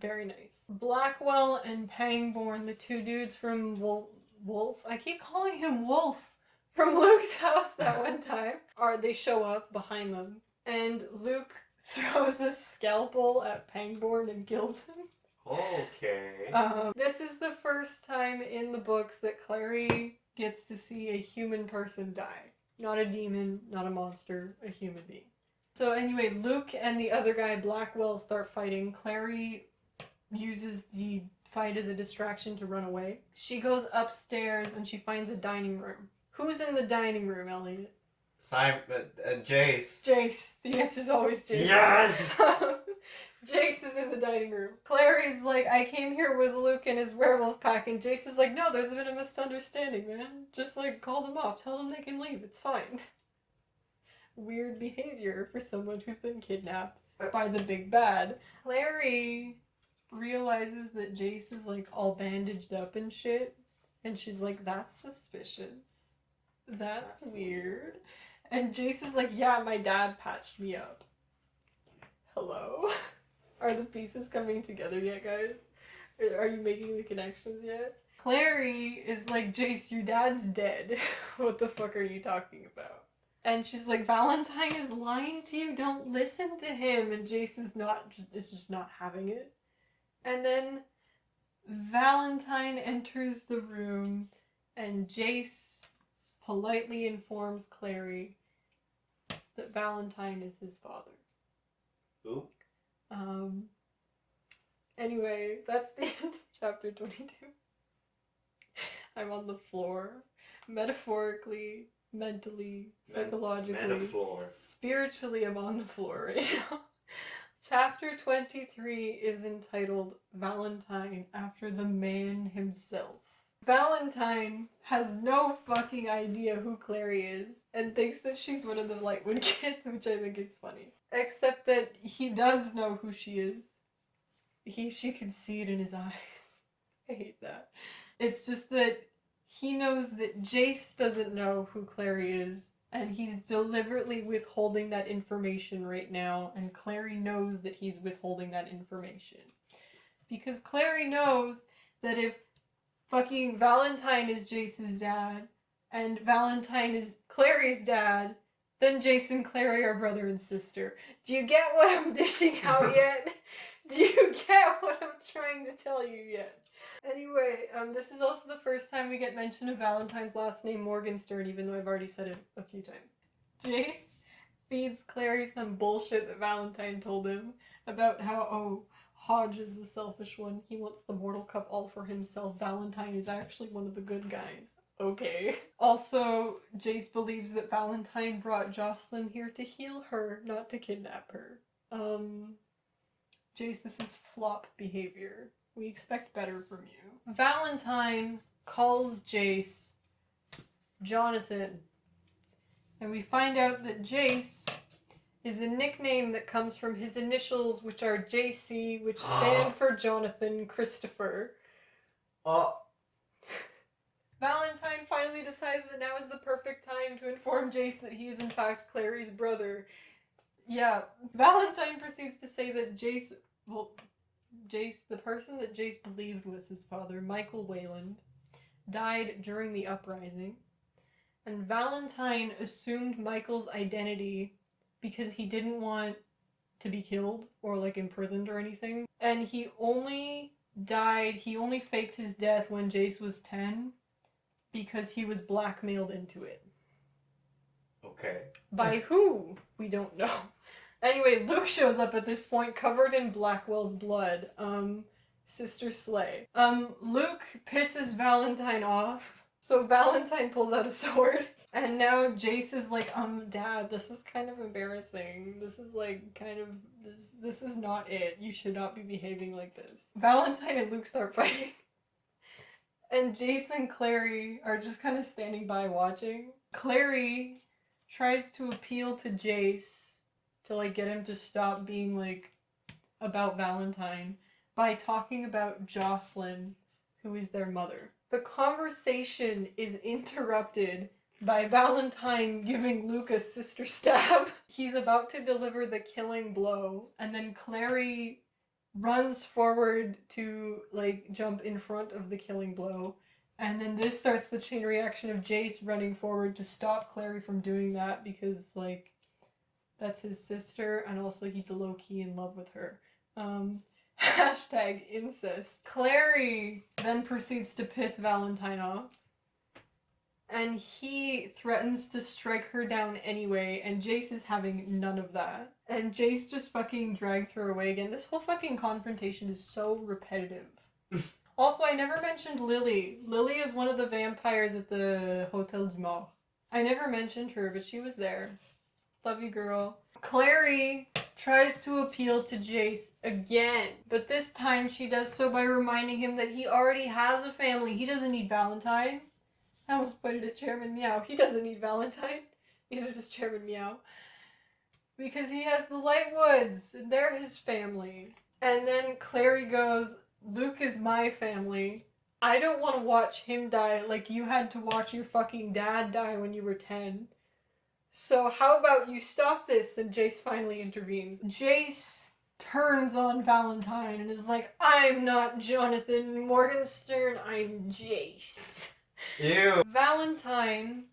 Very nice. Blackwell and Pangborn, the 2 dudes from Wolf. I keep calling him Wolf from Luke's house that one time. They show up behind them, and Luke throws a scalpel at Pangborn and kills him. Okay. This is the first time in the books that Clary gets to see a human person die. Not a demon, not a monster, a human being. So anyway, Luke and the other guy, Blackwell, start fighting. Clary uses the fight as a distraction to run away. She goes upstairs and she finds a dining room. Who's in the dining room, Eliott? Simon, Jace. Jace. The answer's always Jace. Yes! Jace is in the dining room. Clary's like, I came here with Luke and his werewolf pack, and Jace is like, no, there's been a misunderstanding, man. Just, like, call them off. Tell them they can leave. It's fine. Weird behavior for someone who's been kidnapped by the big bad. Clary realizes that Jace is, like, all bandaged up and shit, and she's like, that's suspicious. That's weird. And Jace is like, yeah, my dad patched me up. Hello? Are the pieces coming together yet, guys? Are you making the connections yet? Clary is like, Jace, your dad's dead. What the fuck are you talking about? And she's like, Valentine is lying to you. Don't listen to him. And Jace is just not having it. And then Valentine enters the room, and Jace politely informs Clary that Valentine is his father. Ooh. Anyway, that's the end of chapter 22. I'm on the floor. Metaphorically, mentally, psychologically, Metaphor. spiritually, I'm on the floor right now. Chapter 23 is entitled Valentine After the Man Himself. Valentine has no fucking idea who Clary is and thinks that she's one of the Lightwood kids, which I think is funny. Except that he does know who she is. She can see it in his eyes. I hate that. It's just that he knows that Jace doesn't know who Clary is, and he's deliberately withholding that information right now, and Clary knows that he's withholding that information. Because Clary knows that if fucking Valentine is Jace's dad, and Valentine is Clary's dad, then Jace and Clary are brother and sister. Do you get what I'm dishing out yet? Do you get what I'm trying to tell you yet? Anyway, this is also the first time we get mention of Valentine's last name, Morgenstern, even though I've already said it a few times. Jace feeds Clary some bullshit that Valentine told him about how, Hodge is the selfish one. He wants the Mortal Cup all for himself. Valentine is actually one of the good guys. Okay. Also, Jace believes that Valentine brought Jocelyn here to heal her, not to kidnap her. Jace, this is flop behavior. We expect better from you. Valentine calls Jace Jonathan. And we find out that Jace is a nickname that comes from his initials, which are JC, which stand for Jonathan Christopher. Valentine finally decides that now is the perfect time to inform Jace that he is in fact Clary's brother. Yeah, Valentine proceeds to say that Jace, the person that Jace believed was his father, Michael Wayland, died during the uprising. And Valentine assumed Michael's identity because he didn't want to be killed or like imprisoned or anything. And he only faked his death when Jace was 10 because he was blackmailed into it. Okay. By who? We don't know. Anyway, Luke shows up at this point covered in Blackwell's blood. Sister Slay. Luke pisses Valentine off. So Valentine pulls out a sword. And now Jace is like, Dad, this is kind of embarrassing. This is like this is not it. You should not be behaving like this. Valentine and Luke start fighting. And Jace and Clary are just kind of standing by watching. Clary tries to appeal to Jace to like get him to stop being like about Valentine by talking about Jocelyn, who is their mother. The conversation is interrupted by Valentine giving Luke a sister stab. He's about to deliver the killing blow, and then Clary runs forward to like jump in front of the killing blow, and then this starts the chain reaction of Jace running forward to stop Clary from doing that because like That's his sister, and also he's low-key in love with her. Hashtag incest. Clary then proceeds to piss Valentine off, and he threatens to strike her down anyway, and Jace is having none of that. And Jace just fucking drags her away again. This whole fucking confrontation is so repetitive. Also, I never mentioned Lily. Lily is one of the vampires at the Hotel du Mort. I never mentioned her, but she was there. Love you, girl. Clary tries to appeal to Jace again, but this time she does so by reminding him that he already has a family. He doesn't need Valentine. I almost pointed at Chairman Meow. He doesn't need Valentine. Neither does Chairman Meow. Because he has the Lightwoods, and they're his family. And then Clary goes, Luke is my family. I don't want to watch him die like you had to watch your fucking dad die when you were 10. So how about you stop this? And Jace finally intervenes. Jace turns on Valentine and is like, I'm not Jonathan Morgenstern, I'm Jace. Ew. Valentine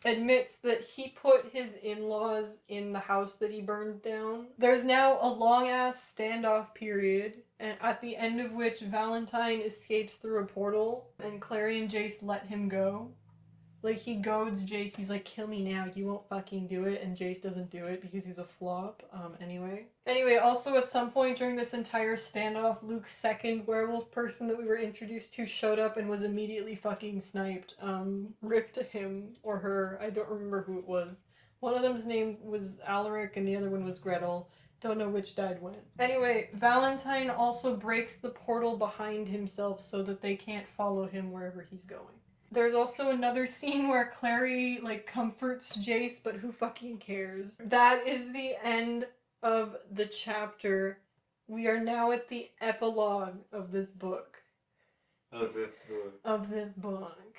admits that he put his in-laws in the house that he burned down. There's now a long-ass standoff period, and at the end of which Valentine escapes through a portal, and Clary and Jace let him go. Like, he goads Jace, he's like, kill me now, you won't fucking do it, and Jace doesn't do it because he's a flop, Anyway, also at some point during this entire standoff, Luke's second werewolf person that we were introduced to showed up and was immediately fucking sniped. Rip to him or her, I don't remember who it was. One of them's name was Alaric and the other one was Gretel. Don't know which died when. Anyway, Valentine also breaks the portal behind himself so that they can't follow him wherever he's going. There's also another scene where Clary, like, comforts Jace, but who fucking cares? That is the end of the chapter. We are now at the epilogue of this book. Of this book.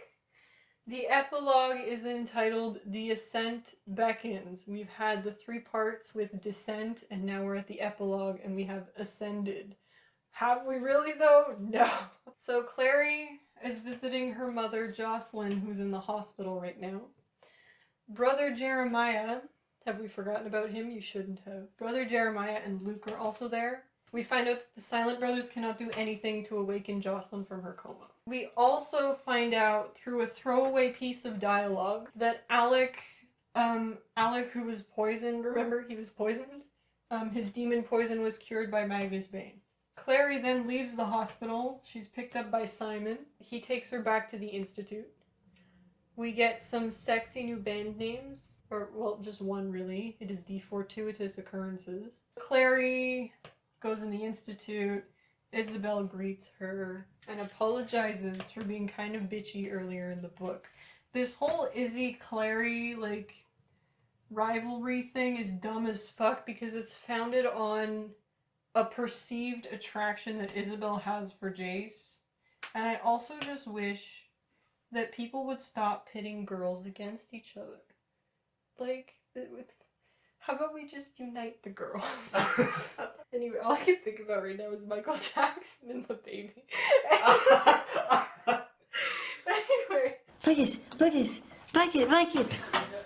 The epilogue is entitled The Ascent Beckons. We've had the 3 parts with Descent, and now we're at the epilogue, and we have Ascended. Have we really, though? No. So Clary is visiting her mother, Jocelyn, who's in the hospital right now. Brother Jeremiah, have we forgotten about him? You shouldn't have. Brother Jeremiah and Luke are also there. We find out that the Silent Brothers cannot do anything to awaken Jocelyn from her coma. We also find out through a throwaway piece of dialogue that Alec, who was poisoned, remember he was poisoned? His demon poison was cured by Magnus Bane. Clary then leaves the hospital. She's picked up by Simon. He takes her back to the Institute. We get some sexy new band names. Or, well, just one really. It is the Fortuitous Occurrences. Clary goes in the Institute. Isabel greets her and apologizes for being kind of bitchy earlier in the book. This whole Izzy-Clary, like, rivalry thing is dumb as fuck because it's founded on a perceived attraction that Isabel has for Jace. And I also just wish that people would stop pitting girls against each other. Like, how about we just unite the girls? Anyway, all I can think about right now is Michael Jackson and the baby. Anyway.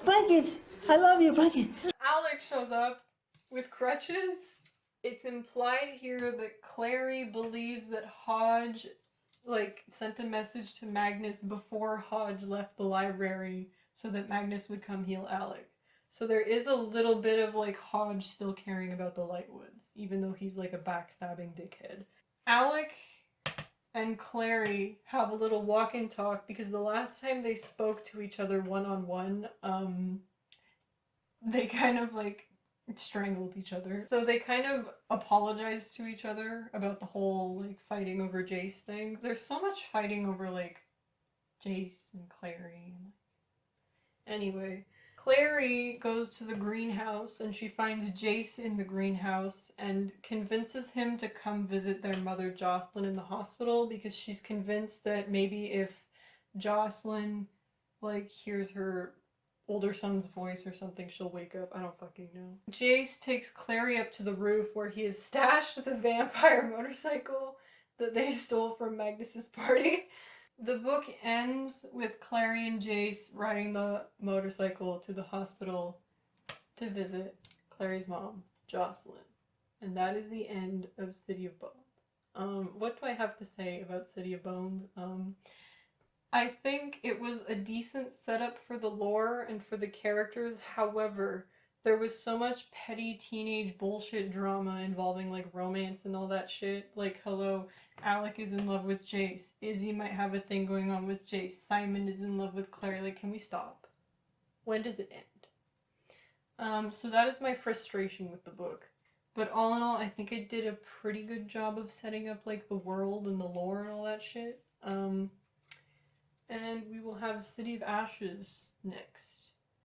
Blanket, I love you, Blanket. Alex shows up with crutches. It's implied here that Clary believes that Hodge, like, sent a message to Magnus before Hodge left the library so that Magnus would come heal Alec. So there is a little bit of, like, Hodge still caring about the Lightwoods, even though he's, like, a backstabbing dickhead. Alec and Clary have a little walk and talk because the last time they spoke to each other one-on-one, they kind of, like, strangled each other. So they kind of apologized to each other about the whole, like, fighting over Jace thing. There's so much fighting over, like, Jace and Clary. Anyway, Clary goes to the greenhouse and she finds Jace in the greenhouse and convinces him to come visit their mother Jocelyn in the hospital because she's convinced that maybe if Jocelyn, like, hears her older son's voice or something, she'll wake up. I don't fucking know. Jace takes Clary up to the roof where he has stashed the vampire motorcycle that they stole from Magnus's party. The book ends with Clary and Jace riding the motorcycle to the hospital to visit Clary's mom, Jocelyn. And that is the end of City of Bones. What do I have to say about City of Bones? I think it was a decent setup for the lore and for the characters. However, there was so much petty teenage bullshit drama involving like romance and all that shit. Like, hello, Alec is in love with Jace. Izzy might have a thing going on with Jace. Simon is in love with Claire. Like, can we stop? When does it end? So that is my frustration with the book. But all in all, I think it did a pretty good job of setting up like the world and the lore and all that shit. And we will have City of Ashes next.